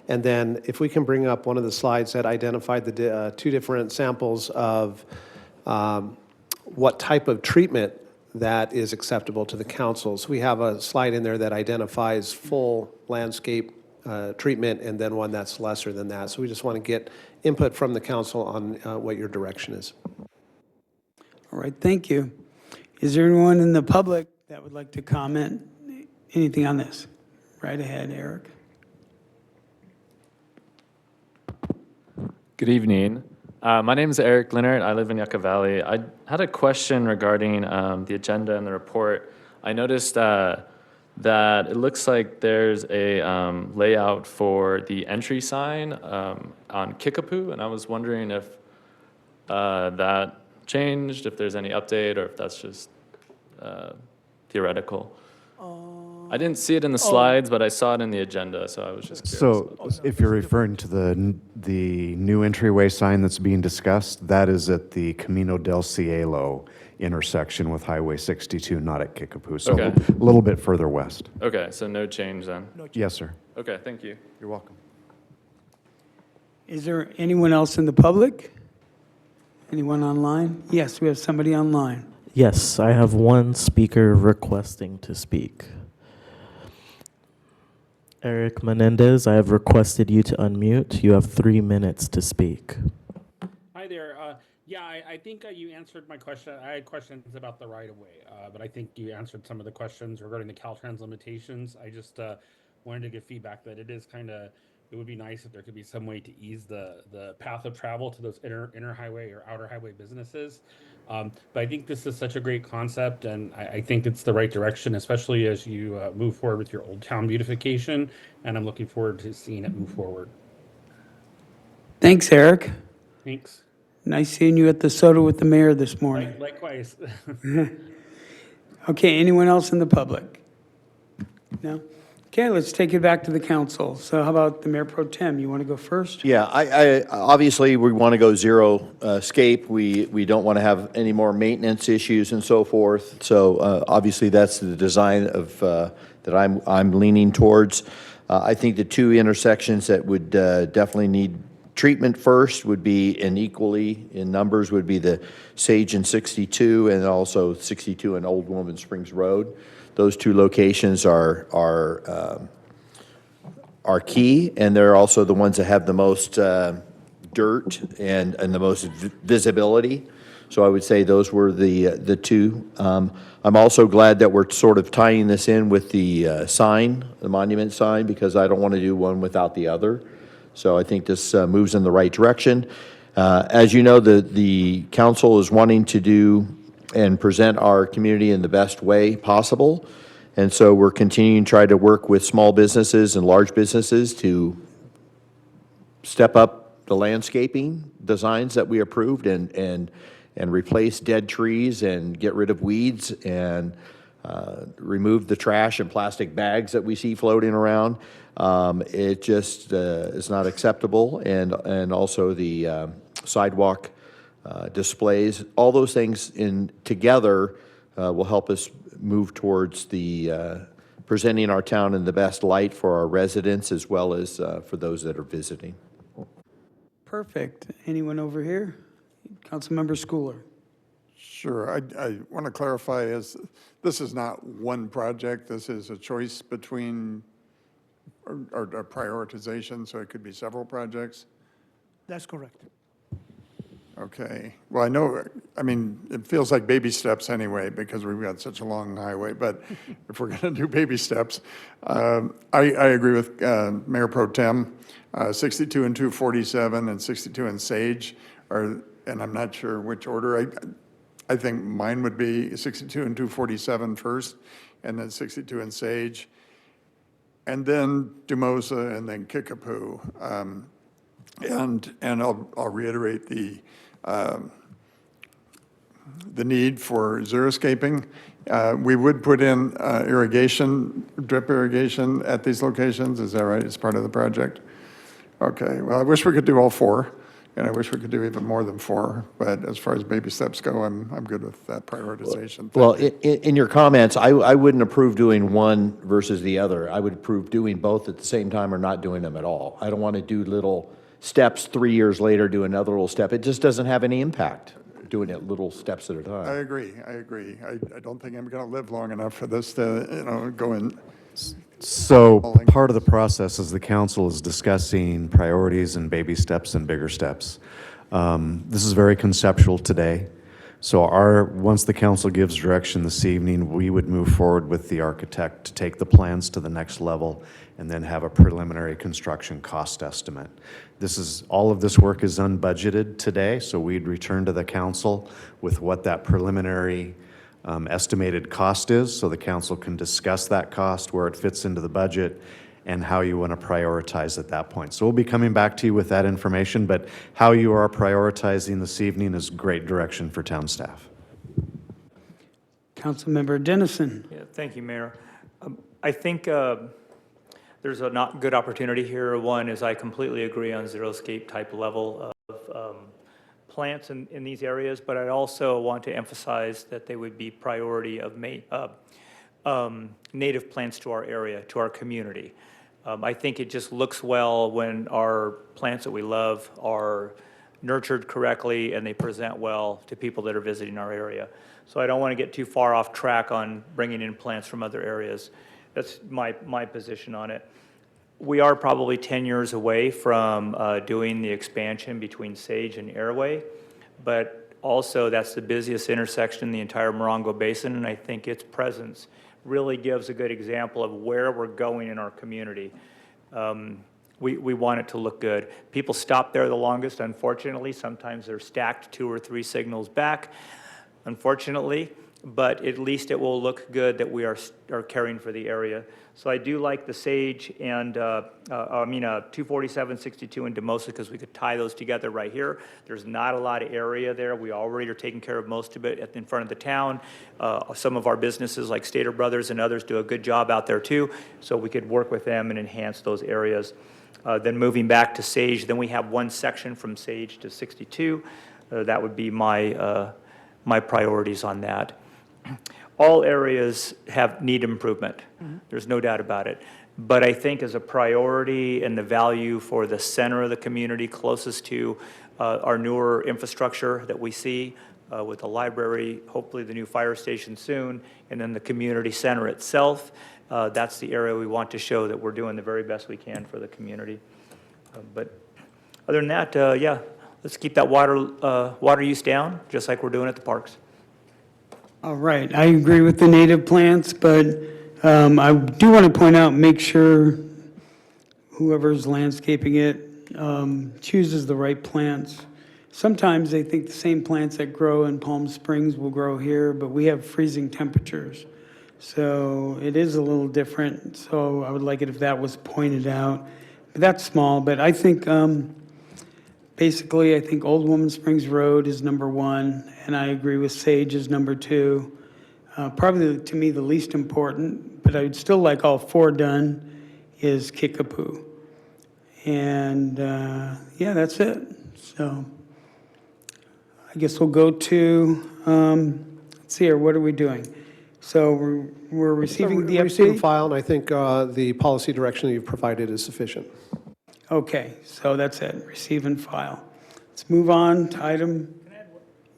And then if we can bring up one of the slides that identified the two different samples of what type of treatment that is acceptable to the council. So we have a slide in there that identifies full landscape treatment and then one that's lesser than that. So we just want to get input from the council on what your direction is. All right, thank you. Is there anyone in the public that would like to comment anything on this? Right ahead, Eric. Good evening. My name is Eric Leonard. I live in Yucca Valley. I had a question regarding the agenda and the report. I noticed that it looks like there's a layout for the entry sign on Kickapoo, and I was wondering if that changed, if there's any update, or if that's just theoretical. I didn't see it in the slides, but I saw it in the agenda, so I was just curious. So if you're referring to the new entryway sign that's being discussed, that is at the Camino del Cielo intersection with Highway 62, not at Kickapoo. So Okay. a little bit further west. Okay, so no change then? Yes, sir. Okay, thank you. You're welcome. Is there anyone else in the public? Anyone online? Yes, we have somebody online. Yes, I have one speaker requesting to speak. Eric Menendez, I have requested you to unmute. You have 3 minutes to speak. Hi there. Yeah, I think you answered my question. I had questions about the right-of-way, but I think you answered some of the questions regarding the Caltrans limitations. I just wanted to give feedback that it would be nice if there could be some way to ease the path of travel to those inner highway or outer highway businesses. But I think this is such a great concept, and I think it's the right direction, especially as you move forward with your Old Town beautification, and I'm looking forward to seeing it move forward. Thanks, Eric. Thanks. Nice seeing you at the soda with the mayor this morning. Likewise. Okay, anyone else in the public? No? Okay, let's take it back to the council. So how about the Mayor Pro Tem? You want to go first? Yeah, I obviously, we want to go zero scape. We don't want to have any more maintenance issues and so forth. So obviously, that's the design of that I'm leaning towards. I think the two intersections that would definitely need treatment first would be, and equally in numbers, would be the Sage and 62, and also 62 and Old Woman Springs Road. Those two locations are key, and they're also the ones that have the most dirt and the most visibility. So I would say those were the two. I'm also glad that we're sort of tying this in with the sign, the monument sign, because I don't want to do one without the other. So I think this moves in the right direction. As you know, the council is wanting to do and present our community in the best way possible. And so we're continuing to try to work with small businesses and large businesses to step up the landscaping designs that we approved and replace dead trees and get rid of weeds and remove the trash and plastic bags that we see floating around. It just is not acceptable. And also the sidewalk displays, all those things together will help us move towards the presenting our town in the best light for our residents as well as for those that are visiting. Perfect. Anyone over here? Councilmember Schooler. Sure. I want to clarify, this is not one project. This is a choice between, or a prioritization, so it could be several projects? That's correct. Okay. Well, I mean, it feels like baby steps anyway, because we've got such a long highway, but if we're going to do baby steps, I agree with Mayor Pro Tem. 62 and 247 and 62 and Sage are, and I'm not sure which order. I think mine would be 62 and 247 first, and then 62 and Sage, and then Dumosa, and then Kickapoo. And I'll reiterate the need for xeriscaping. We would put in irrigation, drip irrigation at these locations. Is that right? As part of the project? Okay. Well, I wish we could do all four, and I wish we could do even more than four. But as far as baby steps go, I'm good with that prioritization. Well, in your comments, I wouldn't approve doing one versus the other. I would approve doing both at the same time or not doing them at all. I don't want to do little steps 3 years later, do another little step. It just doesn't have any impact doing it little steps at a time. I agree. I don't think I'm going to live long enough for this to, go in. So part of the process is the council is discussing priorities and baby steps and bigger steps. This is very conceptual today. So once the council gives direction this evening, we would move forward with the architect to take the plans to the next level and then have a preliminary construction cost estimate. All of this work is unbudgeted today, so we'd return to the council with what that preliminary estimated cost is, so the council can discuss that cost, where it fits into the budget, and how you want to prioritize at that point. So we'll be coming back to you with that information, but how you are prioritizing this evening is great direction for town staff. Councilmember Dennison. Yeah, thank you, Mayor. I think there's a not good opportunity here. One is I completely agree on xeriscape type level of plants in these areas, but I also want to emphasize that they would be priority of native plants to our area, to our community. I think it just looks well when our plants that we love are nurtured correctly and they present well to people that are visiting our area. So I don't want to get too far off track on bringing in plants from other areas. That's my position on it. We are probably 10 years away from doing the expansion between Sage and Airway, but also that's the busiest intersection in the entire Morongo Basin, and I think its presence really gives a good example of where we're going in our community. We want it to look good. People stop there the longest, unfortunately. Sometimes they're stacked 2 or 3 signals back, unfortunately, but at least it will look good that we are caring for the area. So I do like the Sage and, 247, 62, and Demosa, because we could tie those together right here. There's not a lot of area there. We already are taking care of most of it in front of the town. Some of our businesses like Stater Brothers and others do a good job out there too, so we could work with them and enhance those areas. Then moving back to Sage, then we have one section from Sage to 62. That would be my priorities on that. All areas need improvement. There's no doubt about it. But I think as a priority and the value for the center of the community closest to our newer infrastructure that we see with the library, hopefully the new fire station soon, and then the community center itself, that's the area we want to show that we're doing the very best we can for the community. But other than that, yeah, let's keep that water use down, just like we're doing at the parks. All right, I agree with the native plants, but I do want to point out, make sure whoever's landscaping it chooses the right plants. Sometimes they think the same plants that grow in Palm Springs will grow here, but we have freezing temperatures. So it is a little different, so I would like it if that was pointed out. But that's small, but I think, basically, I think Old Woman Springs Road is number one, and I agree with Sage is number two. Probably, to me, the least important, but I would still like all four done, is Kickapoo. And, yeah, that's it. So I guess we'll go to, let's see here, what are we doing? So we're receiving the Receive and update? file, and I think the policy direction that you've provided is sufficient. Okay, so that's it, receive and file. Let's move on to item.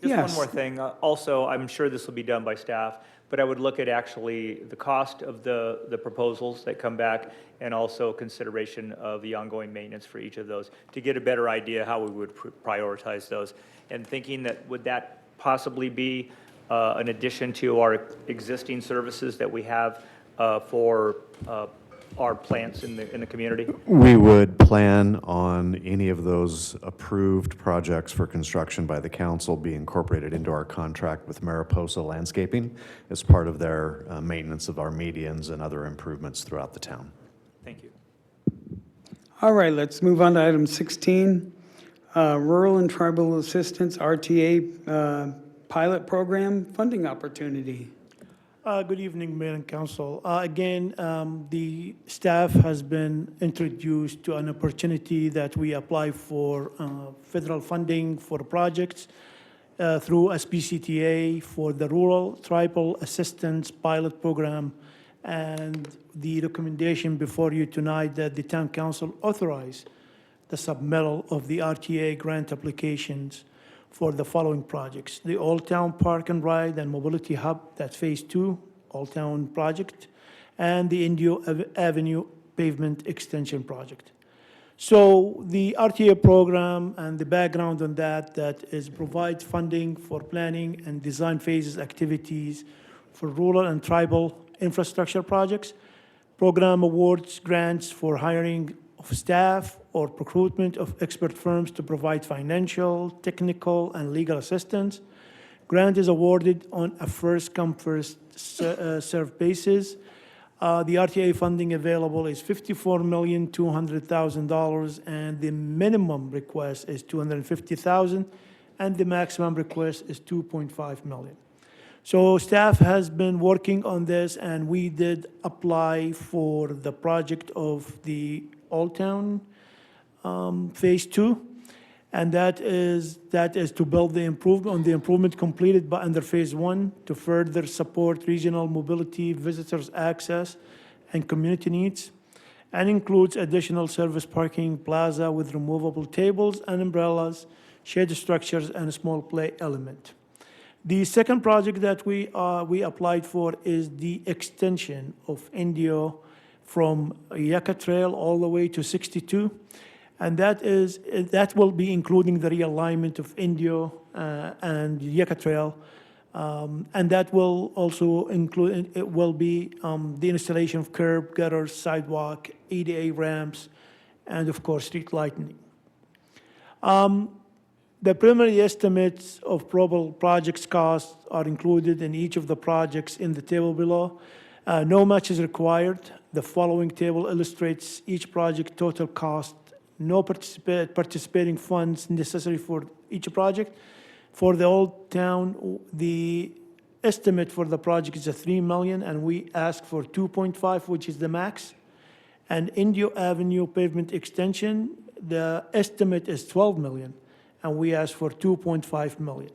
Just Yes. one more thing. Also, I'm sure this will be done by staff, but I would look at actually the cost of the proposals that come back and also consideration of the ongoing maintenance for each of those to get a better idea how we would prioritize those. And thinking that, would that possibly be an addition to our existing services that we have for our plants in the community? We would plan on any of those approved projects for construction by the council be incorporated into our contract with Mariposa Landscaping as part of their maintenance of our medians and other improvements throughout the town. Thank you. All right, let's move on to item 16, Rural and Tribal Assistance, RTA Pilot Program Funding Opportunity. Good evening, Mayor and Council. Again, the staff has been introduced to an opportunity that we apply for federal funding for projects through SBCTA for the Rural Tribal Assistance Pilot Program. And the recommendation before you tonight that the Town Council authorize the submittal of the RTA grant applications for the following projects: the Old Town Park and Ride and Mobility Hub, that's Phase 2, Old Town project, and the Indio Avenue Pavement Extension Project. So the RTA program and the background on that is provide funding for planning and design phases activities for rural and tribal infrastructure projects. Program awards grants for hiring of staff or recruitment of expert firms to provide financial, technical, and legal assistance. Grant is awarded on a first-come, first-served basis. The RTA funding available is $54,200,000, and the minimum request is $250,000, and the maximum request is $2.5 million. So staff has been working on this, and we did apply for the project of the Old Town Phase 2, and that is to build the improvement completed by under Phase 1 to further support regional mobility, visitors access, and community needs, and includes additional service parking plaza with removable tables and umbrellas, shade structures, and a small play element. The second project that we applied for is the extension of Indio from Yucca Trail all the way to 62. And that will be including the realignment of Indio and Yucca Trail. And that will also include, it will be the installation of curb, gutters, sidewalk, ADA ramps, and of course, street lighting. The preliminary estimates of probable projects costs are included in each of the projects in the table below. No match is required. The following table illustrates each project total cost, no participating funds necessary for each project. For the Old Town, the estimate for the project is $3 million, and we ask for 2.5, which is the max. And Indio Avenue pavement extension, the estimate is $12 million, and we ask for 2.5 million,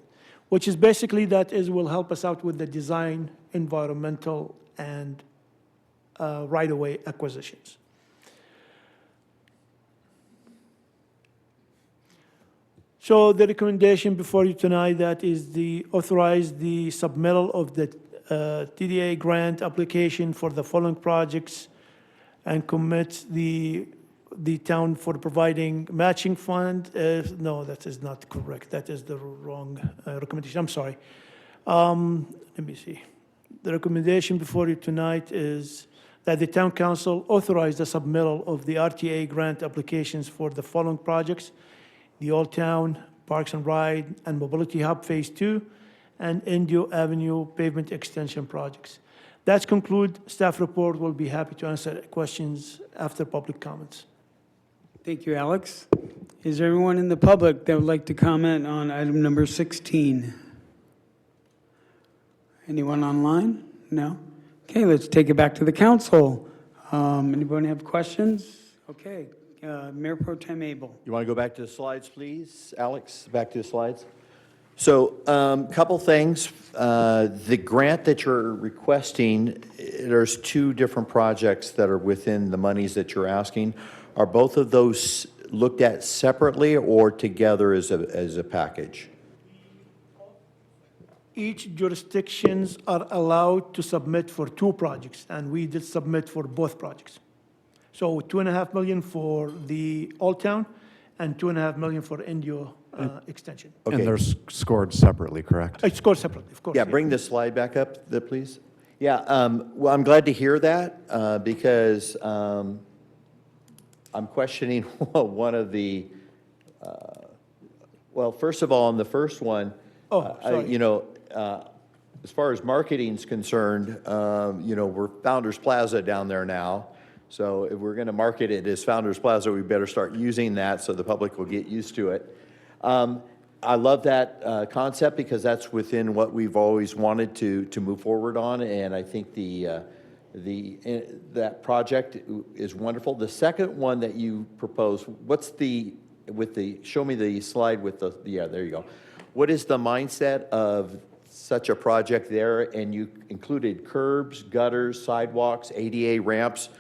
which is basically will help us out with the design, environmental, and right-of-way acquisitions. So the recommendation before you tonight, that is the authorize the submittal of the TDA grant application for the following projects and commit the town for providing matching fund. No, that is not correct. That is the wrong recommendation. I'm sorry. Let me see. The recommendation before you tonight is that the town council authorize the submittal of the RTA grant applications for the following projects: the Old Town, Parks and Ride, and Mobility Hub Phase 2, and Indio Avenue pavement extension projects. That concludes staff report. We'll be happy to answer questions after public comments. Thank you, Alex. Is there anyone in the public that would like to comment on item number 16? Anyone online? No? Okay, let's take it back to the council. Anybody have questions? Okay, Mayor Pro Tem Abel. You want to go back to the slides, please? Alex, back to the slides. So, couple things. The grant that you're requesting, there's two different projects that are within the monies that you're asking. Are both of those looked at separately or together as a package? Each jurisdictions are allowed to submit for two projects, and we did submit for both projects. So $2.5 million for the Old Town and $2.5 million for Indio extension. Okay. And they're scored separately, correct? It's scored separately, of course. Yeah, bring the slide back up, please. Yeah, well, I'm glad to hear that because I'm questioning one of the, well, first of all, on the first one, sorry. As far as marketing's concerned, we're Founders Plaza down there now. So if we're going to market it as Founders Plaza, we better start using that so the public will get used to it. I love that concept because that's within what we've always wanted to move forward on, and I think that project is wonderful. The second one that you propose, show me the slide with yeah, there you go. What is the mindset of such a project there? And you included curbs, gutters, sidewalks, ADA ramps,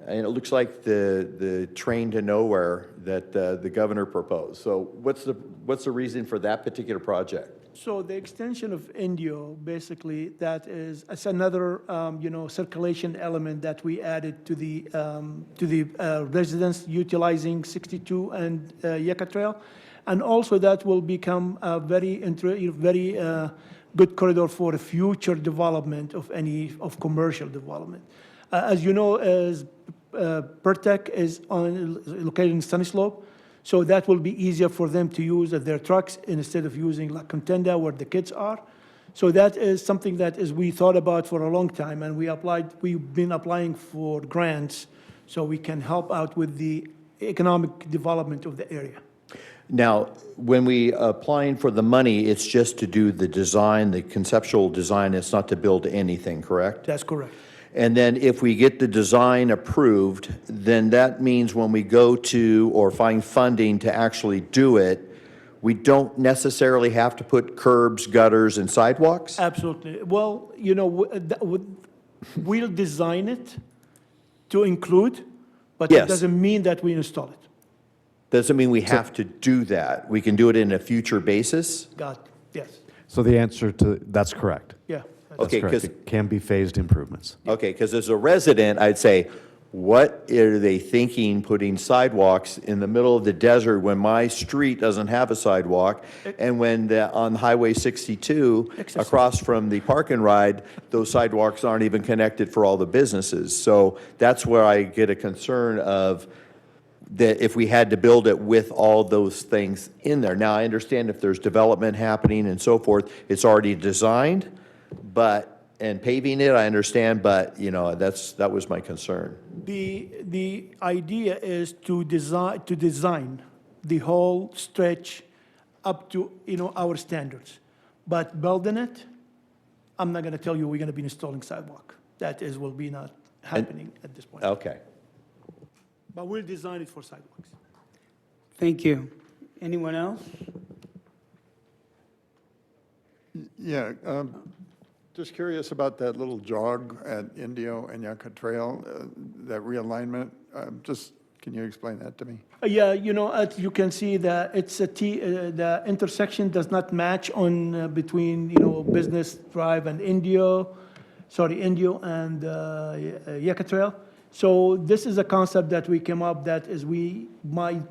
and it looks like the train to nowhere that the governor proposed. So what's the reason for that particular project? So the extension of Indio, basically, it's another circulation element that we added to the residents utilizing 62 and Yucca Trail, and also that will become a very good corridor for future development of commercial development. As you know, as Pertec is located in Sunny Slope, so that will be easier for them to use their trucks instead of using La Contenda where the kids are. So that is something that we thought about for a long time, and we've been applying for grants so we can help out with the economic development of the area. Now, when we applying for the money, it's just to do the design, the conceptual design. It's not to build anything, correct? That's correct. And then if we get the design approved, then that means when we go to or find funding to actually do it, we don't necessarily have to put curbs, gutters, and sidewalks? Absolutely. Well, we'll design it to include, but Yes. it doesn't mean that we install it. Doesn't mean we have to do that. We can do it in a future basis? Yes. So the answer to, that's correct. Yeah. That's Okay, correct. 'cause- It can be phased improvements. Okay, because as a resident, I'd say, what are they thinking putting sidewalks in the middle of the desert when my street doesn't have a sidewalk? And when on Highway 62, across from the Park and Ride, those sidewalks aren't even connected for all the businesses. So that's where I get a concern of that if we had to build it with all those things in there. Now, I understand if there's development happening and so forth, it's already designed, and paving it, I understand, but, that was my concern. The idea is to design the whole stretch up to, our standards. But building it, I'm not going to tell you we're going to be installing sidewalk. Will be not happening at this point. Okay. But we'll design it for sidewalks. Thank you. Anyone else? Yeah, Just curious about that little jog at Indio and Yucca Trail, that realignment. Can you explain that to me? Yeah, as you can see that it's the intersection does not match on between, Business Drive and Indio and Yucca Trail. So this is a concept that we came up that is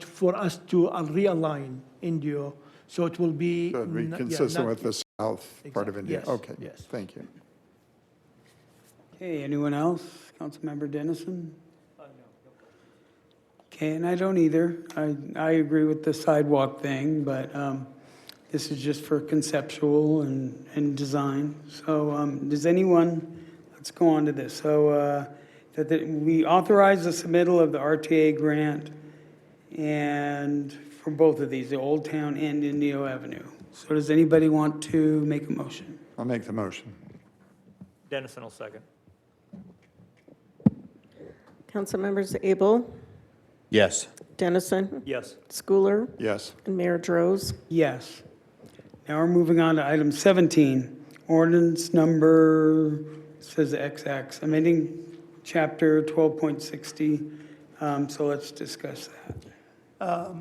for us to realign Indio, so it will be. So it'd be consistent with the south part of India? Yes, Okay, yes. thank you. Okay, anyone else? Councilmember Dennison? Okay, and I don't either. I agree with the sidewalk thing, but this is just for conceptual and design. So does anyone, let's go on to this. So that we authorize the submittal of the RTA grant and for both of these, the Old Town and Indio Avenue. So does anybody want to make a motion? I'll make the motion. Dennison will second. Councilmembers Abel, Yes. Dennison, Yes. Schooler, Yes. and Mayor Droz. Yes. Now we're moving on to item 17, ordinance number, says XX, amending chapter 12.60. So let's discuss that.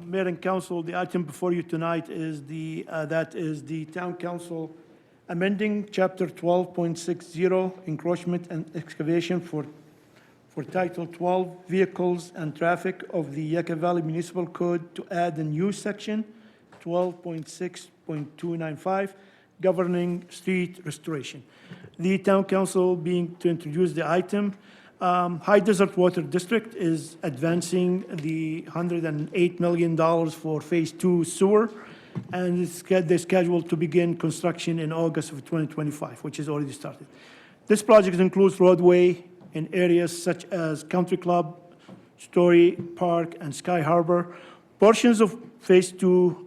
Mayor and Council, the item before you tonight is the Town Council amending Chapter 12.60, encroachment and excavation for Title 12, Vehicles and Traffic of the Yucca Valley Municipal Code to add a new section, 12.6.295, governing street restoration. The Town Council being to introduce the item. High Desert Water District is advancing the $108 million for Phase 2 sewer, and they're scheduled to begin construction in August of 2025, which is already started. This project includes roadway in areas such as Country Club, Story Park, and Sky Harbor. Portions of Phase 2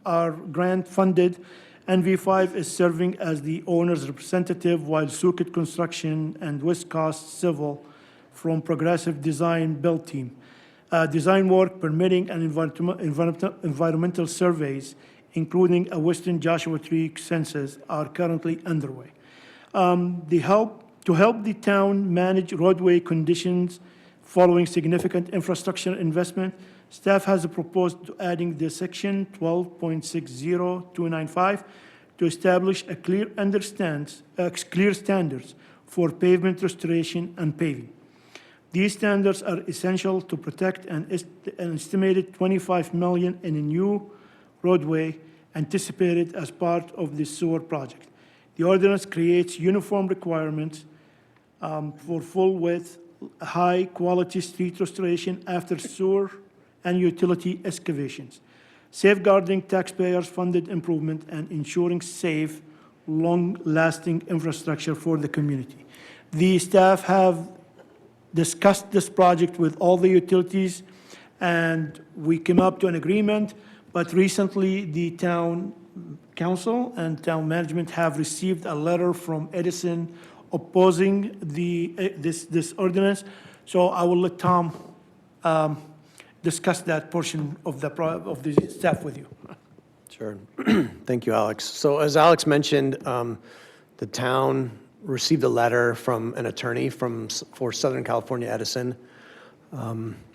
are grant funded, and V5 is serving as the owner's representative, while Sukit Construction and West Coast Civil from Progressive Design Build Team. Design work, permitting, and environmental surveys, including a Western Joshua Tree census, are currently underway. To help the town manage roadway conditions following significant infrastructure investment, staff has proposed to adding the section 12.60295 to establish a clear standards for pavement restoration and paving. These standards are essential to protect an estimated $25 million in a new roadway anticipated as part of the sewer project. The ordinance creates uniform requirements for full-width, high-quality street restoration after sewer and utility excavations, safeguarding taxpayers-funded improvement and ensuring safe, long-lasting infrastructure for the community. The staff have discussed this project with all the utilities, and we came up to an agreement, but recently the town council and town management have received a letter from Edison opposing this ordinance. So I will let Tom discuss that portion of the staff with you. Sure. Thank you, Alex. So as Alex mentioned, the town received a letter from an attorney for Southern California Edison,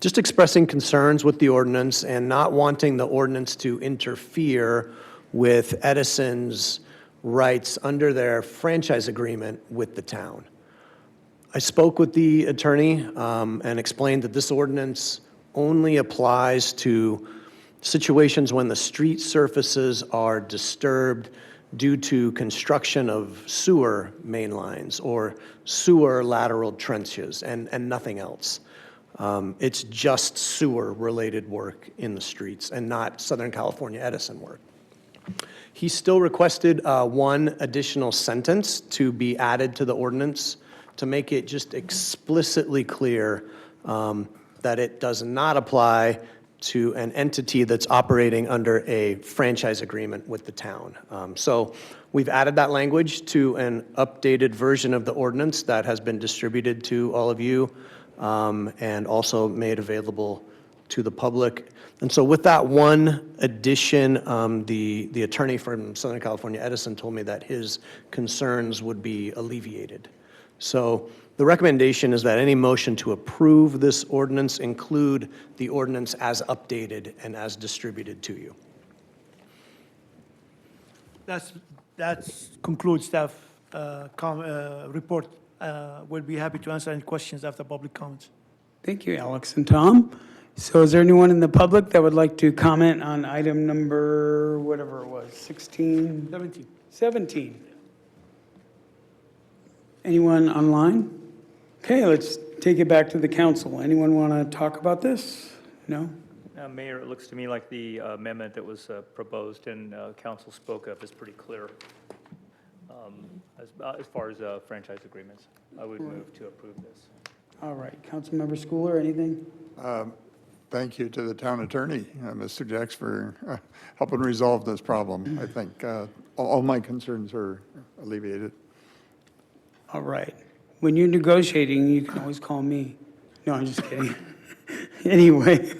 just expressing concerns with the ordinance and not wanting the ordinance to interfere with Edison's rights under their franchise agreement with the town. I spoke with the attorney and explained that this ordinance only applies to situations when the street surfaces are disturbed due to construction of sewer main lines or sewer lateral trenches and nothing else. It's just sewer-related work in the streets and not Southern California Edison work. He still requested one additional sentence to be added to the ordinance to make it just explicitly clear that it does not apply to an entity that's operating under a franchise agreement with the town. So we've added that language to an updated version of the ordinance that has been distributed to all of you and also made available to the public. And so with that one addition, the attorney from Southern California Edison told me that his concerns would be alleviated. So the recommendation is that any motion to approve this ordinance include the ordinance as updated and as distributed to you. That's concludes staff report. We'll be happy to answer any questions after public comments. Thank you, Alex and Tom. So is there anyone in the public that would like to comment on item number, whatever it was, 16? 17. 17. Anyone online? Okay, let's take it back to the council. Anyone want to talk about this? No? Mayor, it looks to me like the amendment that was proposed and council spoke of is pretty clear as far as franchise agreements. I would move to approve this. All right, Councilmember Schooler, anything? Thank you to the town attorney, Mr. Jex, for helping resolve this problem. I think all my concerns are alleviated. All right. When you're negotiating, you can always call me. No, I'm just kidding. Anyway,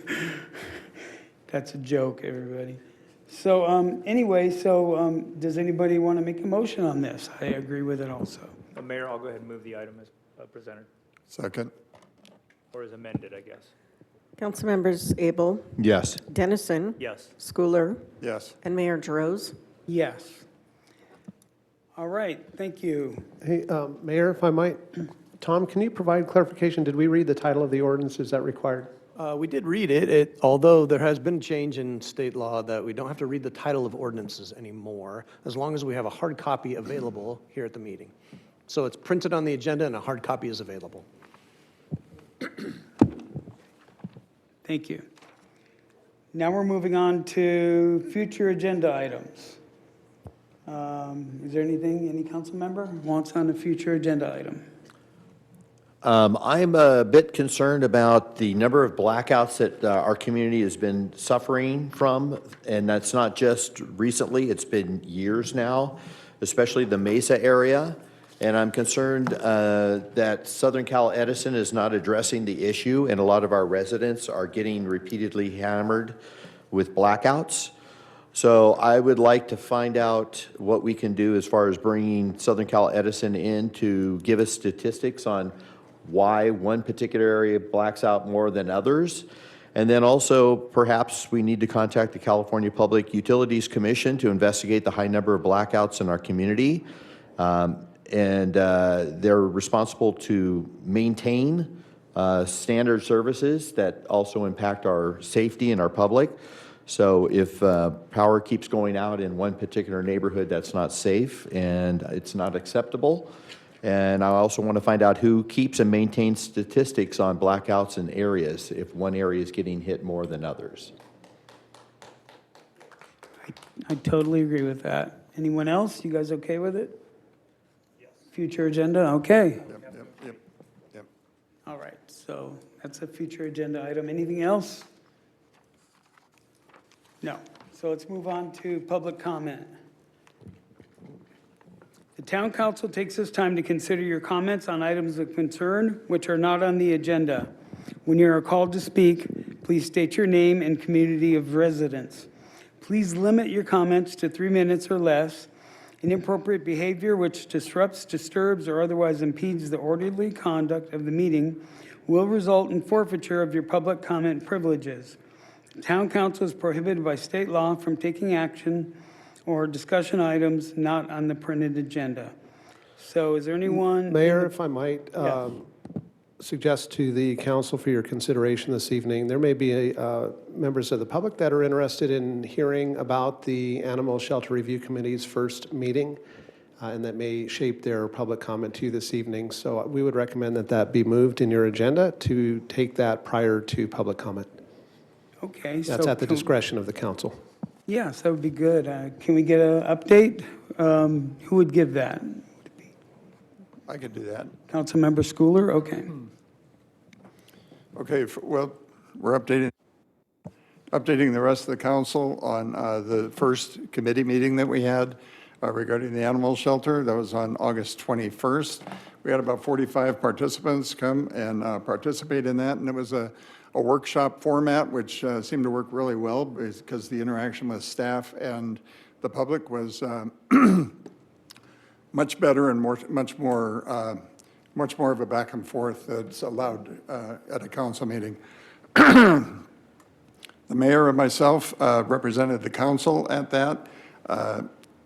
that's a joke, everybody. So does anybody want to make a motion on this? I agree with it also. Mayor, I'll go ahead and move the item as presented, Second. or as amended, I guess. Councilmembers Abel, Yes. Dennison, Yes. Schooler, Yes. and Mayor Droz. Yes. All right, thank you. Hey, Mayor, if I might, Tom, can you provide clarification? Did we read the title of the ordinance? Is that required? We did read it, although there has been a change in state law that we don't have to read the title of ordinances anymore, as long as we have a hard copy available here at the meeting. So it's printed on the agenda and a hard copy is available. Thank you. Now we're moving on to future agenda items. Is there anything, any council member wants on a future agenda item? I'm a bit concerned about the number of blackouts that our community has been suffering from, and that's not just recently, it's been years now, especially the Mesa area. And I'm concerned that Southern Cal Edison is not addressing the issue, and a lot of our residents are getting repeatedly hammered with blackouts. So I would like to find out what we can do as far as bringing Southern Cal Edison in to give us statistics on why one particular area blacks out more than others. And then also, perhaps we need to contact the California Public Utilities Commission to investigate the high number of blackouts in our community. They're responsible to maintain standard services that also impact our safety and our public. So if power keeps going out in one particular neighborhood, that's not safe and it's not acceptable. And I also want to find out who keeps and maintains statistics on blackouts in areas if one area is getting hit more than others. I totally agree with that. Anyone else? You guys okay with it? Yes. Future agenda? Okay. Yep. All right, so that's a future agenda item. Anything else? No. So let's move on to public comment. The town council takes this time to consider your comments on items of concern which are not on the agenda. When you are called to speak, please state your name and community of residence. Please limit your comments to 3 minutes or less. Inappropriate behavior which disrupts, disturbs, or otherwise impedes the orderly conduct of the meeting will result in forfeiture of your public comment privileges. The town council is prohibited by state law from taking action or discussion items not on the printed agenda. So is there anyone? Mayor, if I might suggest to the council for your consideration this evening, there may be members of the public that are interested in hearing about the Animal Shelter Review Committee's first meeting, and that may shape their public comment to you this evening. So we would recommend that that be moved in your agenda to take that prior to public comment. Okay. That's at the discretion of the council. Yes, that would be good. Can we get an update? Who would give that? I could do that. Councilmember Schooler? Okay. Okay, well, we're updating the rest of the council on the first committee meeting that we had. regarding the animal shelter. That was on August 21st. We had about 45 participants come and participate in that, and it was a workshop format, which seemed to work really well because the interaction with staff and the public was much better and much more of a back and forth that's allowed at a council meeting. The mayor and myself represented the council at that.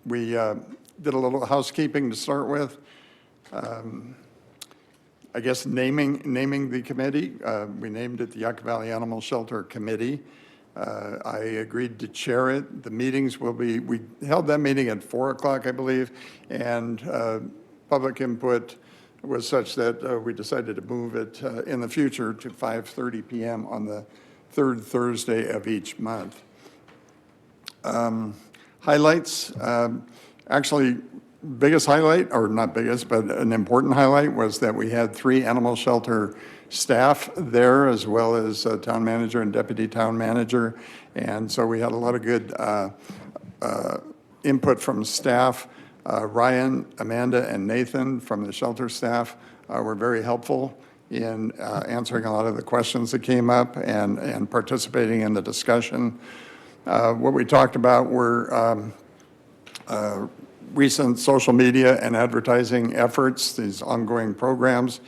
We did a little housekeeping to start with. I guess naming the committee. We named it the Yucca Valley Animal Shelter Committee. I agreed to chair it. The meetings will be, we held that meeting at 4 o'clock, I believe, and public input was such that we decided to move it in the future to 5:30 p.m. on the third Thursday of each month. Highlights, actually, biggest highlight, or not biggest, but an important highlight was that we had 3 animal shelter staff there, as well as town manager and deputy town manager. And so we had a lot of good input from staff. Ryan, Amanda, and Nathan from the shelter staff were very helpful in answering a lot of the questions that came up and participating in the discussion. What we talked about were recent social media and advertising efforts, these ongoing programs,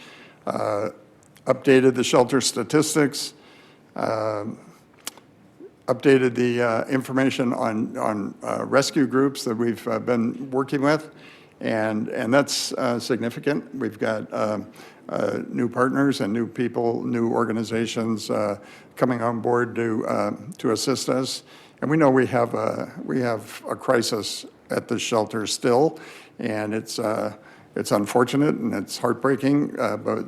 updated the shelter statistics, updated the information on rescue groups that we've been working with, and that's significant. We've got new partners and new people, new organizations coming on board to assist us. And we know we have a crisis at the shelter still, and it's unfortunate and it's heartbreaking, but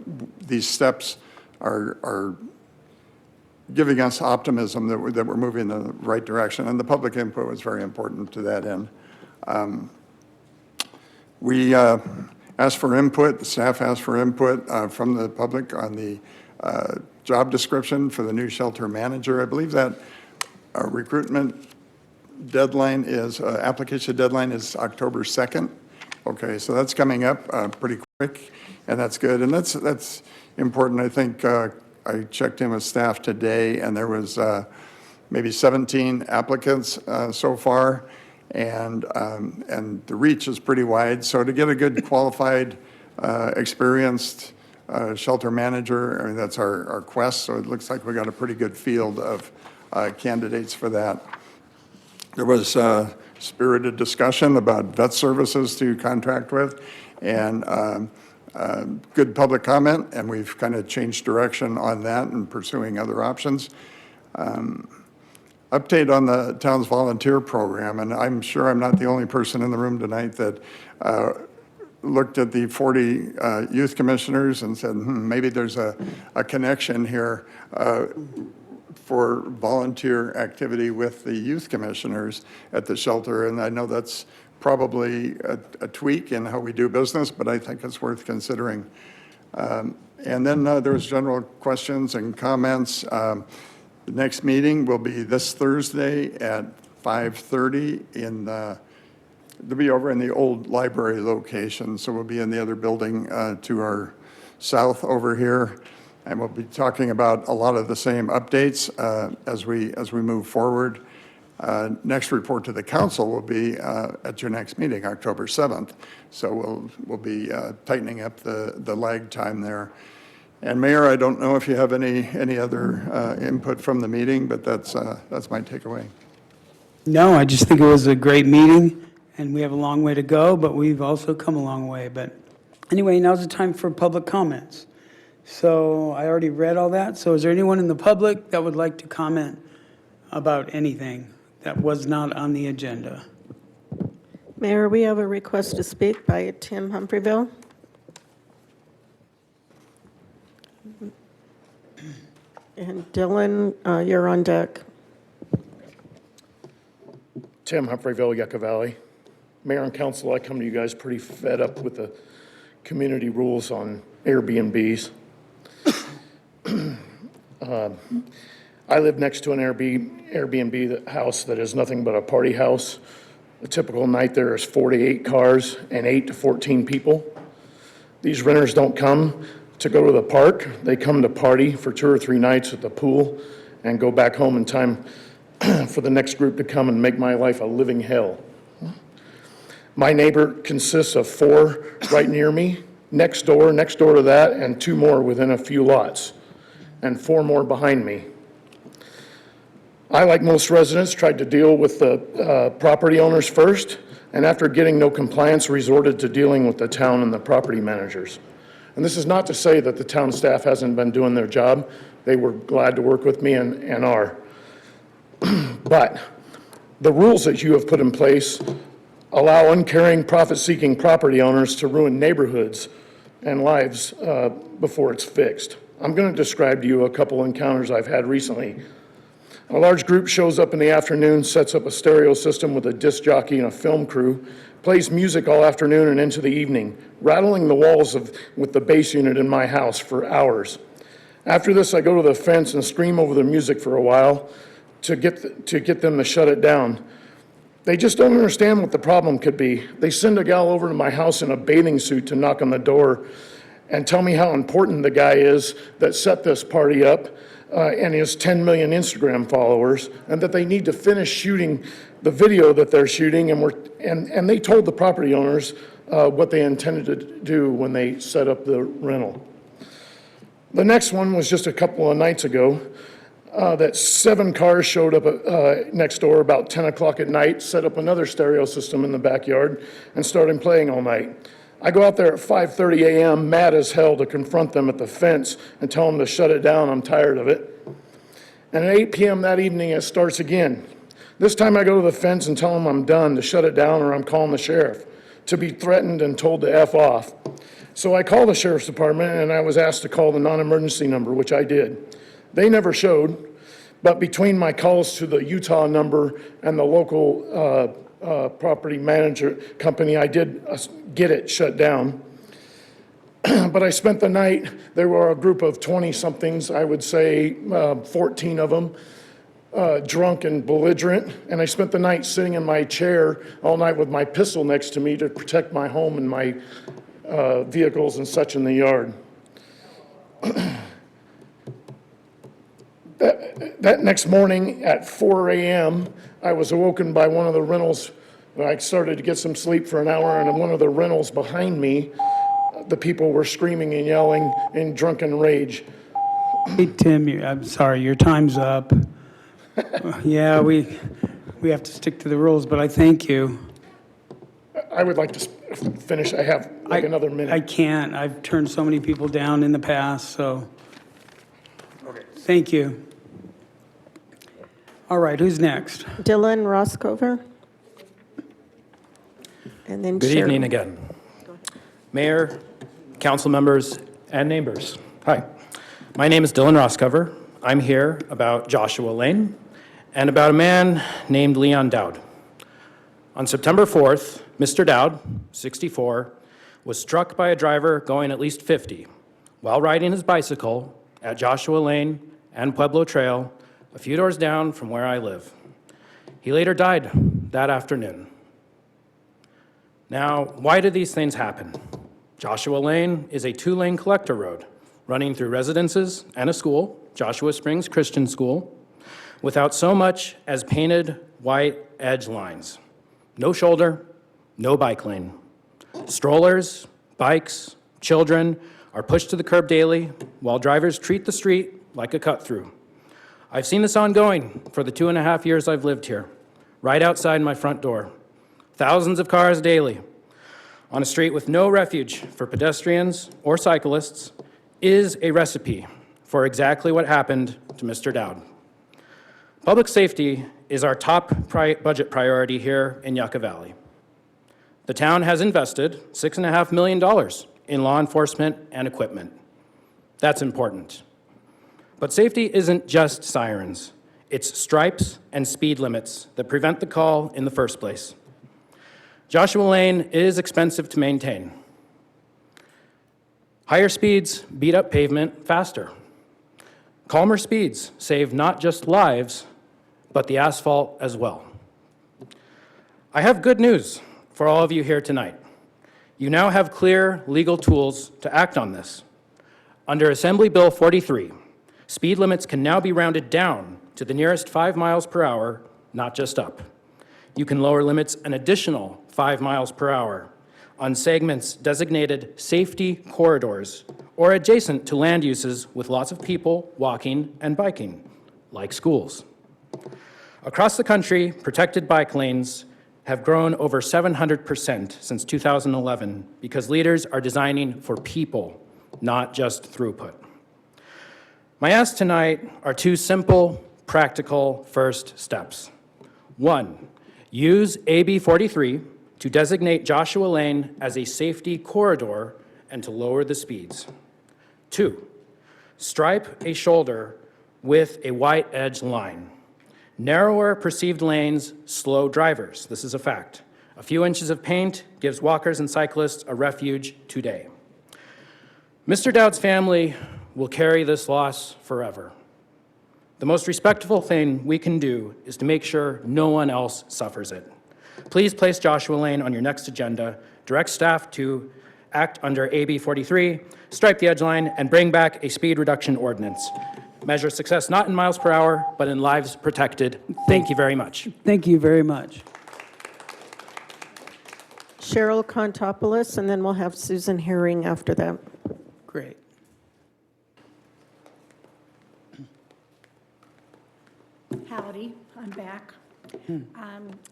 these steps are giving us optimism that we're moving in the right direction, and the public input was very important to that end. We asked for input, the staff asked for input from the public on the job description for the new shelter manager. I believe that recruitment deadline is, application deadline is October 2nd. Okay, so that's coming up pretty quick, and that's good. And that's important. I think I checked in with staff today, and there was maybe 17 applicants so far, and the reach is pretty wide. So to get a good qualified, experienced shelter manager, I mean, that's our quest. So it looks like we got a pretty good field of candidates for that. There was spirited discussion about vet services to contract with, and good public comment, and we've kind of changed direction on that and pursuing other options. Update on the town's volunteer program, and I'm sure I'm not the only person in the room tonight that looked at the 40 youth commissioners and said, maybe there's a connection here for volunteer activity with the youth commissioners at the shelter. And I know that's probably a tweak in how we do business, but I think it's worth considering. And then there was general questions and comments. The next meeting will be this Thursday at 5:30 they'll be over in the old library location. So we'll be in the other building to our south over here. And we'll be talking about a lot of the same updates as we move forward. Next report to the council will be at your next meeting, October 7th. So we'll be tightening up the lag time there. And Mayor, I don't know if you have any other input from the meeting, but that's my takeaway. No, I just think it was a great meeting, and we have a long way to go, but we've also come a long way. But anyway, now's the time for public comments. So I already read all that. So is there anyone in the public that would like to comment about anything that was not on the agenda? Mayor, we have a request to speak by Tim Humphreyville. And Dylan, you're on deck. Tim Humphreyville, Yucca Valley. Mayor and council, I come to you guys pretty fed up with the community rules on Airbnbs. I live next to an Airbnb house that is nothing but a party house. A typical night there is 48 cars and 8 to 14 people. These renters don't come to go to the park. They come to party for 2 or 3 nights at the pool and go back home in time for the next group to come and make my life a living hell. My neighbor consists of 4 right near me, next door to that, and 2 more within a few lots, and 4 more behind me. I, like most residents, tried to deal with the property owners first, and after getting no compliance, resorted to dealing with the town and the property managers. And this is not to say that the town staff hasn't been doing their job. They were glad to work with me and are. But the rules that you have put in place allow uncaring, profit-seeking property owners to ruin neighborhoods and lives before it's fixed. I'm going to describe to you a couple encounters I've had recently. A large group shows up in the afternoon, sets up a stereo system with a disc jockey and a film crew, plays music all afternoon and into the evening, rattling the walls with the bass unit in my house for hours. After this, I go to the fence and scream over the music for a while to get them to shut it down. They just don't understand what the problem could be. They send a gal over to my house in a bathing suit to knock on the door and tell me how important the guy is that set this party up and his 10 million Instagram followers, and that they need to finish shooting the video that they're shooting, and they told the property owners what they intended to do when they set up the rental. The next one was just a couple of nights ago, that 7 cars showed up next door about 10 o'clock at night, set up another stereo system in the backyard, and started playing all night. I go out there at 5:30 a.m., mad as hell, to confront them at the fence and tell them to shut it down. I'm tired of it. And at 8 p.m. that evening, it starts again. This time I go to the fence and tell them I'm done, to shut it down, or I'm calling the sheriff, to be threatened and told to F off. So I called the sheriff's department, and I was asked to call the non-emergency number, which I did. They never showed, but between my calls to the Utah number and the local property manager company, I did get it shut down. But I spent the night, there were a group of 20-somethings, I would say 14 of them, drunk and belligerent, and I spent the night sitting in my chair all night with my pistol next to me to protect my home and my vehicles and such in the yard. That next morning at 4 a.m., I was awoken by one of the rentals. I started to get some sleep for an hour, and in one of the rentals behind me, the people were screaming and yelling in drunken rage. Hey, Tim, I'm sorry, your time's up. Yeah, we have to stick to the rules, but I thank you. I would like to finish. I have like another minute. I can't. I've turned so many people down in the past, so. Okay. Thank you. All right, who's next? Dylan Roscover. And then Good Cheryl. evening again. Mayor, council members, and neighbors. Hi, my name is Dylan Roscover. I'm here about Joshua Lane and about a man named Leon Dowd. On September 4th, Mr. Dowd, 64, was struck by a driver going at least 50 while riding his bicycle at Joshua Lane and Pueblo Trail, a few doors down from where I live. He later died that afternoon. Now, why do these things happen? Joshua Lane is a 2-lane collector road running through residences and a school, Joshua Springs Christian School, without so much as painted white edge lines. No shoulder, no bike lane. Strollers, bikes, children are pushed to the curb daily while drivers treat the street like a cut-through. I've seen this ongoing for the 2.5 years I've lived here, right outside my front door. Thousands of cars daily on a street with no refuge for pedestrians or cyclists is a recipe for exactly what happened to Mr. Dowd. Public safety is our top budget priority here in Yucca Valley. The town has invested $6.5 million in law enforcement and equipment. That's important. But safety isn't just sirens. It's stripes and speed limits that prevent the call in the first place. Joshua Lane is expensive to maintain. Higher speeds beat up pavement faster. Calmer speeds save not just lives, but the asphalt as well. I have good news for all of you here tonight. You now have clear legal tools to act on this. Under Assembly Bill 43, speed limits can now be rounded down to the nearest 5 miles per hour, not just up. You can lower limits an additional 5 miles per hour on segments designated safety corridors or adjacent to land uses with lots of people walking and biking, like schools. Across the country, protected bike lanes have grown over 700% since 2011 because leaders are designing for people, not just throughput. My ask tonight are 2 simple, practical first steps. 1, use AB 43 to designate Joshua Lane as a safety corridor and to lower the speeds. 2, stripe a shoulder with a white edge line. Narrower perceived lanes slow drivers. This is a fact. A few inches of paint gives walkers and cyclists a refuge today. Mr. Dowd's family will carry this loss forever. The most respectful thing we can do is to make sure no one else suffers it. Please place Joshua Lane on your next agenda, direct staff to act under AB 43, stripe the edge line, and bring back a speed reduction ordinance. Measure success not in miles per hour, but in lives protected. Thank you very much. Thank you very much. Cheryl Contopoulos, and then we'll have Susan Herring after that. Great. Howdy, I'm back.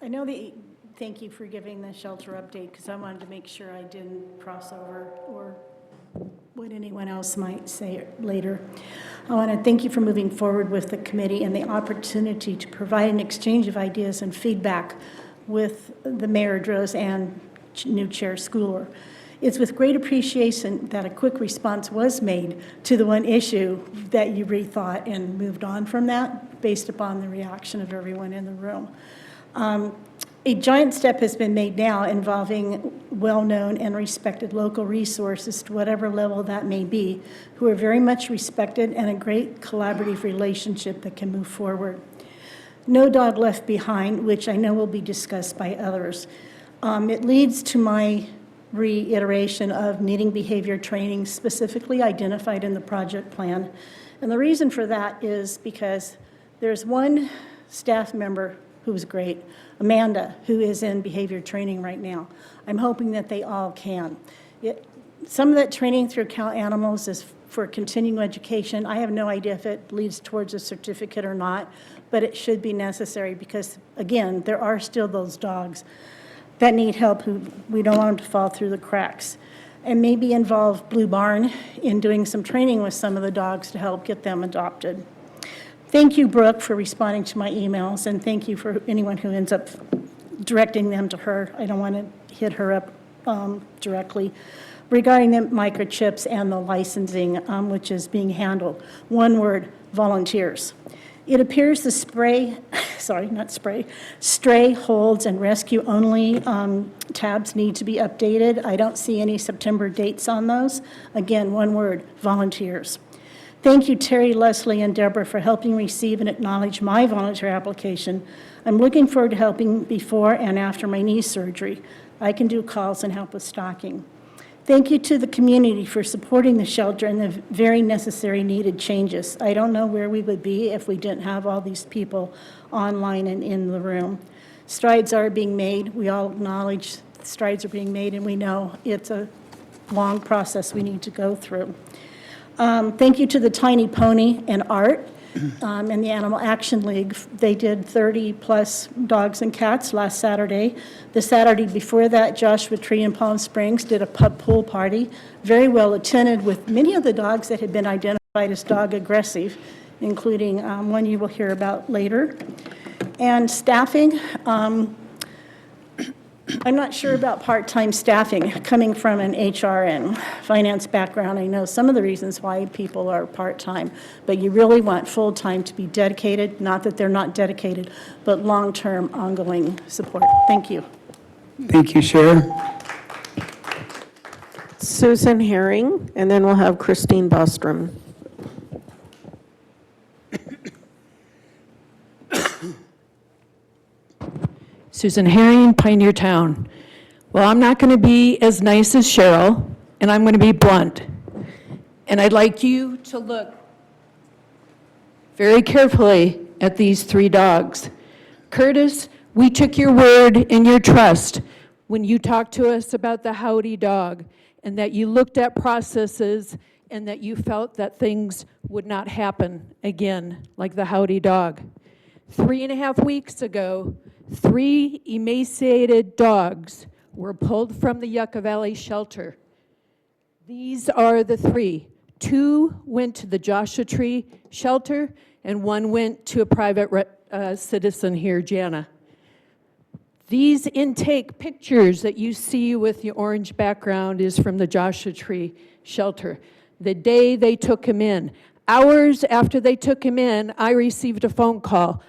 I know that, thank you for giving the shelter update, because I wanted to make sure I didn't cross over or what anyone else might say later. I want to thank you for moving forward with the committee and the opportunity to provide an exchange of ideas and feedback with the Mayor Droz and new Chair Schooler. It's with great appreciation that a quick response was made to the one issue that you rethought and moved on from that based upon the reaction of everyone in the room. A giant step has been made now involving well-known and respected local resources to whatever level that may be, who are very much respected and a great collaborative relationship that can move forward. No dog left behind, which I know will be discussed by others. It leads to my reiteration of needing behavior training specifically identified in the project plan. And the reason for that is because there's one staff member who was great, Amanda, who is in behavior training right now. I'm hoping that they all can. Some of that training through Cal Animals is for continuing education. I have no idea if it leads towards a certificate or not, but it should be necessary because, again, there are still those dogs that need help who we don't want them to fall through the cracks. And maybe involve Blue Barn in doing some training with some of the dogs to help get them adopted. Thank you, Brooke, for responding to my emails, and thank you for anyone who ends up directing them to her. I don't want to hit her up directly. Regarding the microchips and the licensing, which is being handled. One word, volunteers. It appears the stray holds and rescue only tabs need to be updated. I don't see any September dates on those. Again, one word, volunteers. Thank you, Terry, Leslie, and Deborah for helping receive and acknowledge my volunteer application. I'm looking forward to helping before and after my knee surgery. I can do calls and help with stocking. Thank you to the community for supporting the shelter and the very necessary needed changes. I don't know where we would be if we didn't have all these people online and in the room. Strides are being made. We all acknowledge strides are being made, and we know it's a long process we need to go through. Thank you to the Tiny Pony and Art and the Animal Action League. They did 30-plus dogs and cats last Saturday. The Saturday before that, Joshua Tree in Palm Springs did a pup pool party, very well attended with many of the dogs that had been identified as dog aggressive, including one you will hear about later. And staffing, I'm not sure about part-time staffing. Coming from an HR and finance background, I know some of the reasons why people are part-time, but you really want full-time to be dedicated, not that they're not dedicated, but long-term ongoing support. Thank you. Thank you, Sharon. Susan Herring, and then we'll have Christine Bostrom. Susan Herring, Pioneer Town. Well, I'm not going to be as nice as Cheryl, and I'm going to be blunt. And I'd like you to look very carefully at these 3 dogs. Curtis, we took your word and your trust when you talked to us about the Howdy dog, and that you looked at processes and that you felt that things would not happen again like the Howdy dog. 3.5 weeks ago, 3 emaciated dogs were pulled from the Yucca Valley shelter. These are the 3. 2 went to the Joshua Tree shelter, and 1 went to a private citizen here, Jana. These intake pictures that you see with the orange background is from the Joshua Tree shelter. The day they took him in, hours after they took him in, I received a phone call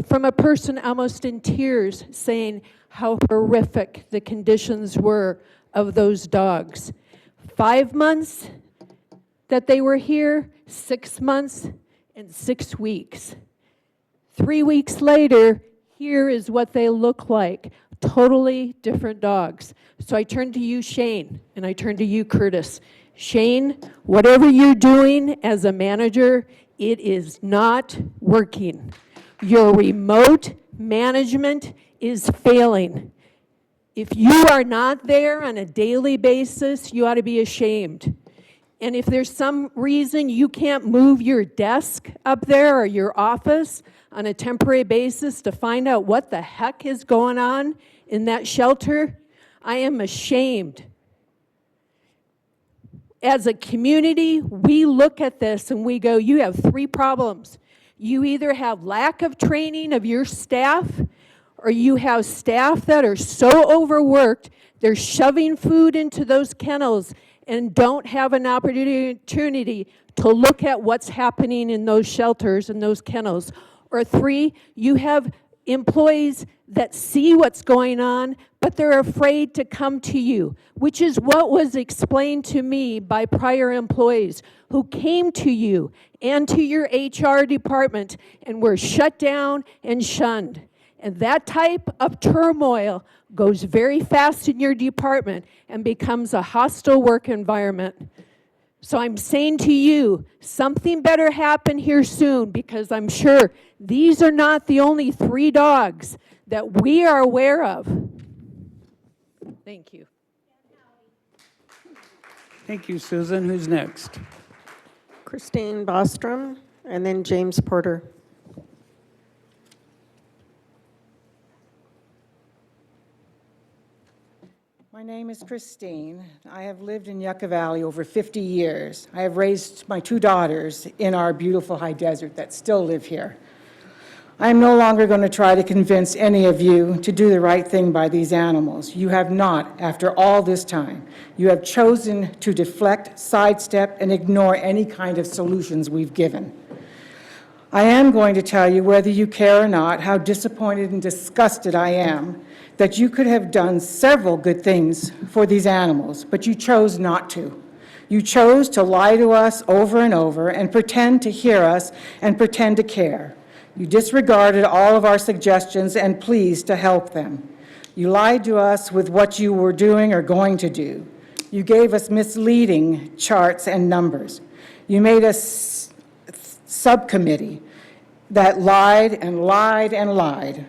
from a person almost in tears saying how horrific the conditions were of those dogs. 5 months that they were here, 6 months, and 6 weeks. 3 weeks later, here is what they look like. Totally different dogs. So I turn to you, Shane, and I turn to you, Curtis. Shane, whatever you're doing as a manager, it is not working. Your remote management is failing. If you are not there on a daily basis, you ought to be ashamed. And if there's some reason you can't move your desk up there or your office on a temporary basis to find out what the heck is going on in that shelter, I am ashamed. As a community, we look at this and we go, you have 3 problems. You either have lack of training of your staff, or you have staff that are so overworked, they're shoving food into those kennels and don't have an opportunity to look at what's happening in those shelters and those kennels. Or 3, you have employees that see what's going on, but they're afraid to come to you, which is what was explained to me by prior employees who came to you and to your HR department and were shut down and shunned. And that type of turmoil goes very fast in your department and becomes a hostile work environment. So I'm saying to you, something better happen here soon, because I'm sure these are not the only 3 dogs that we are aware of. Thank you. Thank you, Susan. Who's next? Christine Bostrom, and then James Porter. My name is Christine. I have lived in Yucca Valley over 50 years. I have raised my 2 daughters in our beautiful high desert that still live here. I am no longer going to try to convince any of you to do the right thing by these animals. You have not, after all this time. You have chosen to deflect, sidestep, and ignore any kind of solutions we've given. I am going to tell you, whether you care or not, how disappointed and disgusted I am that you could have done several good things for these animals, but you chose not to. You chose to lie to us over and over and pretend to hear us and pretend to care. You disregarded all of our suggestions and pleas to help them. You lied to us with what you were doing or going to do. You gave us misleading charts and numbers. You made a subcommittee that lied and lied and lied.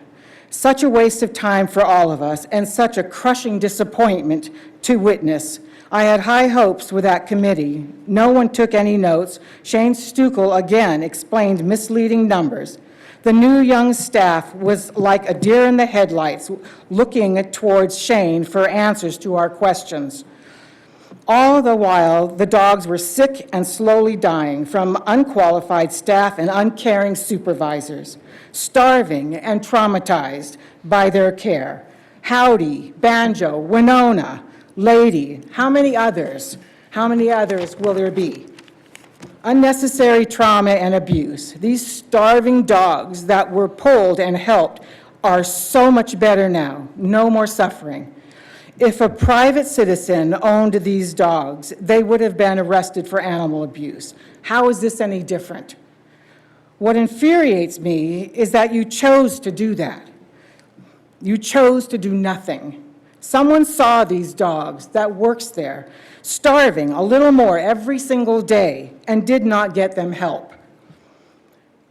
Such a waste of time for all of us, and such a crushing disappointment to witness. I had high hopes with that committee. No one took any notes. Shane Stukel again explained misleading numbers. The new young staff was like a deer in the headlights, looking towards Shane for answers to our questions. All the while, the dogs were sick and slowly dying from unqualified staff and uncaring supervisors, starving and traumatized by their care. Howdy, Banjo, Winona, Lady, how many others? How many others will there be? Unnecessary trauma and abuse. These starving dogs that were pulled and helped are so much better now. No more suffering. If a private citizen owned these dogs, they would have been arrested for animal abuse. How is this any different? What infuriates me is that you chose to do that. You chose to do nothing. Someone saw these dogs that works there, starving a little more every single day, and did not get them help.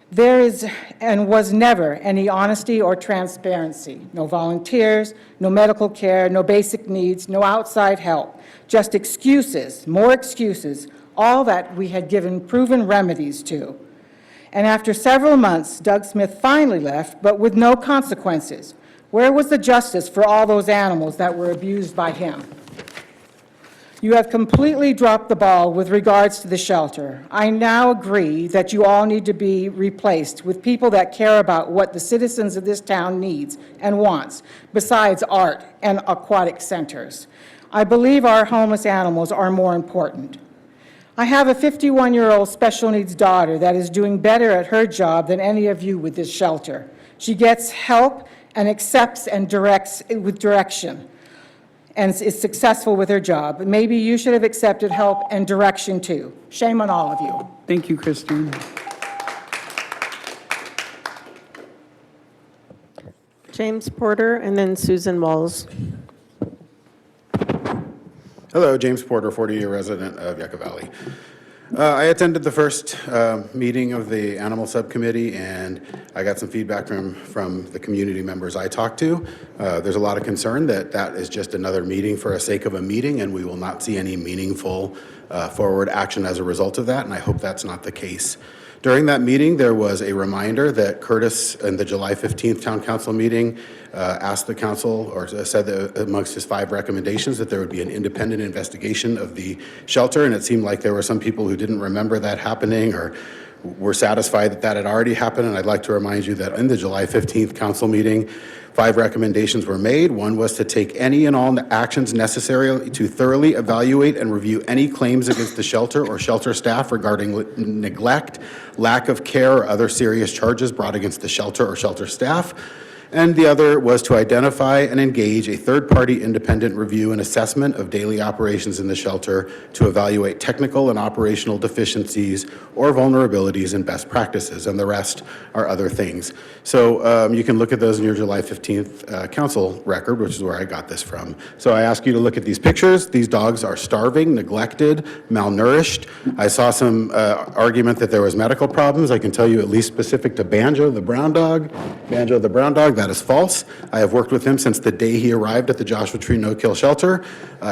There is and was never any honesty or transparency. No volunteers, no medical care, no basic needs, no outside help. Just excuses, more excuses, all that we had given proven remedies to. And after several months, Doug Smith finally left, but with no consequences. Where was the justice for all those animals that were abused by him? You have completely dropped the ball with regards to the shelter. I now agree that you all need to be replaced with people that care about what the citizens of this town needs and wants, besides art and aquatic centers. I believe our homeless animals are more important. I have a 51-year-old special needs daughter that is doing better at her job than any of you with this shelter. She gets help and accepts and directs with direction, and is successful with her job. Maybe you should have accepted help and direction too. Shame on all of you. Thank you, Christine. James Porter, and then Susan Walls. Hello, James Porter, 40-year resident of Yucca Valley. I attended the first meeting of the Animal Subcommittee, and I got some feedback from the community members I talked to. There's a lot of concern that that is just another meeting for the sake of a meeting, and we will not see any meaningful forward action as a result of that, and I hope that's not the case. During that meeting, there was a reminder that Curtis, in the July 15th Town Council meeting, asked the council, or said that amongst his 5 recommendations, that there would be an independent investigation of the shelter, and it seemed like there were some people who didn't remember that happening or were satisfied that that had already happened. And I'd like to remind you that in the July 15th council meeting, 5 recommendations were made. One was to take any and all actions necessary to thoroughly evaluate and review any claims against the shelter or shelter staff regarding neglect, lack of care, or other serious charges brought against the shelter or shelter staff. And the other was to identify and engage a third-party independent review and assessment of daily operations in the shelter to evaluate technical and operational deficiencies or vulnerabilities in best practices, and the rest are other things. So you can look at those in your July 15th council record, which is where I got this from. So I ask you to look at these pictures. These dogs are starving, neglected, malnourished. I saw some argument that there was medical problems. I can tell you at least specific to Banjo, the brown dog. Banjo, the brown dog, that is false. I have worked with him since the day he arrived at the Joshua Tree No-Kill Shelter.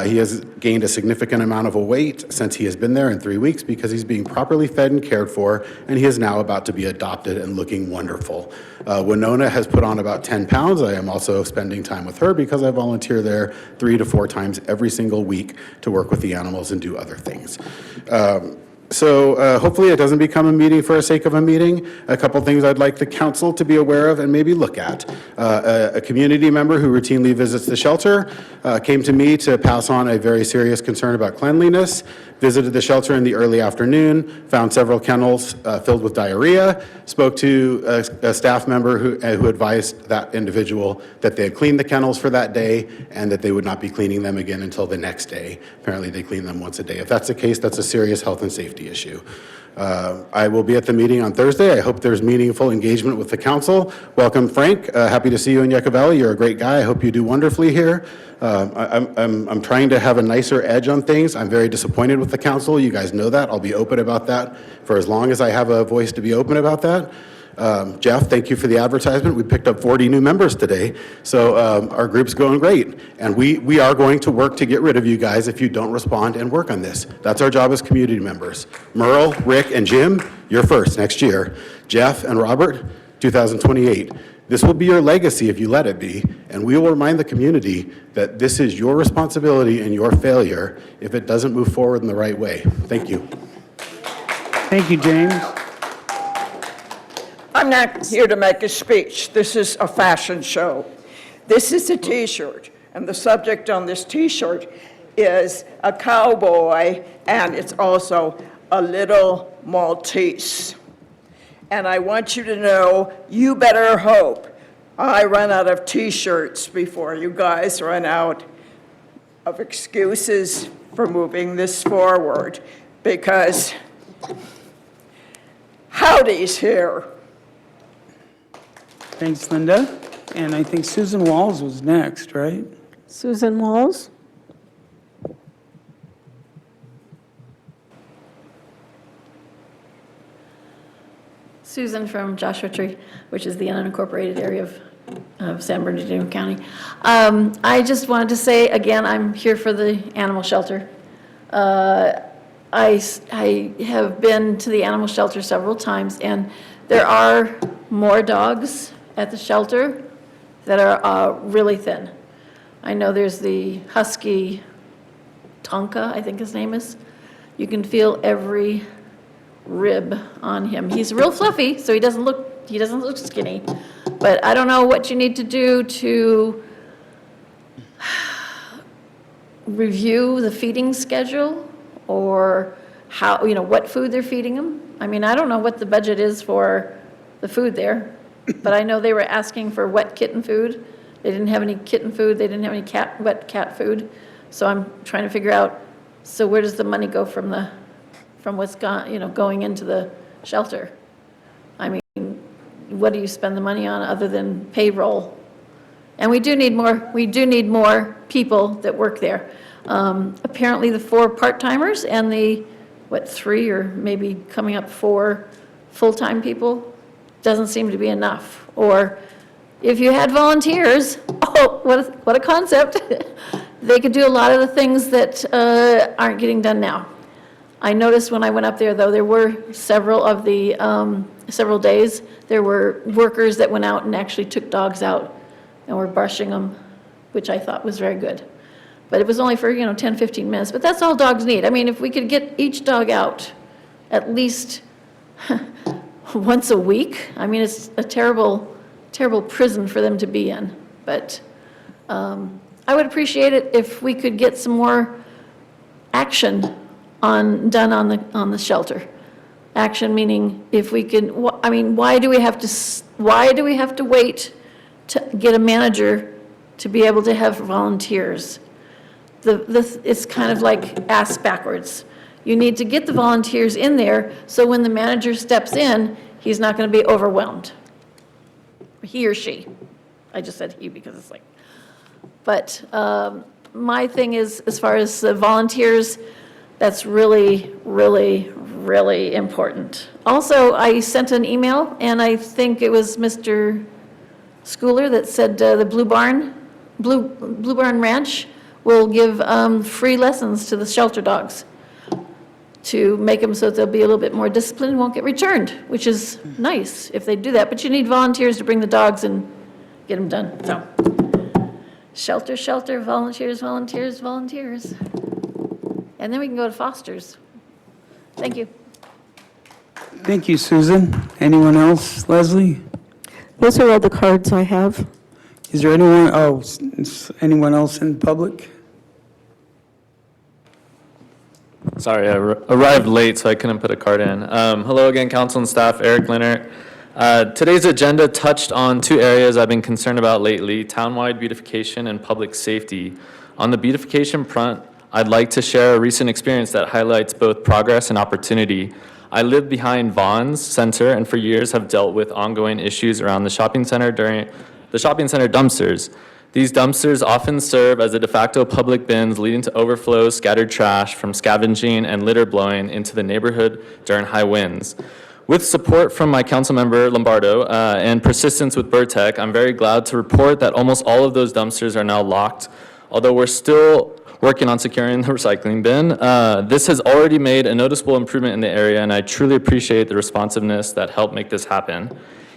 He has gained a significant amount of weight since he has been there in 3 weeks because he's being properly fed and cared for, and he is now about to be adopted and looking wonderful. Winona has put on about 10 pounds. I am also spending time with her because I volunteer there 3 to 4 times every single week to work with the animals and do other things. So hopefully it doesn't become a meeting for the sake of a meeting. A couple things I'd like the council to be aware of and maybe look at. A community member who routinely visits the shelter came to me to pass on a very serious concern about cleanliness, visited the shelter in the early afternoon, found several kennels filled with diarrhea, spoke to a staff member who advised that individual that they had cleaned the kennels for that day and that they would not be cleaning them again until the next day. Apparently they clean them once a day. If that's the case, that's a serious health and safety issue. I will be at the meeting on Thursday. I hope there's meaningful engagement with the council. Welcome, Frank. Happy to see you in Yucca Valley. You're a great guy. I hope you do wonderfully here. I'm trying to have a nicer edge on things. I'm very disappointed with the council. You guys know that. I'll be open about that for as long as I have a voice to be open about that. Jeff, thank you for the advertisement. We picked up 40 new members today, so our group's going great. And we are going to work to get rid of you guys if you don't respond and work on this. That's our job as community members. Merle, Rick, and Jim, you're first next year. Jeff and Robert, 2028. This will be your legacy if you let it be, and we will remind the community that this is your responsibility and your failure if it doesn't move forward in the right way. Thank you. Thank you, James. I'm not here to make a speech. This is a fashion show. This is a t-shirt, and the subject on this t-shirt is a cowboy, and it's also a little Maltese. And I want you to know, you better hope I run out of t-shirts before you guys run out of excuses for moving this forward, because Howdy's here. Thanks, Linda. And I think Susan Walls was next, right? Susan Walls? Susan from Joshua Tree, which is the unincorporated area of San Bernardino County. I just wanted to say, again, I'm here for the animal shelter. I have been to the animal shelter several times, and there are more dogs at the shelter that are really thin. I know there's the husky Tonka, I think his name is. You can feel every rib on him. He's real fluffy, so he doesn't look skinny. But I don't know what you need to do to review the feeding schedule, or how, what food they're feeding them. I mean, I don't know what the budget is for the food there, but I know they were asking for wet kitten food. They didn't have any kitten food. They didn't have any wet cat food. So I'm trying to figure out, so where does the money go from what's gone, going into the shelter? I mean, what do you spend the money on other than payroll? And we do need more people that work there. Apparently the 4 part-timers and the, 3 or maybe coming up 4 full-time people doesn't seem to be enough. Or if you had volunteers, oh, what a concept. They could do a lot of the things that aren't getting done now. I noticed when I went up there, though, there were several days, there were workers that went out and actually took dogs out and were brushing them, which I thought was very good. But it was only for, 10, 15 minutes. But that's all dogs need. I mean, if we could get each dog out at least once a week, I mean, it's a terrible, terrible prison for them to be in. But I would appreciate it if we could get some more action done on the shelter. Action meaning if we can, I mean, why do we have to wait to get a manager to be able to have volunteers? It's kind of like ass backwards. You need to get the volunteers in there so when the manager steps in, he's not going to be overwhelmed. He or she. I just said he because it's like, but my thing is, as far as the volunteers, that's really, really, really important. Also, I sent an email, and I think it was Mr. Schooler that said the Blue Barn Ranch will give free lessons to the shelter dogs to make them so that they'll be a little bit more disciplined and won't get returned, which is nice if they do that. But you need volunteers to bring the dogs and get them done. So, shelter, shelter, volunteers, volunteers, volunteers. And then we can go to Foster's. Thank you. Thank you, Susan. Anyone else? Leslie? Those are all the cards I have. Is there anyone else in public? Sorry, I arrived late, so I couldn't put a card in. Hello again, council and staff. Eric Leonard. Today's agenda touched on 2 areas I've been concerned about lately: townwide beautification and public safety. On the beautification front, I'd like to share a recent experience that highlights both progress and opportunity. I live behind Vaughn's Center and for years have dealt with ongoing issues around the shopping center during the shopping center dumpsters. These dumpsters often serve as a de facto public bins, leading to overflows, scattered trash from scavenging and litter blowing into the neighborhood during high winds. With support from my council member Lombardo and persistence with Burtech, I'm very glad to report that almost all of those dumpsters are now locked. Although we're still working on securing the recycling bin, this has already made a noticeable improvement in the area, and I truly appreciate the responsiveness that helped make this happen.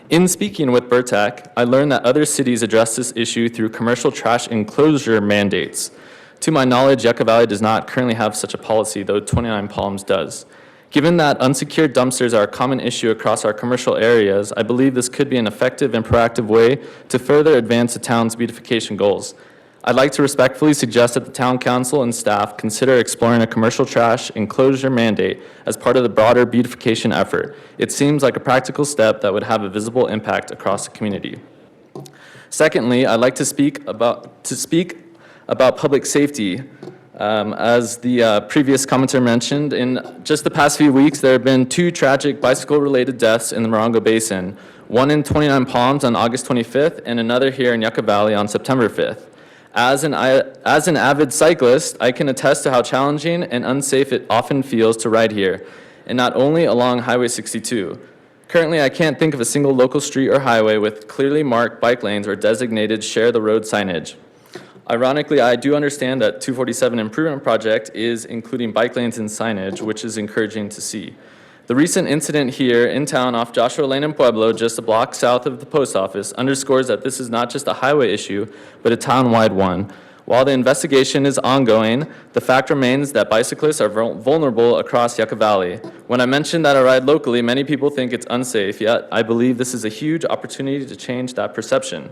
In speaking with Burtech, I learned that other cities address this issue through commercial trash enclosure mandates. To my knowledge, Yucca Valley does not currently have such a policy, though 29 Palms does. Given that unsecured dumpsters are a common issue across our commercial areas, I believe this could be an effective and proactive way to further advance the town's beautification goals. I'd like to respectfully suggest that the town council and staff consider exploring a commercial trash enclosure mandate as part of the broader beautification effort. It seems like a practical step that would have a visible impact across the community. Secondly, I'd like to speak about public safety. As the previous commenter mentioned, in just the past few weeks, there have been 2 tragic bicycle-related deaths in the Morongo Basin. one in 29 Palms on August 25th, and another here in Yucca Valley on September 5th. As an avid cyclist, I can attest to how challenging and unsafe it often feels to ride here, and not only along Highway 62. Currently, I can't think of a single local street or highway with clearly marked bike lanes or designated share the road signage. Ironically, I do understand that 247 Improvement Project is including bike lanes and signage, which is encouraging to see. The recent incident here in town off Joshua Lane in Pueblo, just a block south of the post office, underscores that this is not just a highway issue, but a town-wide one. While the investigation is ongoing, the fact remains that bicyclists are vulnerable across Yucca Valley. When I mention that I ride locally, many people think it's unsafe, yet I believe this is a huge opportunity to change that perception.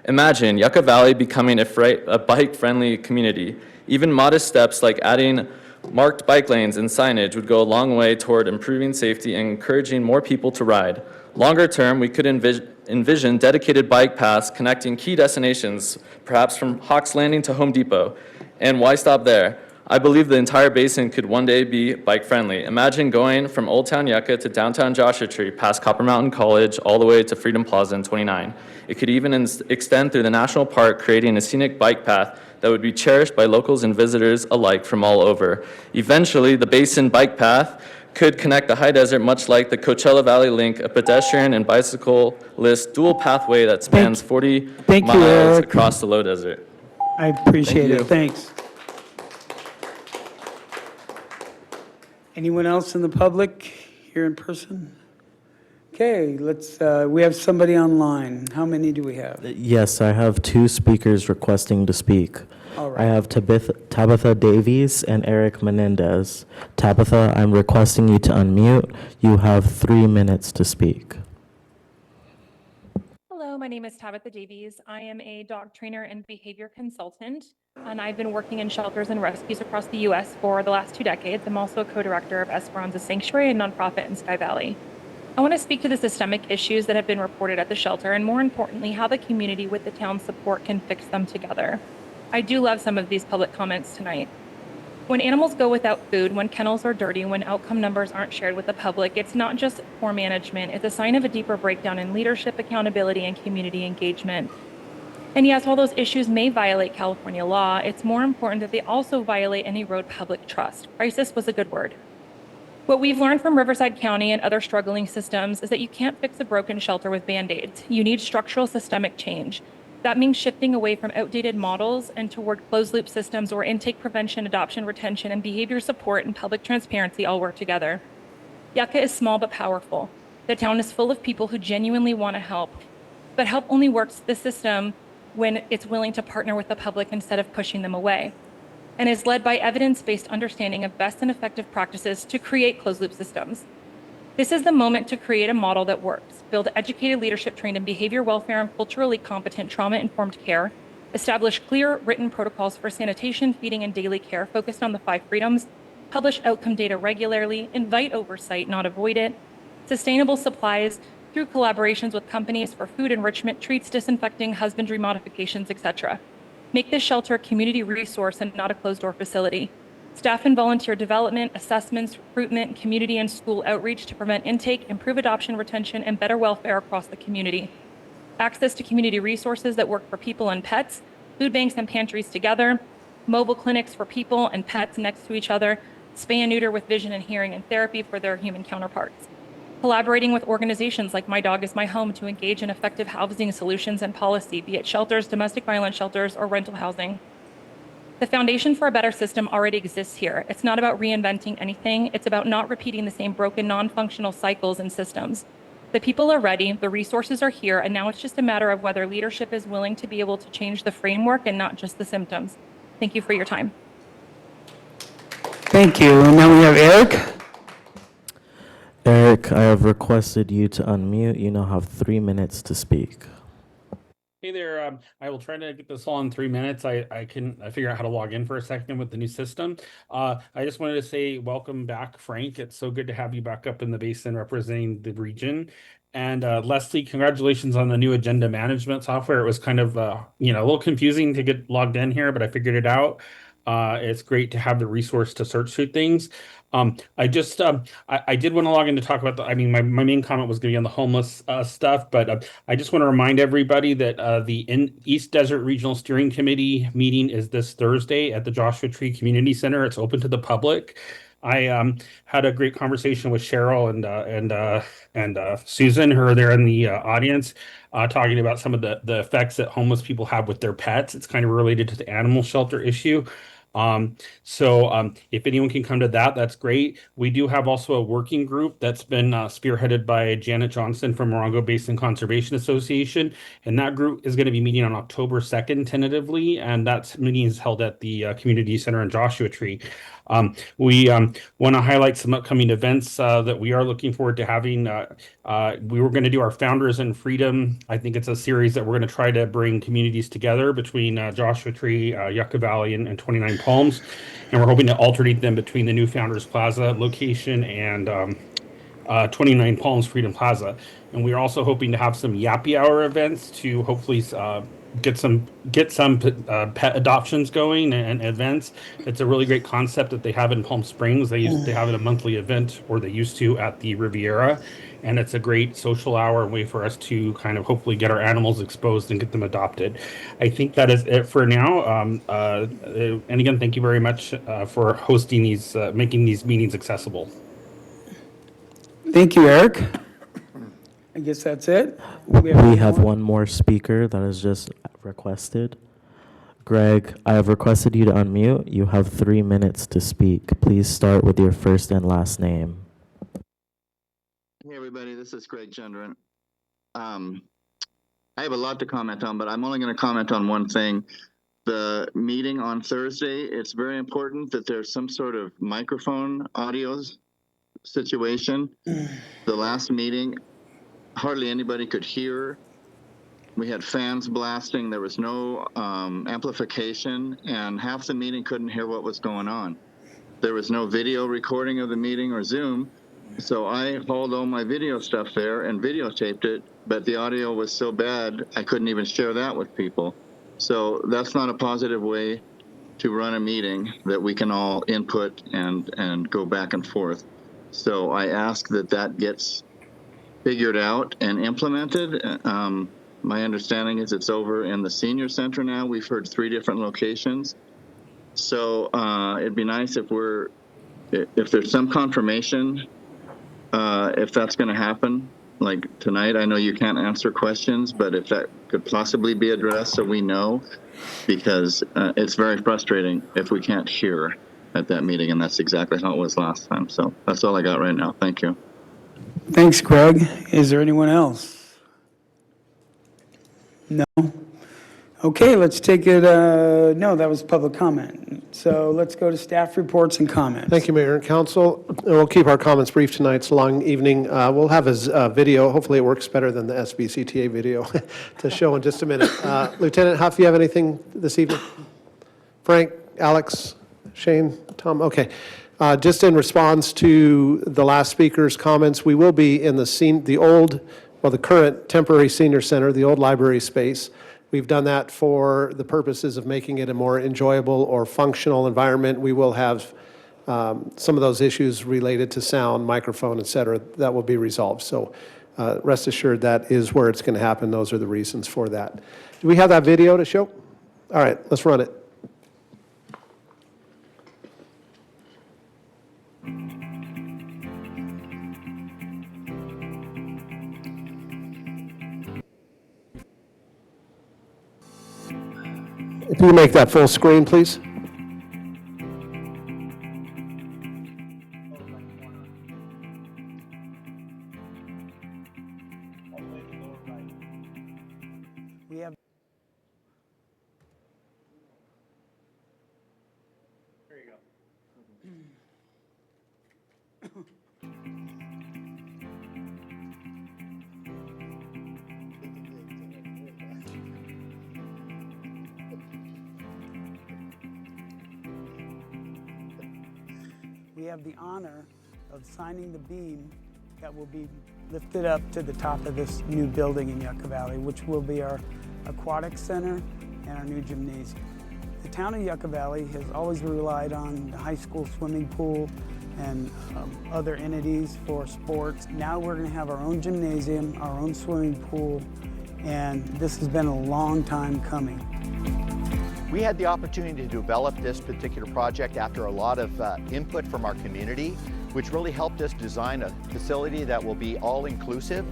Imagine Yucca Valley becoming a bike-friendly community. Even modest steps like adding marked bike lanes and signage would go a long way toward improving safety and encouraging more people to ride. Longer term, we could envision dedicated bike paths connecting key destinations, perhaps from Hawks Landing to Home Depot. And why stop there? I believe the entire basin could one day be bike-friendly. Imagine going from Old Town Yucca to downtown Joshua Tree, past Copper Mountain College, all the way to Freedom Plaza and 29. It could even extend through the national park, creating a scenic bike path that would be cherished by locals and visitors alike from all over. Eventually, the basin bike path could connect the high desert, much like the Coachella Valley Link, a pedestrian and bicyclist dual pathway that spans 40 miles across the low desert. I appreciate it. Thanks. Anyone else in the public here in person? Okay, we have somebody online. How many do we have? Yes, I have 2 speakers requesting to speak. All right. I have Tabitha Davies and Eric Menendez. Tabitha, I'm requesting you to unmute. You have 3 minutes to speak. Hello, my name is Tabitha Davies. I am a dog trainer and behavior consultant, and I've been working in shelters and rescues across the U.S. for the last 2 decades. I'm also a co-director of Esperanza Sanctuary, a nonprofit in Sky Valley. I want to speak to the systemic issues that have been reported at the shelter, and more importantly, how the community with the town's support can fix them together. I do love some of these public comments tonight. When animals go without food, when kennels are dirty, when outcome numbers aren't shared with the public, it's not just poor management, it's a sign of a deeper breakdown in leadership, accountability, and community engagement. And yes, while those issues may violate California law, it's more important that they also violate and erode public trust. Crisis was a good word. What we've learned from Riverside County and other struggling systems is that you can't fix a broken shelter with Band-Aids. You need structural systemic change. That means shifting away from outdated models and toward closed-loop systems where intake prevention, adoption, retention, and behavior support and public transparency all work together. Yucca is small but powerful. The town is full of people who genuinely want to help, but help only works the system when it's willing to partner with the public instead of pushing them away, and is led by evidence-based understanding of best and effective practices to create closed-loop systems. This is the moment to create a model that works, build educated leadership trained in behavior welfare and culturally competent trauma-informed care, establish clear written protocols for sanitation, feeding, and daily care focused on the 5 freedoms, publish outcome data regularly, invite oversight, not avoid it, sustainable supplies through collaborations with companies for food enrichment, treats, disinfecting, husbandry modifications, etc. Make this shelter a community resource and not a closed-door facility. Staff and volunteer development, assessments, recruitment, community and school outreach to prevent intake, improve adoption, retention, and better welfare across the community. Access to community resources that work for people and pets, food banks and pantries together, mobile clinics for people and pets next to each other, spay and neuter with vision and hearing and therapy for their human counterparts. Collaborating with organizations like My Dog is My Home to engage in effective housing solutions and policy, be it shelters, domestic violence shelters, or rental housing. The foundation for a better system already exists here. It's not about reinventing anything. It's about not repeating the same broken, non-functional cycles and systems. The people are ready, the resources are here, and now it's just a matter of whether leadership is willing to be able to change the framework and not just the symptoms. Thank you for your time. Thank you. And now we have Eric. Eric, I have requested you to unmute. You now have 3 minutes to speak. Hey there, I will try to get this all in 3 minutes. I figure out how to log in for a second with the new system. I just wanted to say welcome back, Frank. It's so good to have you back up in the basin representing the region. And Leslie, congratulations on the new agenda management software. It was kind of a little confusing to get logged in here, but I figured it out. It's great to have the resource to search through things. I did want to log in to talk about my main comment was going to be on the homeless stuff, but I just want to remind everybody that the East Desert Regional Steering Committee meeting is this Thursday at the Joshua Tree Community Center. It's open to the public. I had a great conversation with Cheryl and Susan, who are there in the audience, talking about some of the effects that homeless people have with their pets. It's kind of related to the animal shelter issue. If anyone can come to that, that's great. We do have also a working group that's been spearheaded by Janet Johnson from Morongo Basin Conservation Association. And that group is going to be meeting on October 2nd tentatively. And that meeting is held at the Community Center in Joshua Tree. We want to highlight some upcoming events that we are looking forward to having. We were going to do our Founders in Freedom. I think it's a series that we're going to try to bring communities together between Joshua Tree, Yucca Valley, and 29 Palms. And we're hoping to alternate them between the new Founders Plaza location and 29 Palms Freedom Plaza. And we're also hoping to have some Yappy Hour events to hopefully get some pet adoptions going and events. It's a really great concept that they have in Palm Springs. They have it a monthly event, or they used to at the Riviera, and it's a great social hour and way for us to kind of hopefully get our animals exposed and get them adopted. I think that is it for now. And again, thank you very much for hosting these, making these meetings accessible. Thank you, Eric. I guess that's it. We have one more speaker that is just requested. Greg, I have requested you to unmute. You have 3 minutes to speak. Please start with your first and last name. Hey, everybody, this is Greg Gendron. I have a lot to comment on, but I'm only going to comment on one thing. The meeting on Thursday, it's very important that there's some sort of microphone audio situation. The last meeting, hardly anybody could hear. We had fans blasting. There was no amplification, and half the meeting couldn't hear what was going on. There was no video recording of the meeting or Zoom, so I hauled all my video stuff there and videotaped it, but the audio was so bad I couldn't even share that with people. So that's not a positive way to run a meeting, that we can all input and go back and forth. So I ask that that gets figured out and implemented. My understanding is it's over in the senior center now. We've heard 3 different locations. So it'd be nice if there's some confirmation, if that's going to happen. Like tonight, I know you can't answer questions, but if that could possibly be addressed so we know, because it's very frustrating if we can't hear at that meeting, and that's exactly how it was last time. So that's all I got right now. Thank you. Thanks, Greg. Is there anyone else? No? Okay, let's take it, no, that was public comment. So let's go to staff reports and comments. Thank you, Mayor and Council. We'll keep our comments brief tonight. It's a long evening. We'll have a video. Hopefully it works better than the SBCTA video to show in just a minute. Lieutenant Huff, you have anything this evening? Frank, Alex, Shane, Tom? Okay. Just in response to the last speaker's comments, we will be in the current temporary senior center, the old library space. We've done that for the purposes of making it a more enjoyable or functional environment. We will have some of those issues related to sound, microphone, et cetera, that will be resolved. So rest assured that is where it's going to happen. Those are the reasons for that. Do we have that video to show? All right, let's run it. If you make that full screen, please. We have. There you go. We have the honor of signing the beam that will be lifted up to the top of this new building in Yucca Valley, which will be our aquatic center and our new gymnasium. the town of Yucca Valley has always relied on the high school swimming pool and other entities for sports. Now we're going to have our own gymnasium, our own swimming pool, and this has been a long time coming. We had the opportunity to develop this particular project after a lot of input from our community, which really helped us design a facility that will be all-inclusive.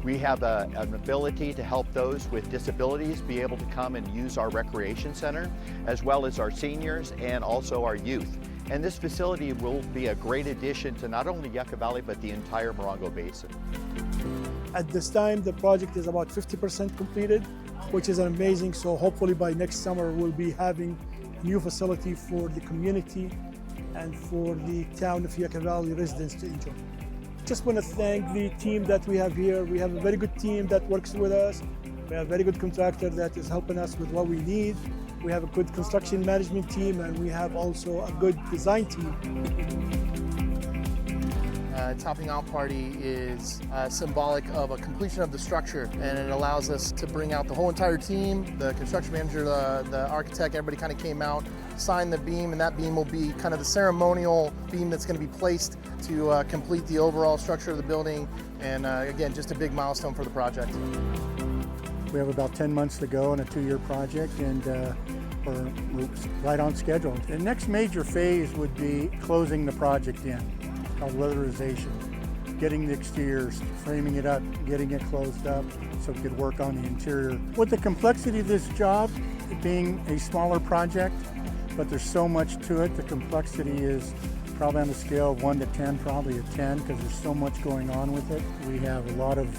We have an ability to help those with disabilities be able to come and use our recreation center, as well as our seniors and also our youth. And this facility will be a great addition to not only Yucca Valley, but the entire Morongo Basin. At this time, the project is about 50% completed, which is amazing. So hopefully by next summer, we'll be having a new facility for the community and for the town of Yucca Valley residents to enjoy. Just want to thank the team that we have here. We have a very good team that works with us. We have a very good contractor that is helping us with what we need. We have a good construction management team, and we have also a good design team. Topping out party is symbolic of a completion of the structure, and it allows us to bring out the whole entire team. The construction manager, the architect, everybody kind of came out, signed the beam, and that beam will be kind of the ceremonial beam that's going to be placed to complete the overall structure of the building. And again, just a big milestone for the project. We have about 10 months to go on a 2-year project, and we're right on schedule. The next major phase would be closing the project in. It's called weatherization, getting the exteriors, framing it up, getting it closed up so we could work on the interior. With the complexity of this job, it being a smaller project, but there's so much to it, the complexity is probably on the scale of 1 to 10, probably a 10, because there's so much going on with it. We have a lot of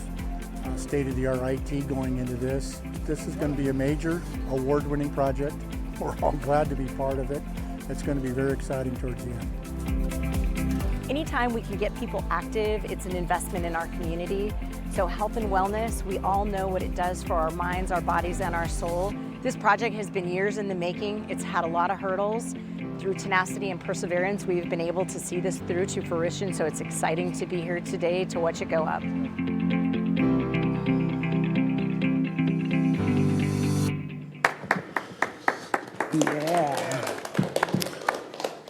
state-of-the-art IT going into this. This is going to be a major award-winning project. We're all glad to be part of it. It's going to be very exciting towards the end. Anytime we can get people active, it's an investment in our community. So health and wellness, we all know what it does for our minds, our bodies, and our soul. This project has been years in the making. It's had a lot of hurdles. Through tenacity and perseverance, we've been able to see this through to fruition, so it's exciting to be here today to watch it go up. Yeah.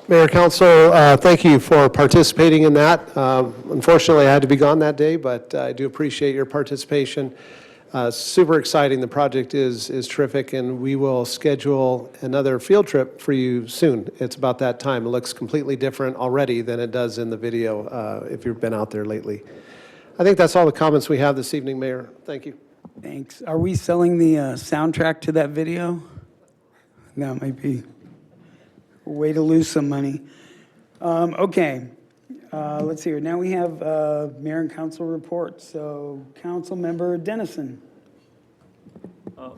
Mayor, Council, thank you for participating in that. Unfortunately, I had to be gone that day, but I do appreciate your participation. Super exciting. The project is terrific, and we will schedule another field trip for you soon. It's about that time. It looks completely different already than it does in the video if you've been out there lately. I think that's all the comments we have this evening, Mayor. Thank you. Thanks. Are we selling the soundtrack to that video? That might be a way to lose some money. Okay. Let's see here. Now we have mayor and council reports. So, Council Member Dennison.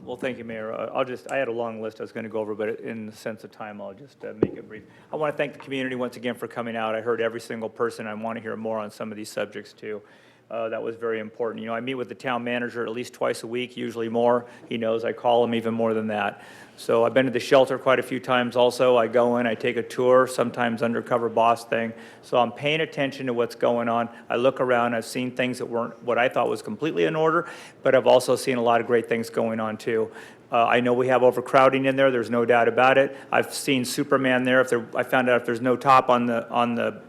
Well, thank you, Mayor. I had a long list I was going to go over, but in the sense of time, I'll just make it brief. I want to thank the community once again for coming out. I heard every single person. I want to hear more on some of these subjects, too. That was very important. You know, I meet with the town manager at least twice a week, usually more. He knows I call him even more than that. So I've been to the shelter quite a few times also. I go in, I take a tour, sometimes undercover boss thing. So I'm paying attention to what's going on. I look around, I've seen things that weren't what I thought was completely in order, but I've also seen a lot of great things going on too. I know we have overcrowding in there, there's no doubt about it. I've seen Superman there. I found out if there's no top on the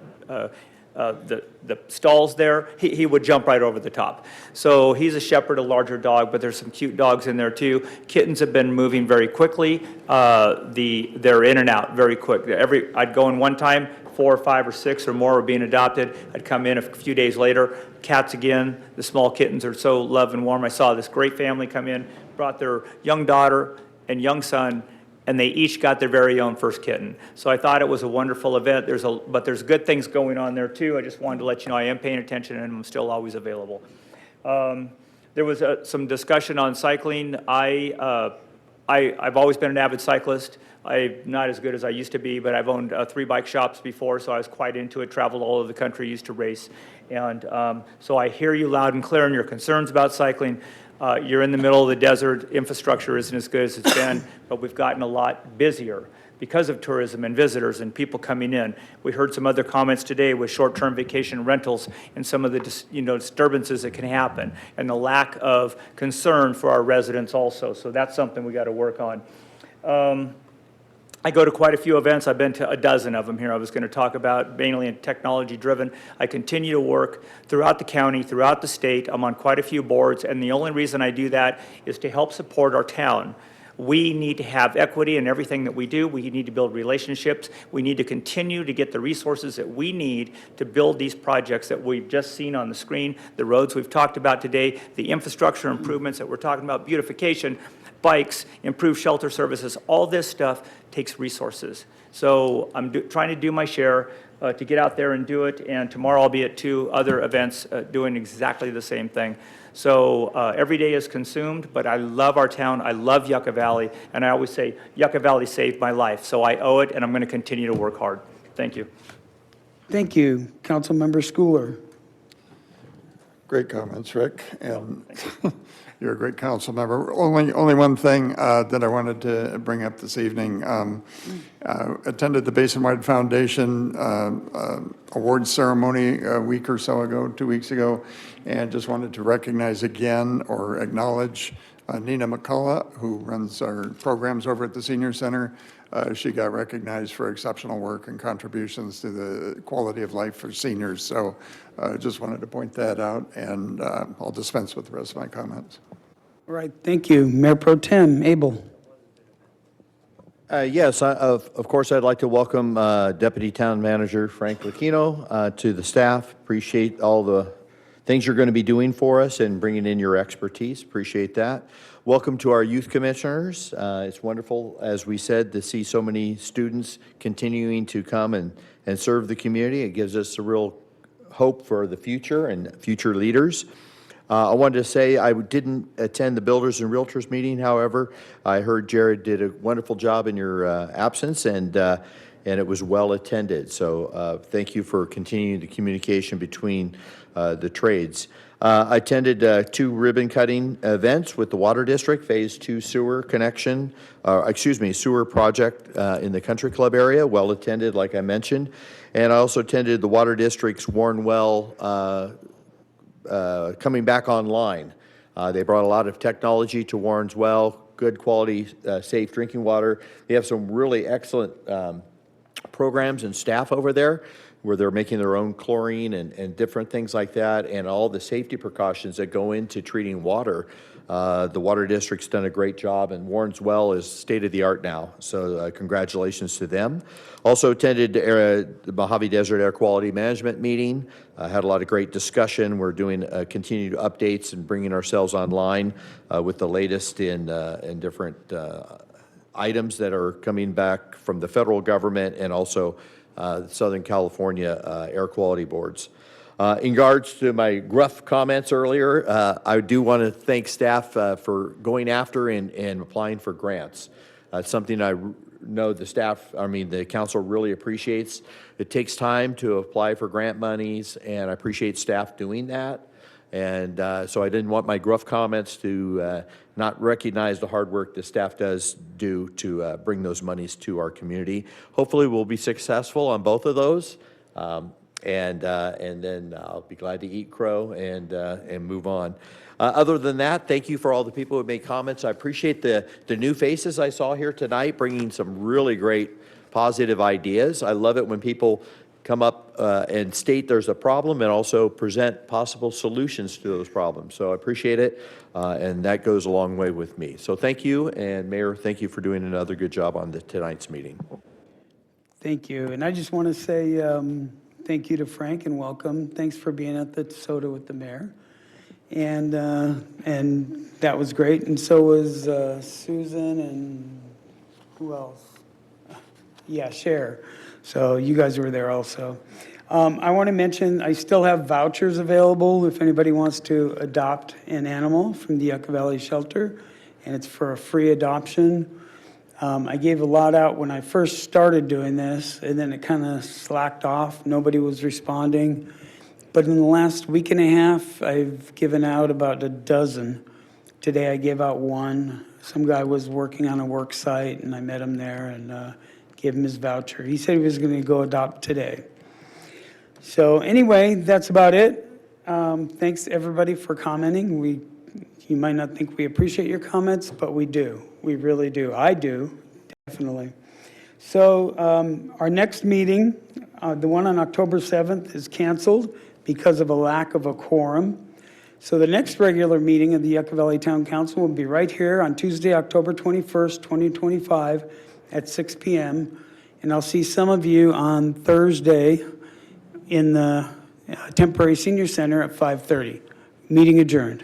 stalls there, he would jump right over the top. So he's a shepherd, a larger dog, but there's some cute dogs in there too. Kittens have been moving very quickly. They're in and out very quick. I'd go in one time, 4 or 5 or 6 or more were being adopted. I'd come in a few days later, cats again. The small kittens are so loved and warm. I saw this great family come in, brought their young daughter and young son, and they each got their very own first kitten. So I thought it was a wonderful event. But there's good things going on there too. I just wanted to let you know I am paying attention and I'm still always available. There was some discussion on cycling. I've always been an avid cyclist. I'm not as good as I used to be, but I've owned 3 bike shops before, so I was quite into it, traveled all over the country, used to race. And so I hear you loud and clear in your concerns about cycling. You're in the middle of the desert. Infrastructure isn't as good as it's been, but we've gotten a lot busier because of tourism and visitors and people coming in. We heard some other comments today with short-term vacation rentals and some of the disturbances that can happen and the lack of concern for our residents also. So that's something we got to work on. I go to quite a few events. I've been to a dozen of them here. I was going to talk about mainly in technology-driven. I continue to work throughout the county, throughout the state. I'm on quite a few boards, and the only reason I do that is to help support our town. We need to have equity in everything that we do. We need to build relationships. We need to continue to get the resources that we need to build these projects that we've just seen on the screen, the roads we've talked about today, the infrastructure improvements that we're talking about, beautification, bikes, improved shelter services. All this stuff takes resources. So I'm trying to do my share to get out there and do it, and tomorrow I'll be at 2 other events doing exactly the same thing. So every day is consumed, but I love our town. I love Yucca Valley, and I always say Yucca Valley saved my life, so I owe it, and I'm going to continue to work hard. Thank you. Thank you. Councilmember Schooler. Great comments, Rick, and you're a great council member. Only one thing that I wanted to bring up this evening. Attended the Basin-Wide Foundation awards ceremony a week or so ago, 2 weeks ago, and just wanted to recognize again or acknowledge Nina McCullough, who runs our programs over at the Senior Center. She got recognized for exceptional work and contributions to the quality of life for seniors. So just wanted to point that out, and I'll dispense with the rest of my comments. All right, thank you. Mayor Pro Tem Abel. Yes, of course, I'd like to welcome Deputy Town Manager Frank Lucchino to the staff. Appreciate all the things you're going to be doing for us and bringing in your expertise. Appreciate that. Welcome to our youth commissioners. It's wonderful, as we said, to see so many students continuing to come and serve the community. It gives us a real hope for the future and future leaders. I wanted to say I didn't attend the Builders and Realtors meeting. However, I heard Jared did a wonderful job in your absence, and it was well attended. So thank you for continuing the communication between the trades. I attended 2 ribbon cutting events with the Water District, Phase 2 sewer connection, sewer project in the Country Club area, well attended, like I mentioned. And I also attended the Water District's Warren Well coming back online. They brought a lot of technology to Warren's Well, good quality, safe drinking water. They have some really excellent programs and staff over there where they're making their own chlorine and different things like that, and all the safety precautions that go into treating water. The Water District's done a great job, and Warren's Well is state-of-the-art now, so congratulations to them. Also attended the Mojave Desert Air Quality Management meeting. Had a lot of great discussion. We're doing continued updates and bringing ourselves online with the latest in different items that are coming back from the federal government and also Southern California air quality boards. In regards to my gruff comments earlier, I do want to thank staff for going after and applying for grants. It's something I know the council really appreciates. It takes time to apply for grant monies, and I appreciate staff doing that. And so I didn't want my gruff comments to not recognize the hard work the staff does do to bring those monies to our community. Hopefully we'll be successful on both of those. And then I'll be glad to eat crow and move on. Other than that, thank you for all the people who made comments. I appreciate the new faces I saw here tonight, bringing some really great positive ideas. I love it when people come up and state there's a problem and also present possible solutions to those problems. So I appreciate it, and that goes a long way with me. So thank you, and Mayor, thank you for doing another good job on tonight's meeting. Thank you. And I just want to say thank you to Frank and welcome. Thanks for being at the soda with the mayor. And that was great. And so was Susan and who else? Yeah, Cher. So you guys were there also. I want to mention I still have vouchers available if anybody wants to adopt an animal from the Yucca Valley Shelter, and it's for a free adoption. I gave a lot out when I first started doing this, and then it kind of slacked off. Nobody was responding. But in the last week and a half, I've given out about a dozen. Today I gave out 1. Some guy was working on a work site, and I met him there and gave him his voucher. He said he was going to go adopt today. So anyway, that's about it. Thanks everybody for commenting. You might not think we appreciate your comments, but we do. We really do. I do, definitely. So our next meeting, the one on October 7th, is canceled because of a lack of a quorum. So the next regular meeting of the Yucca Valley Town Council will be right here on Tuesday, October 21st, 2025 at 6 p.m. And I'll see some of you on Thursday in the Temporary Senior Center at 5:30. Meeting adjourned.